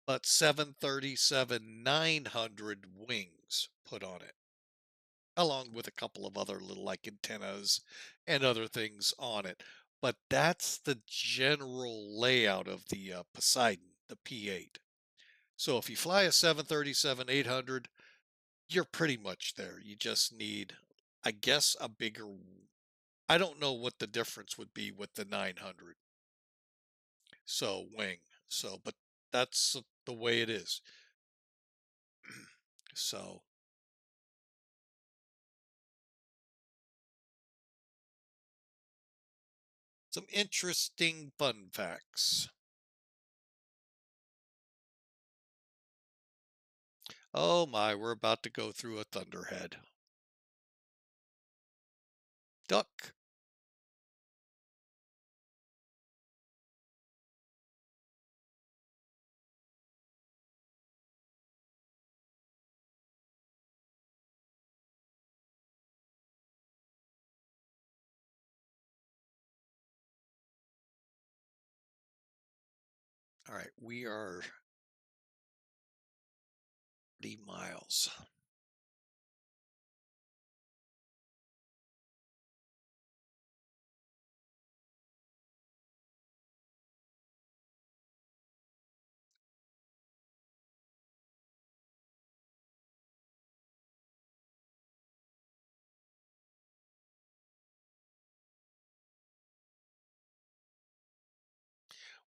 but 737-900 wings put on it, along with a couple of other little like antennas and other things on it. But that's the general layout of the Poseidon, the P8. So if you fly a 737-800, you're pretty much there. You just need, I guess, a bigger, I don't know what the difference would be with the 900. So wing. So, but that's the way it is. So some interesting fun facts. Oh my, we're about to go through a thunderhead. Duck. All right, we are 30 miles.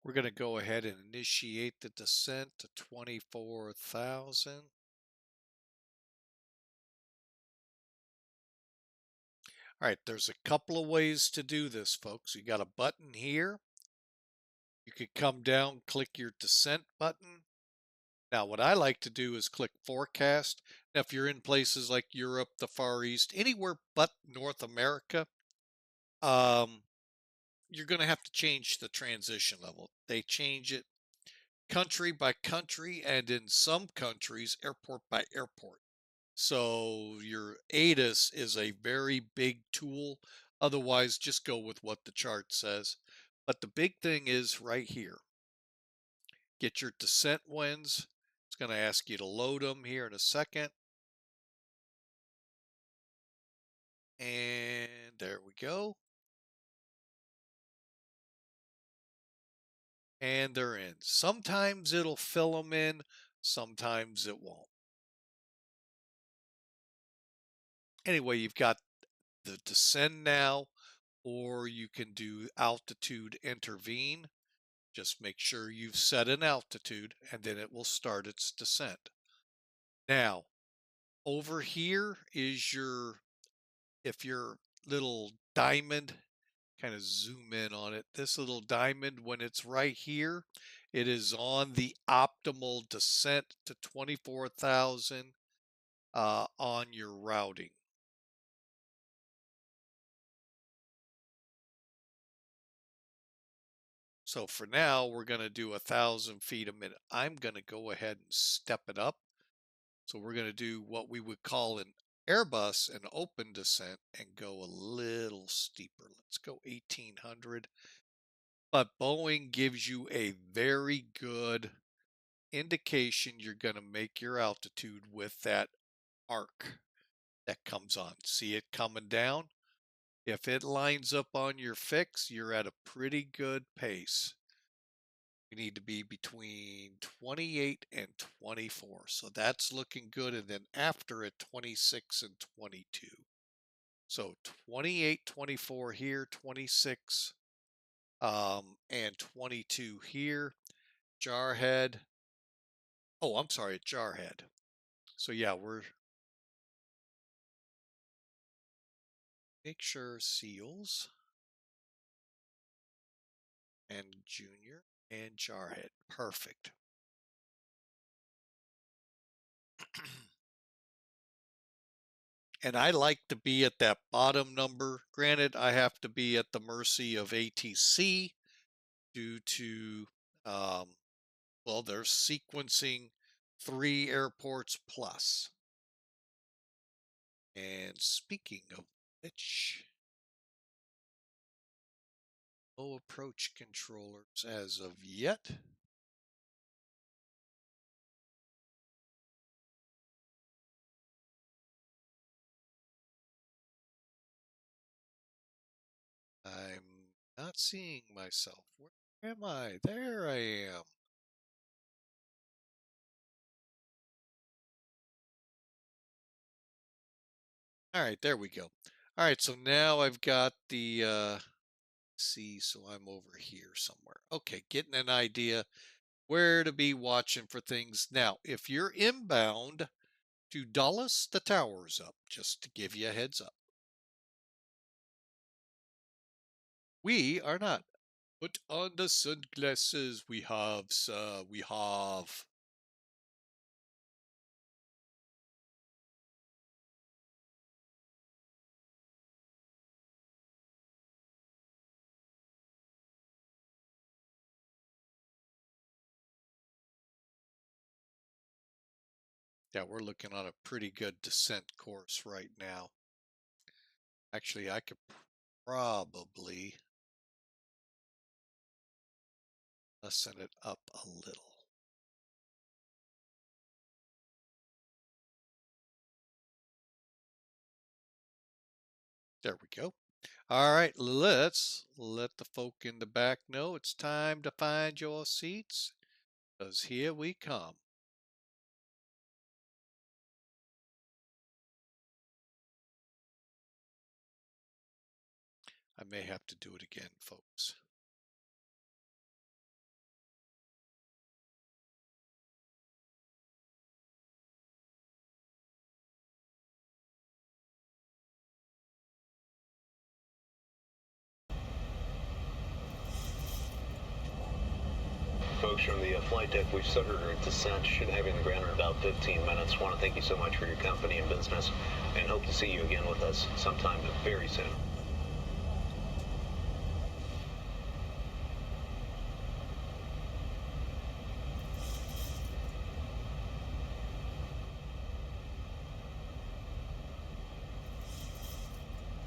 We're going to go ahead and initiate the descent to 24,000. All right, there's a couple of ways to do this, folks. You got a button here. You could come down, click your descent button. Now, what I like to do is click forecast. Now, if you're in places like Europe, the Far East, anywhere but North America, you're going to have to change the transition level. They change it country by country, and in some countries, airport by airport. So your ATIS is a very big tool. Otherwise, just go with what the chart says. But the big thing is right here. Get your descent winds. It's going to ask you to load them here in a second. And there we go. And they're in. Sometimes it'll fill them in, sometimes it won't. Anyway, you've got the descend now, or you can do altitude intervene. Just make sure you've set an altitude, and then it will start its descent. Now, over here is if your little diamond, kind of zoom in on it, this little diamond, when it's right here, It is on the optimal descent to 24,000 on your routing. So for now, we're going to do 1,000 feet a minute. I'm going to go ahead and step it up. So we're going to do what we would call an Airbus, an open descent, and go a little steeper. Let's go 1,800. But Boeing gives you a very good indication you're going to make your altitude with that arc that comes on. See it coming down? If it lines up on your fix, you're at a pretty good pace. We need to be between 28 and 24. So that's looking good. And then after it, 26 and 22. So 28, 24 here, 26 and 22 here. Jarhead. Oh, I'm sorry, at Jarhead. So yeah, we're make sure Seals and Junior and Jarhead. Perfect. And I like to be at that bottom number. Granted, I have to be at the mercy of ATC due to, well, they're sequencing 3 airports plus. And speaking of which, no approach controllers as of yet. I'm not seeing myself. Where am I? There I am. All right, there we go. All right, so now I've got the C, so I'm over here somewhere. Okay, getting an idea where to be watching for things. Now, if you're inbound to Dulles, the tower's up, just to give you a heads up. We are not. Put on the sunglasses. We have, sir. We have. Yeah, we're looking on a pretty good descent course right now. Actually, I could probably lessen it up a little. There we go. All right, let's let the folk in the back know it's time to find your seats, because here we come. I may have to do it again, folks. Folks from the flight deck, we've started our descent. Should have you in the ground in about 15 minutes. Want to thank you so much for your company and business, and hope to see you again with us sometime very soon.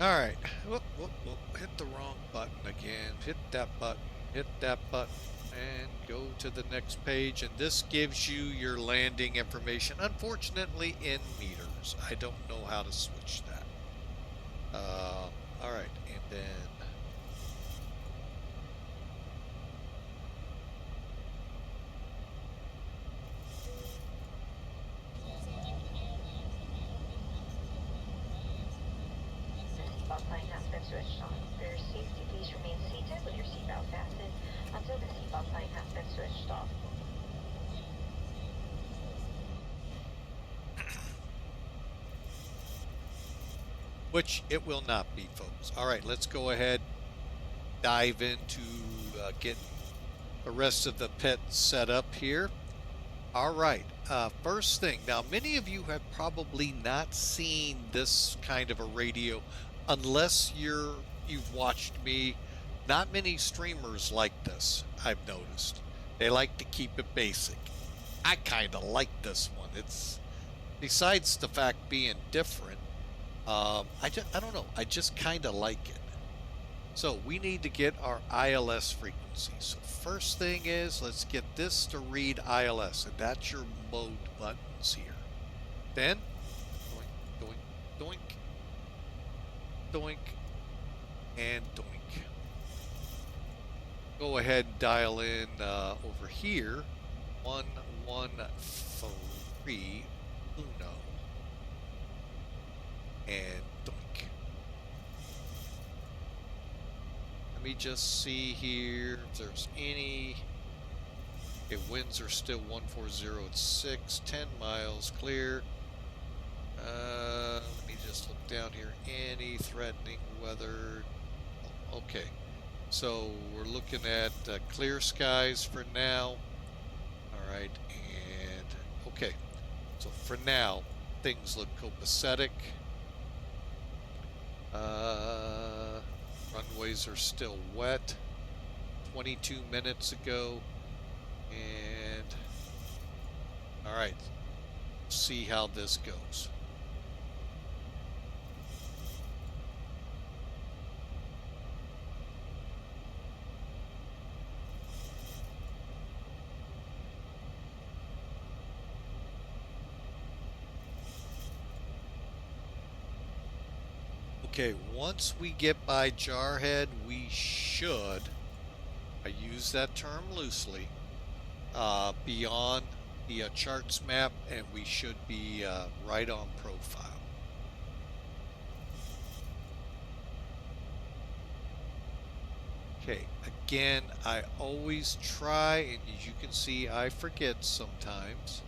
All right. Whoop, whoop, whoop. Hit the wrong button again. Hit that button. Hit that button. And go to the next page. And this gives you your landing information. Unfortunately, in meters. I don't know how to switch that. All right. And then... Seatbelt sign has been switched on. For your safety, please remain seated with your seatbelt fastened until the seatbelt sign has been switched off. Which it will not be, folks. All right, let's go ahead, dive into getting the rest of the pit set up here. All right, first thing. Now, many of you have probably not seen this kind of a radio unless you've watched me. Not many streamers like this, I've noticed. They like to keep it basic. I kind of like this one. It's, besides the fact being different, I don't know, I just kind of like it. So we need to get our ILS frequency. So first thing is, let's get this to read ILS, and that's your mode buttons here. Then, doink, doink, doink, doink, and doink. Go ahead and dial in over here, 113 Uno, and doink. Let me just see here if there's any. Okay, winds are still 140 at 6, 10 miles clear. Let me just look down here. Any threatening weather? Oh, okay, so we're looking at clear skies for now. All right, and okay, so for now things look copacetic. Runways are still wet. 22 minutes ago. And all right, see how this goes. Okay, once we get by Jarhead, we should, I use that term loosely, be on the charts map, and we should be right on profile. Okay, again, I always try, and as you can see, I forget sometimes.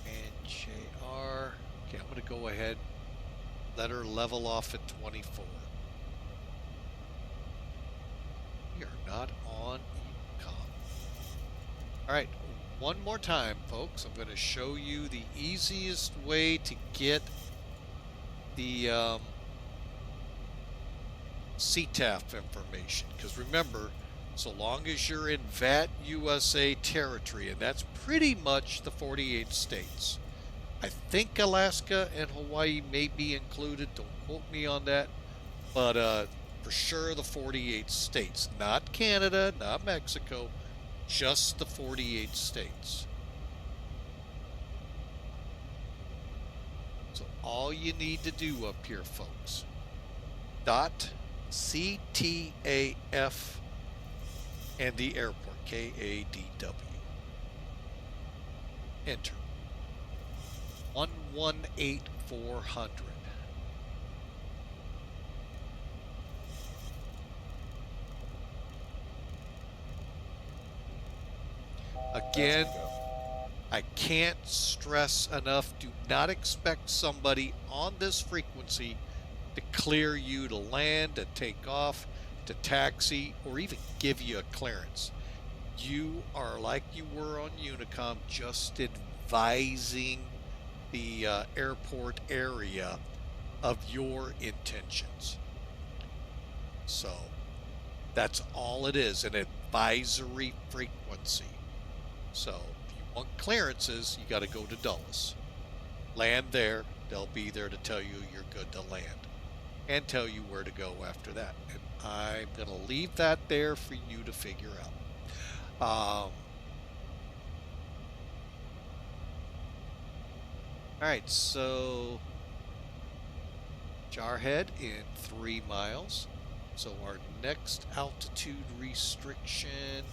And JR, okay, I'm going to go ahead. Let her level off at 24. We are not on Ecom. All right, one more time, folks. I'm going to show you the easiest way to get the CTAF information. Because remember, so long as you're in VAT USA territory, and that's pretty much the 48 states. I think Alaska and Hawaii may be included. Don't quote me on that. But for sure the 48 states. Not Canada, not Mexico. Just the 48 states. So all you need to do up here, folks. .CTAF and the airport. KADW. Enter. 118400. Again, I can't stress enough, do not expect somebody on this frequency to clear you to land, to take off, to taxi, or even give you a clearance. You are like you were on Unicom, just advising the airport area of your intentions. So that's all it is, an advisory frequency. So if you want clearances, you got to go to Dulles. Land there. They'll be there to tell you you're good to land and tell you where to go after that. And I'm going to leave that there for you to figure out. All right, so Jarhead in 3 miles. So our next altitude restriction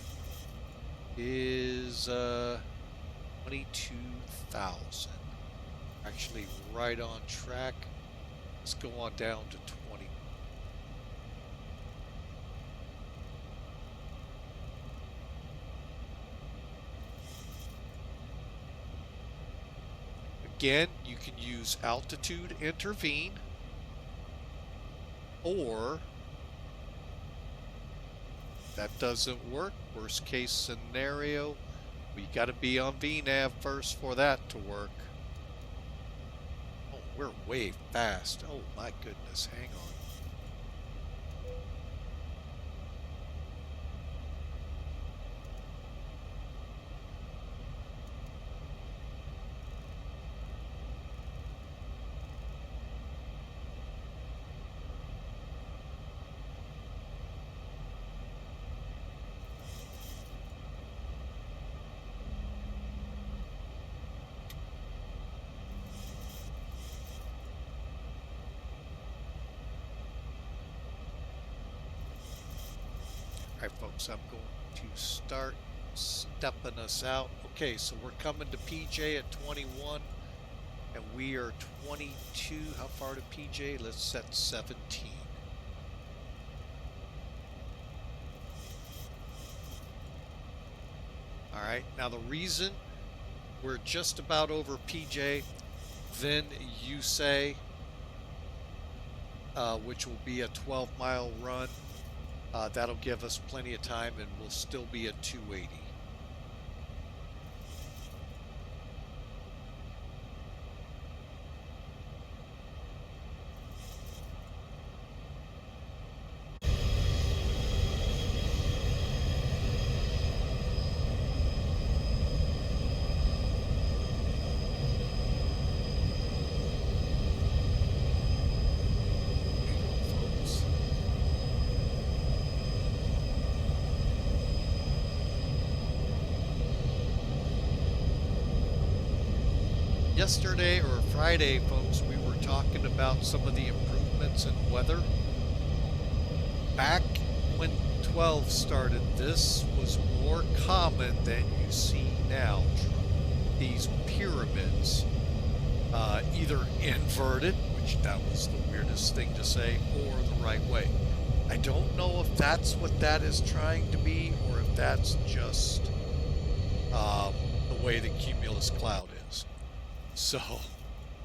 is 22,000. Actually, right on track. Let's go on down to 20. Again, you can use altitude intervene, or that doesn't work, worst case scenario, we got to be on VNAV first for that to work. Oh, we're way fast. Oh my goodness, hang on. Alright folks, I'm going to start stepping us out. Okay, so we're coming to PJ at 21 and we are 22. How far to PJ? Let's set 17. Alright, now the reason we're just about over PJ, then you say, which will be a 12-mile run. That'll give us plenty of time and we'll still be at 280. Yesterday or Friday, folks, we were talking about some of the improvements in weather. Back when 12 started, this was more common than you see now. These pyramids, either inverted, which that was the weirdest thing to say, or the right way. I don't know if that's what that is trying to be, or if that's just the way the cumulus cloud is. So,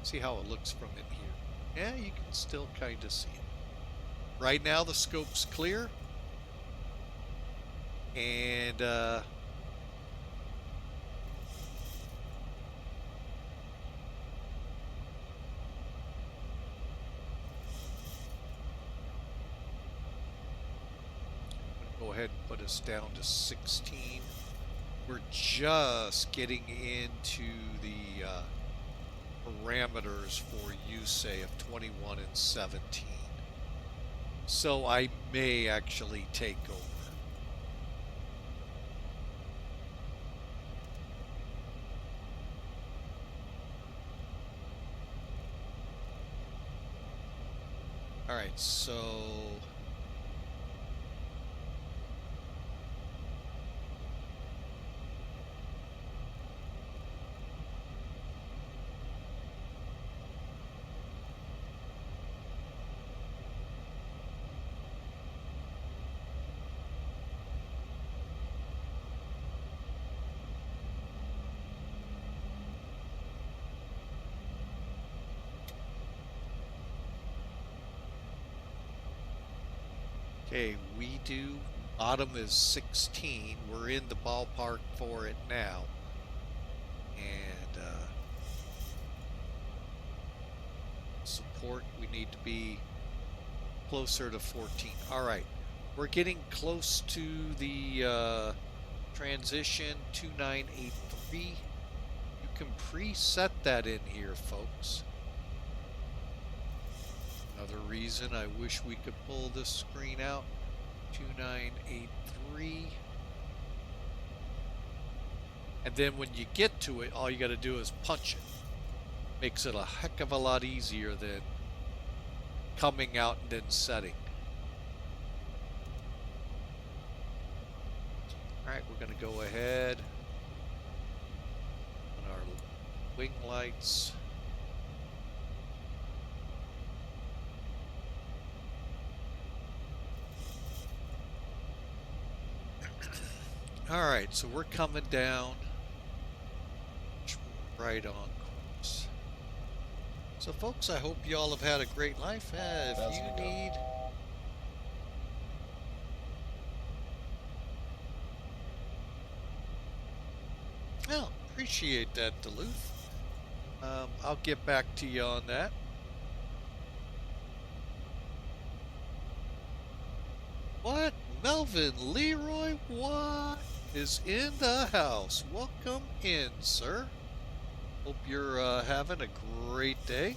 see how it looks from in here. Yeah, you can still kind of see it. Right now the scope's clear. And go ahead and put us down to 16. We're just getting into the parameters for USAE of 21 and 17. So I may actually take over. All right, so okay, we do, bottom is 16. We're in the ballpark for it now. And support, we need to be closer to 14. All right, we're getting close to the transition 2983. You can preset that in here, folks. Another reason I wish we could pull this screen out. 2983. And then when you get to it, all you got to do is punch it. Makes it a heck of a lot easier than coming out and then setting. Alright, we're going to go ahead on our wing lights. Alright, so we're coming down right on course. So folks, I hope you all have had a great life. If you need No, appreciate that, Duluth. I'll get back to you on that. What? Melvin Leroy, what is in the house? Welcome in, sir. Hope you're having a great day.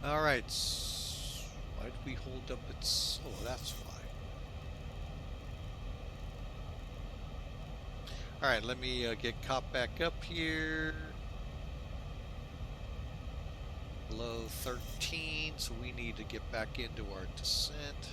All right. Why did we hold up its... Oh, that's why. All right, let me get caught back up here. Below 13, so we need to get back into our descent.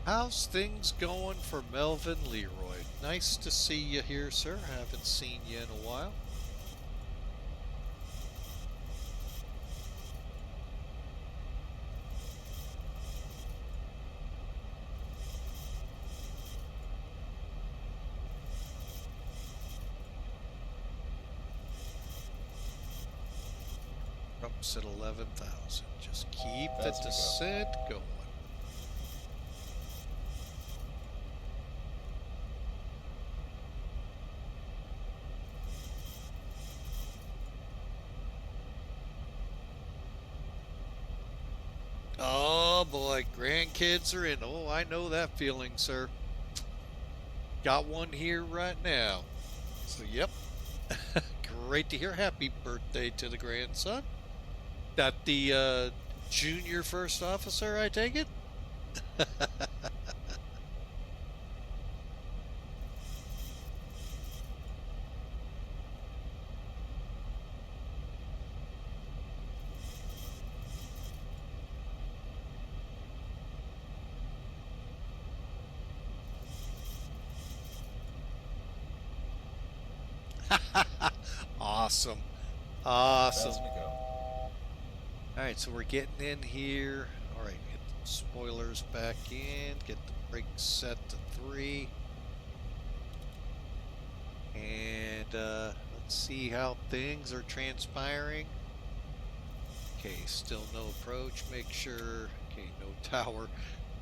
How's things going for Melvin Leroy? Nice to see you here, sir. Haven't seen you in a while. Trump's at 11,000. Just keep the descent going. Oh boy, grandkids are in. Oh, I know that feeling, sir. Got one here right now. So, yep. Great to hear. Happy birthday to the grandson. That the junior first officer, I take it? Awesome. Awesome. Alright, so we're getting in here. Alright, get the spoilers back in. Get the brakes set to 3. And let's see how things are transpiring. Okay, still no approach. Make sure. Okay, no tower.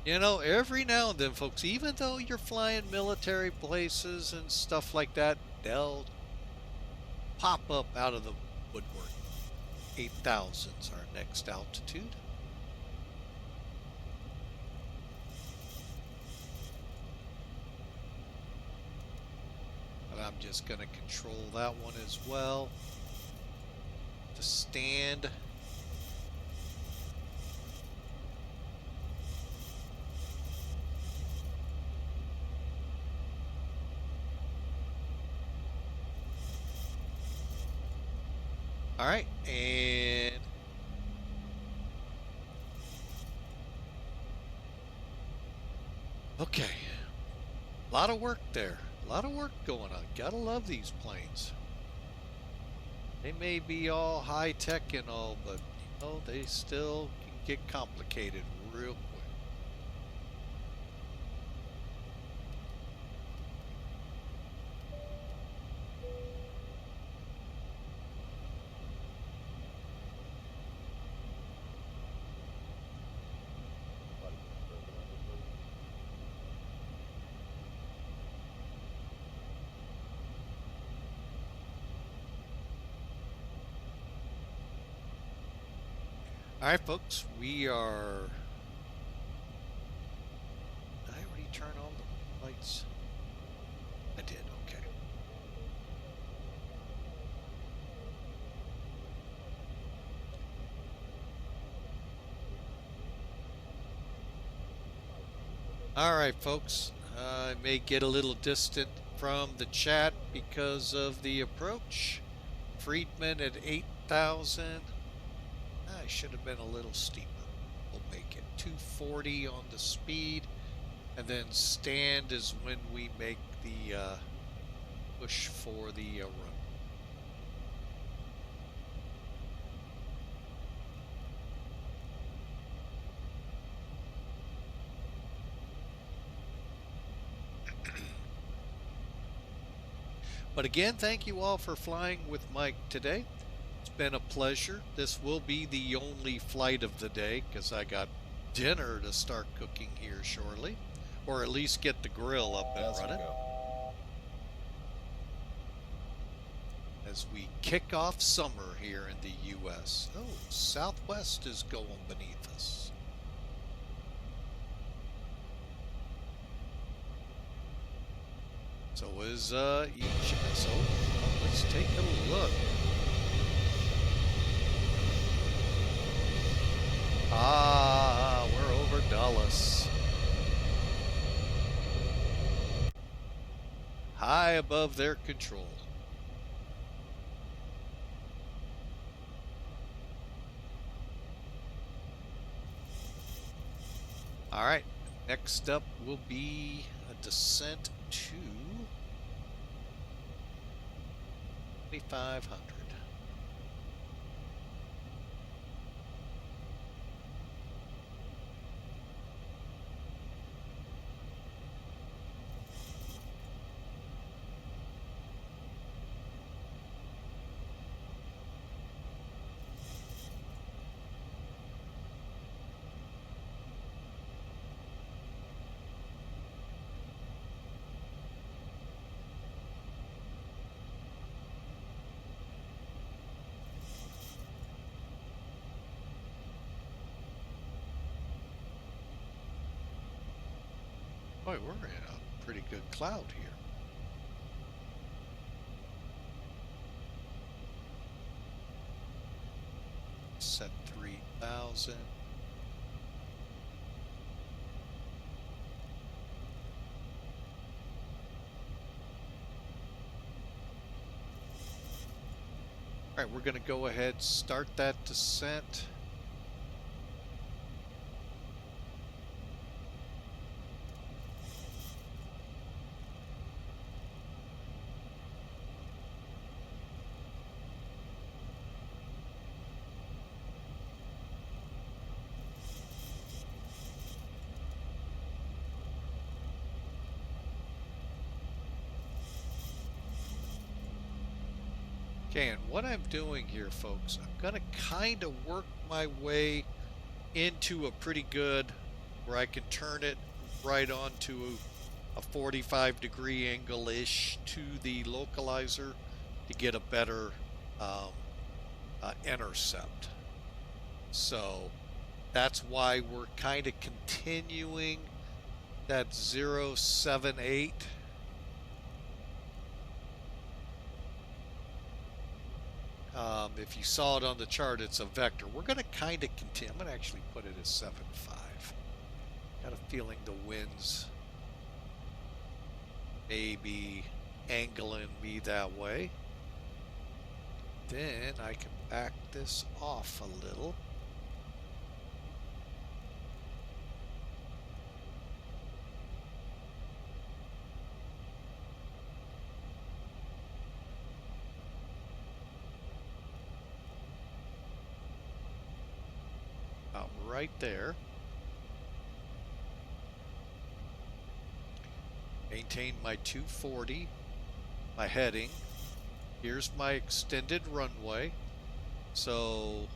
You know, every now and then, folks, even though you're flying military places and stuff like that, they'll pop up out of the woodwork. 8,000's our next altitude. But I'm just going to control that one as well. To stand. All right, and okay, a lot of work there, a lot of work going on. Gotta love these planes. They may be all high tech and all, but you know, they still can get complicated real quick. All right, folks, we are. Did I already turn on the lights? I did, okay. All right, folks, I may get a little distant from the chat because of the approach. Friedman at 8,000. I should have been a little steeper. We'll make it 240 on the speed, and then stand is when we make the push for the run. But again, thank you all for flying with Mike today. It's been a pleasure. This will be the only flight of the day because I got dinner to start cooking here shortly, or at least get the grill up and running. As we kick off summer here in the U.S. Oh, Southwest is going beneath us. So is each. So let's take a look. Ah, we're over Dulles. High above their control. All right, next up will be a descent to 2,500. Boy, we're in a pretty good cloud here. Set 3,000. All right, we're going to go ahead, start that descent. Okay, and what I'm doing here, folks, I'm going to kind of work my way into a pretty good, where I can turn it right onto a 45-degree angle-ish to the localizer to get a better intercept. So that's why we're kind of continuing that 078. If you saw it on the chart, it's a vector. We're going to kind of continue. I'm going to actually put it as 7.5. Got a feeling the winds may be angling me that way. Then I can back this off a little. Right there. Maintain my 240, my heading. Here's my extended runway. So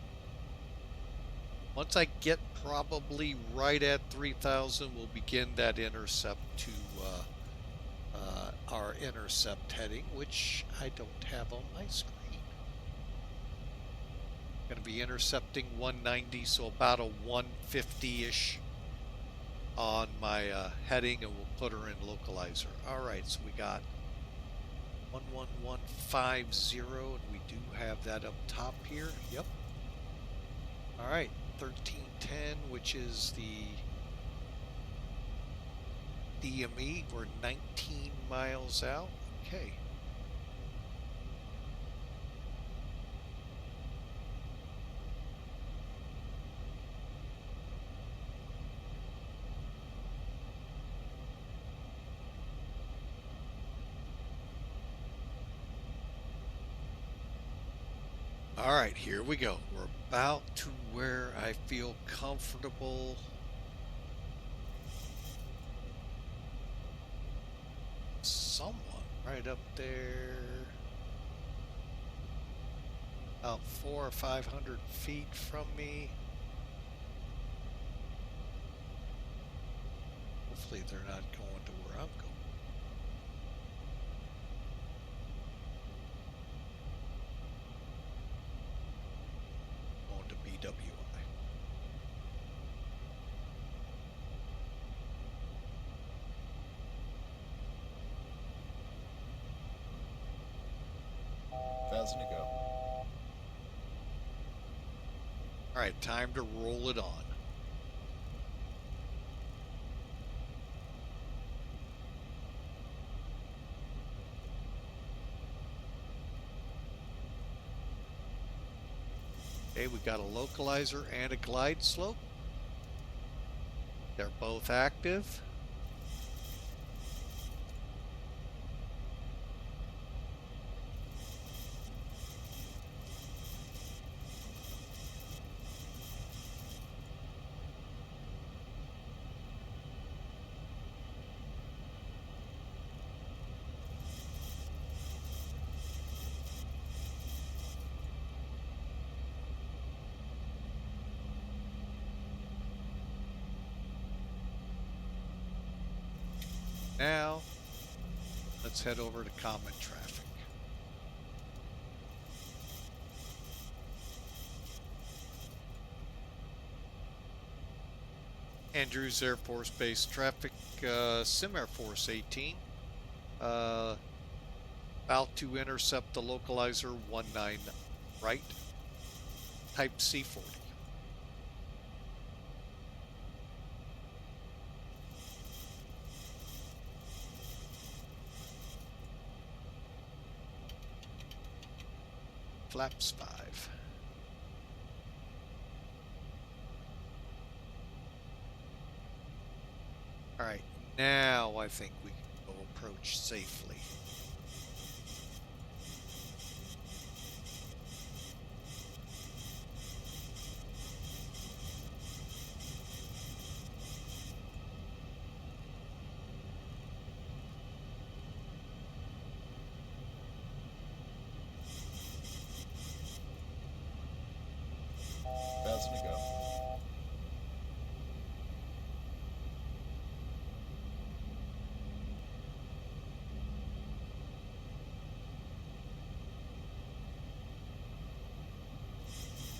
once I get probably right at 3,000, we'll begin that intercept to our intercept heading, which I don't have on my screen. Going to be intercepting 190, so about a 150-ish on my heading, and we'll put her in localizer. Alright, so we got 11150, and we do have that up top here. Yep. Alright, 1310, which is the DME. We're 19 miles out. Okay. All right, here we go. We're about to where I feel comfortable. Someone right up there, about 400 or 500 feet from me. Hopefully they're not going to where I'm going. BWI. Thousand to go. All right, time to roll it on. Okay, we got a localizer and a glide slope. They're both active. Now, let's head over to common traffic. Andrews Air Force Base traffic, Sim Air Force 18. About to intercept the localizer 19 right, type C40. Flaps 5. All right, now I think we can go approach safely. Thousand to go.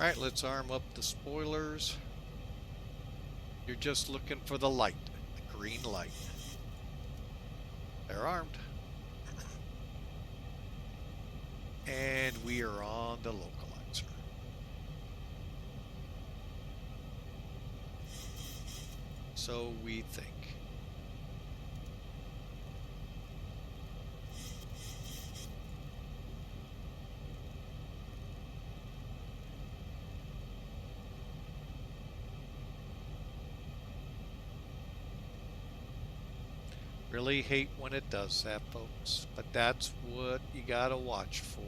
All right, let's arm up the spoilers. You're just looking for the light, the green light. They're armed. And we are on the localizer. So we think. Really hate when it does that, folks, but that's what you gotta watch for.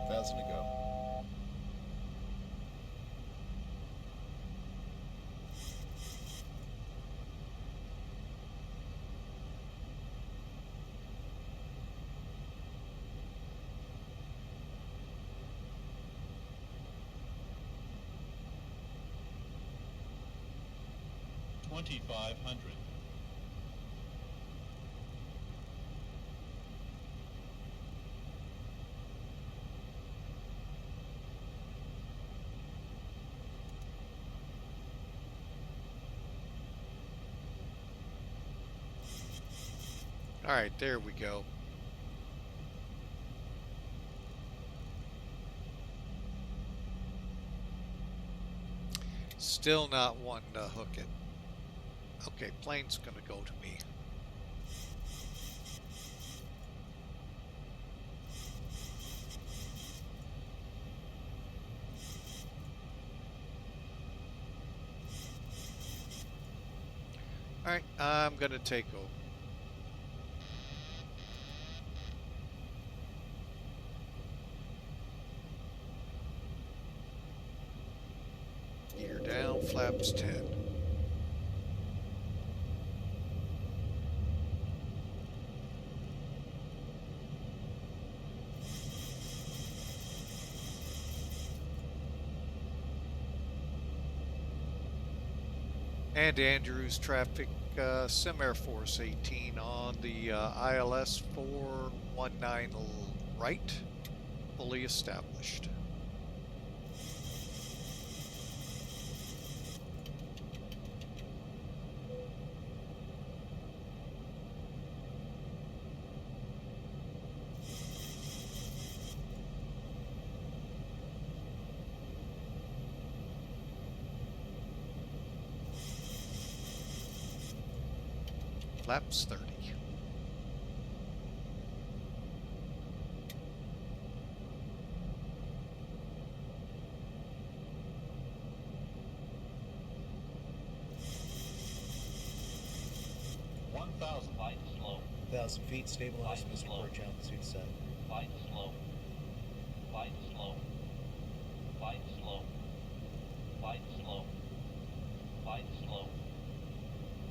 Thousand to go. 2500. All right, there we go. Still not wanting to hook it. Okay, plane's gonna go to me. All right, I'm gonna take over. Gear down, flaps 10. And Andrews traffic, Sim Air Force 18 on the ILS 419 right, fully established. Flaps 30. Light slow. 1,000 feet, stabilize, Mr. Slow. Perch, altitude set. Light slow. Light slow. Light slow. Light slow. Light slow.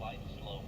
Light slow.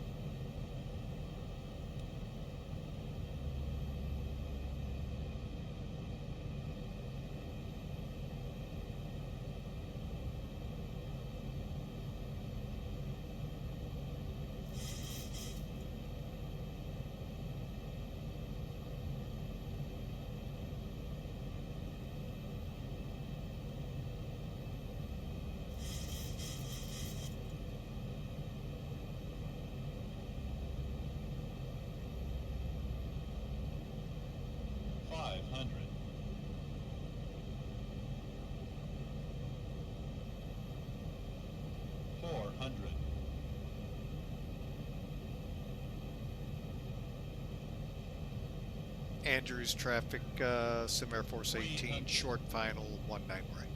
Andrews traffic, Sim Air Force 18, short final 19 right.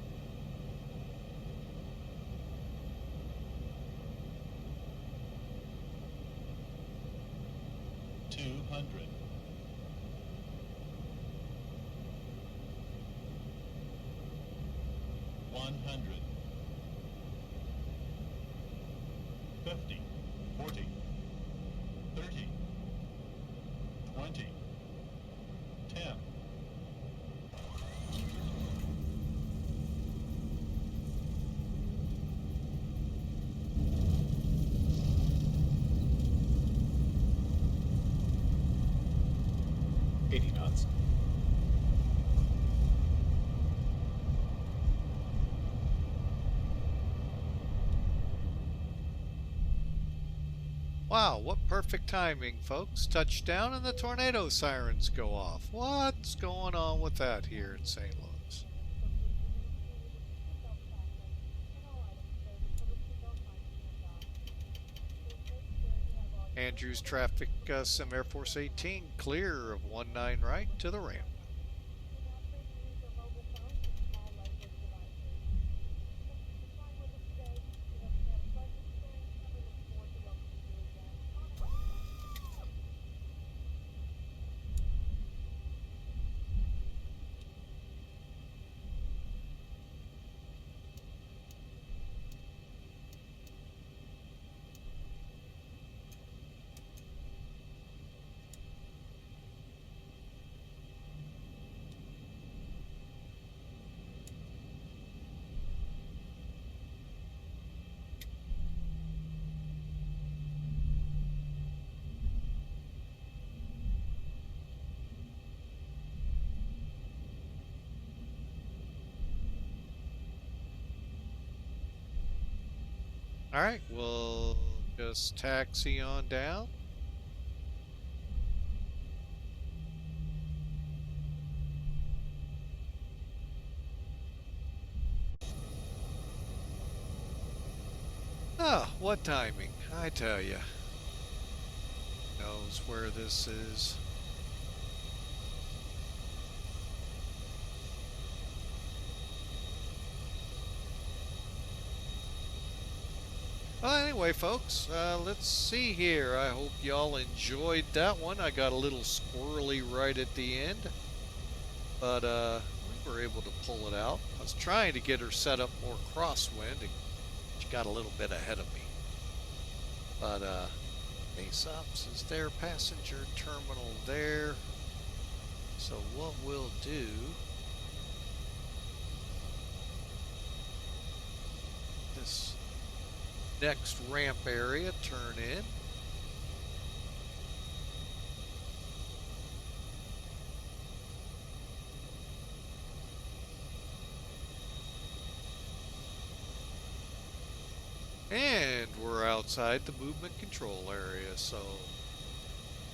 Wow, what perfect timing, folks. Touchdown and the tornado sirens go off. What's going on with that here in St. Louis? Andrews traffic, Sim Air Force 18, clear of 19 right to the ramp. Alright, we'll just taxi on down. Ah, what timing, I tell ya. Knows where this is. Well, anyway, folks, let's see here. I hope y'all enjoyed that one. I got a little squirrely right at the end, but we were able to pull it out. I was trying to get her set up more crosswind, and she got a little bit ahead of me. But base ops is there, passenger terminal there. So what we'll do, this next ramp area, turn in. And we're outside the movement control area, so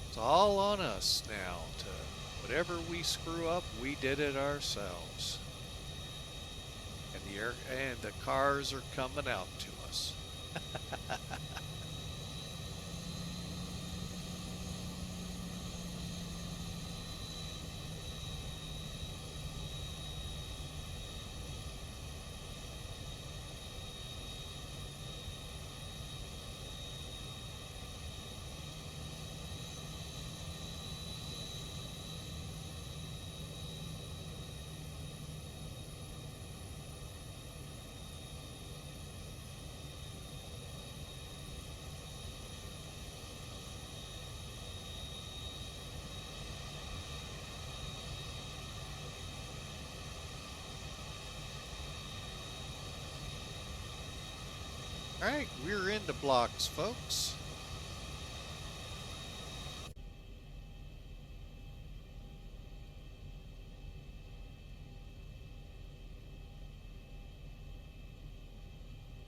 it's all on us now. To whatever we screw up, we did it ourselves. And the cars are coming out to us. Alright, we're into blocks, folks.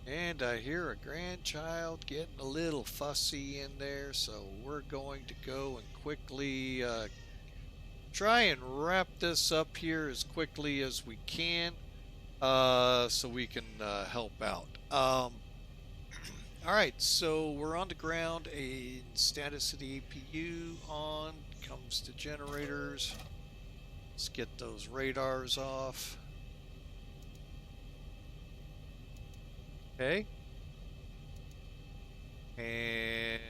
And I hear a grandchild getting a little fussy in there, so we're going to go and quickly try and wrap this up here as quickly as we can, so we can help out. Alright, so we're on the ground. A status of the APU on, comes to generators. Let's get those radars off. Okay. And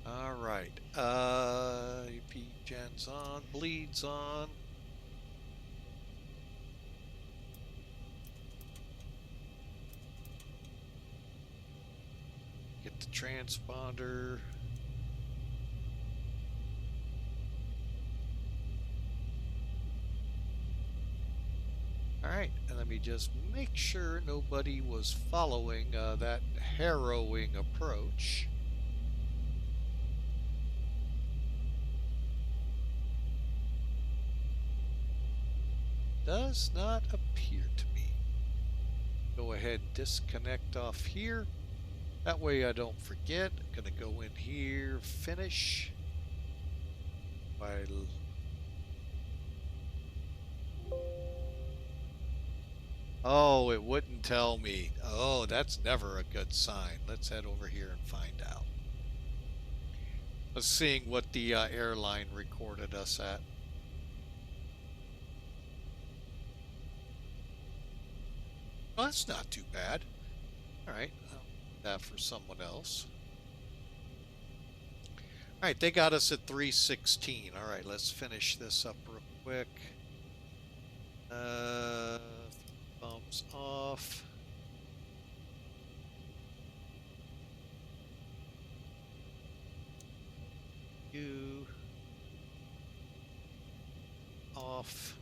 all right. AP gens on, bleeds on. Get the transponder. Alright, and let me just make sure nobody was following that harrowing approach. Does not appear to be. Go ahead and disconnect off here. That way I don't forget. I'm gonna go in here, finish. Oh, it wouldn't tell me. Oh, that's never a good sign. Let's head over here and find out. Let's see what the airline recorded us at. Oh, that's not too bad. Alright, I'll do that for someone else. Alright, they got us at 316. Alright, let's finish this up real quick. Thumbs off. You. Off.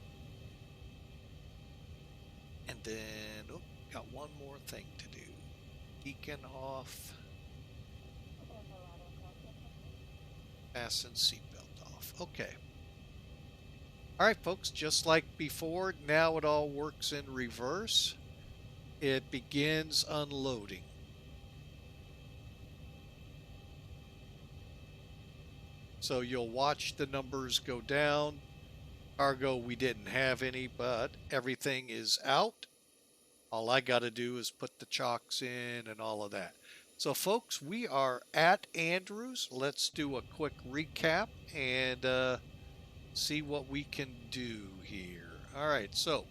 And then, oh, got one more thing to do. Beacon off. Fasten seatbelt off. off. Okay. All right, folks, just like before, now it all works in reverse. It begins unloading. So you'll watch the numbers go down. Cargo, we didn't have any, but everything is out. All I got to do is put the chocks in and all of that. So, folks, we are at Andrews. Let's do a quick recap and see what we can do here. All right, so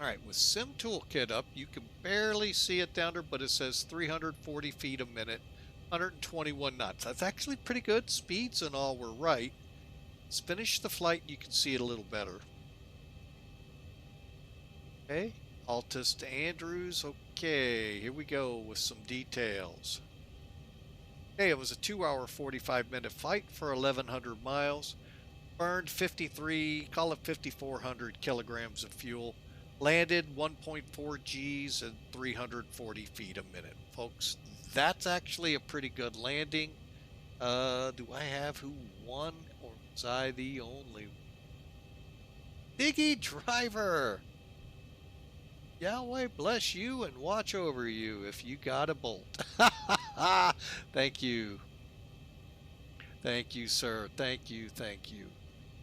all right, with Sim Toolkit up, you can barely see it down there, but it says 340 feet a minute, 121 knots. That's actually pretty good. Speeds and all were right. Let's finish the flight and you can see it a little better. Okay, Altus to Andrews. Okay, here we go with some details. Okay, it was a 2-hour, 45-minute flight for 1,100 miles. Burned 53, call it 5,400 kilograms of fuel. Landed 1.4 Gs and 340 feet a minute. Folks, that's actually a pretty good landing. Do I have who won, or was I the only one? Diggy Driver! Yahweh bless you and watch over you if you got a bolt. Thank you. Thank you, sir. Thank you, thank you.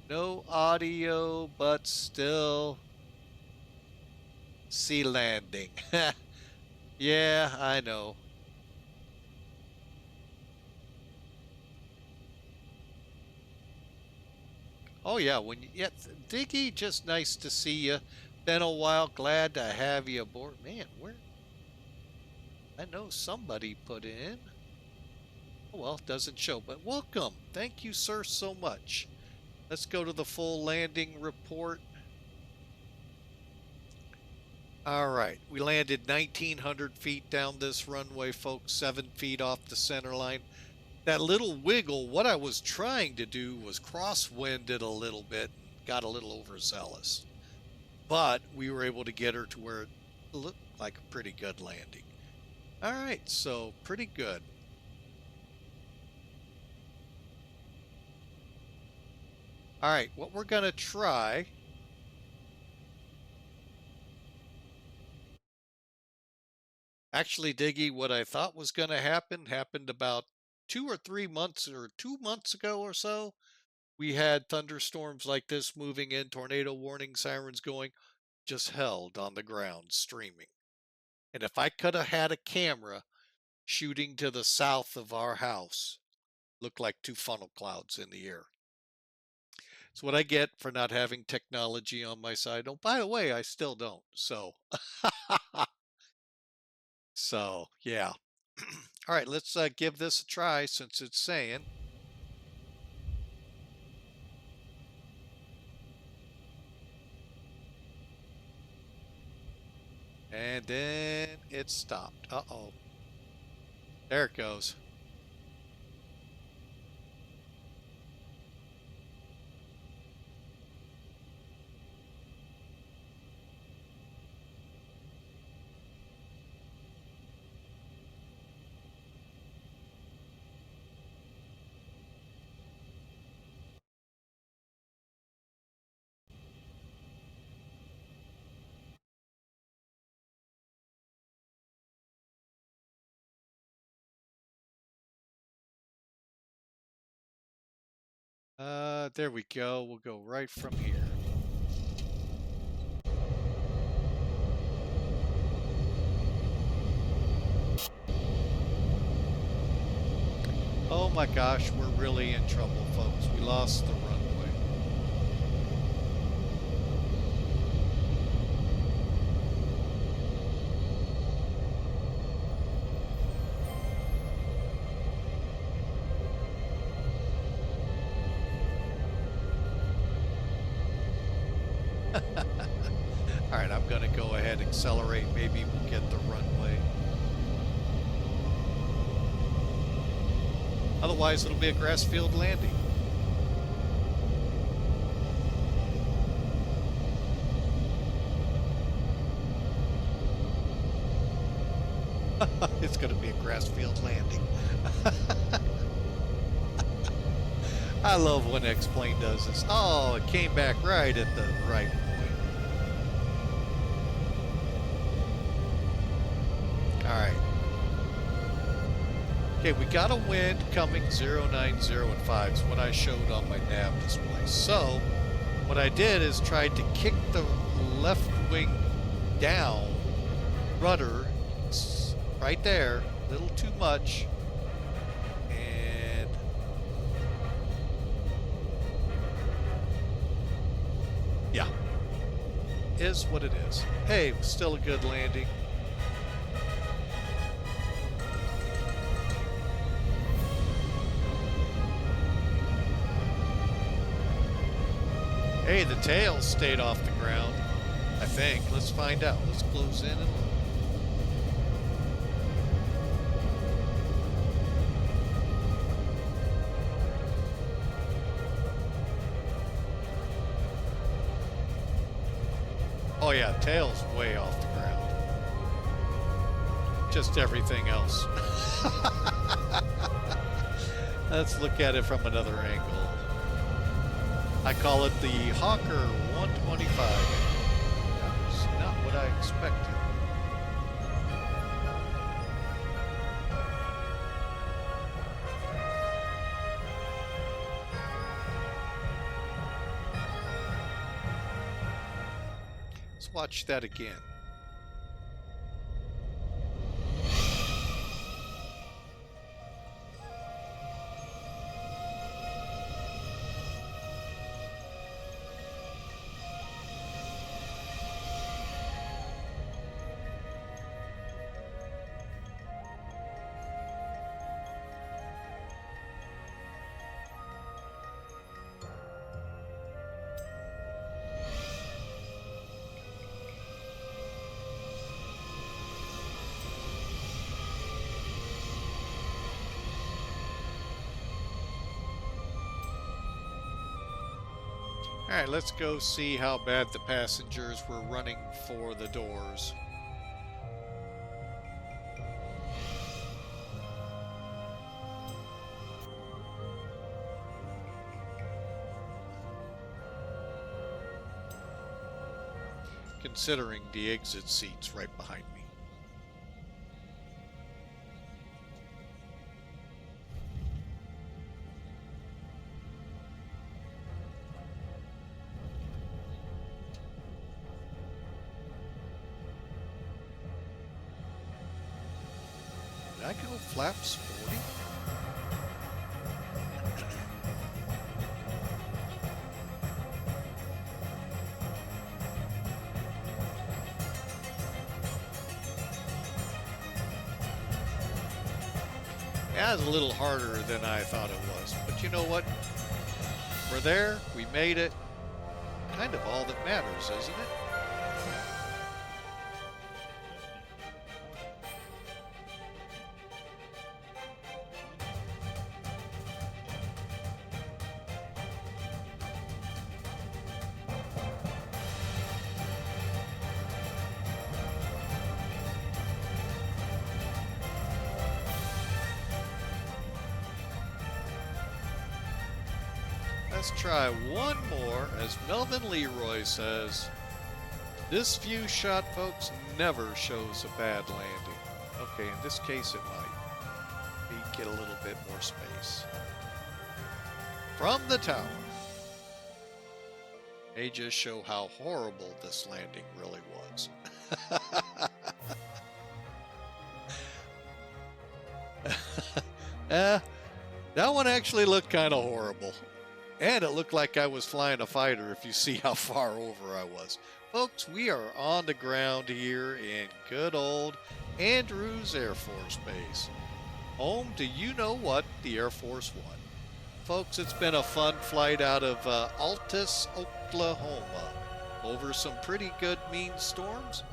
No audio, but still sea landing. Yeah, I know. Oh yeah, Diggy, just nice to see you. Been a while, glad to have you aboard. Man, where? I know somebody put in. Oh well, doesn't show, but welcome. Thank you, sir, so much. Let's go to the full landing report. All right, we landed 1,900 feet down this runway, folks, 7 feet off the center line. That little wiggle, what I was trying to do was crosswind it a little bit, got a little overzealous. But we were able to get her to where it looked like a pretty good landing. All right, so pretty good. All right, what we're going to try... Actually, Diggy, what I thought was going to happen happened about 2 or 3 months or 2 months ago or so. We had thunderstorms like this moving in, tornado warning sirens going, just held on the ground streaming. And if I could have had a camera shooting to the south of our house, looked like 2 funnel clouds in the air. It's what I get for not having technology on my side. Oh, by the way, I still don't. So, so yeah. All right, let's give this a try since it's saying. And then it stopped. Uh-oh. There it goes. There we go. We'll go right from here. Oh my gosh, we're really in trouble, folks. We lost the runway. All right, I'm going to go ahead and accelerate. Maybe we'll get the runway. Otherwise, it'll be a grass field landing. It's going to be a grass field landing. I love when X-Plane does this. Oh, it came back right at the right point. All right. Okay, we got a wind coming 090 and 5 is what I showed on my nav display. So, what I did is tried to kick the left wing down, rudder, right there, a little too much, and yeah, is what it is. Hey, still a good landing. Hey, the tail stayed off the ground, I think. Let's find out. Let's close in and look. Oh yeah, tail's way off the ground. Just everything else. Let's look at it from another angle. I call it the Hawker 125. That's not what I expected. Let's watch that again. All right, let's go see how bad the passengers were running for the doors. Considering the exit seat's right behind me. Did I go flaps 40? That was a little harder than I thought it was. But you know what? We're there. We made it. Kind of all that matters, isn't it? Let's try one more. As Melvin Leroy says, this view shot, folks, never shows a bad landing. Okay, in this case it might. We get a little bit more space. From the tower, they just show how horrible this landing really was. That one actually looked kind of horrible. And it looked like I was flying a fighter if you see how far over I was. Folks, we are on the ground here in good old Andrews Air Force Base. Home to you-know-what, the Air Force One. Folks, it's been a fun flight out of Altus, Oklahoma. Over some pretty good mean storms.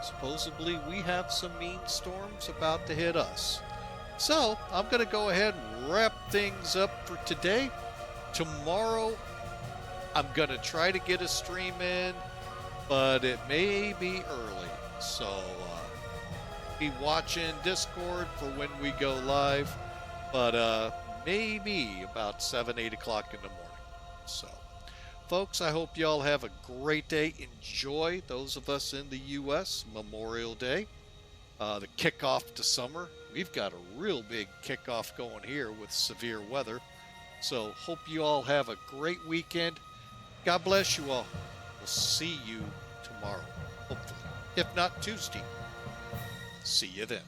Supposedly we have some mean storms about to hit us. So, I'm going to go ahead and wrap things up for today. Tomorrow, I'm going to try to get a stream in, but it may be early. So, be watching Discord for when we go live, but maybe about 7, 8 o'clock in the morning. So, folks, I hope y'all have a great day. Enjoy, those of us in the U.S., Memorial Day, the kickoff to summer. We've got a real big kickoff going here with severe weather. So, hope you all have a great weekend. God bless you all. We'll see you tomorrow, hopefully. If not Tuesday. See you then.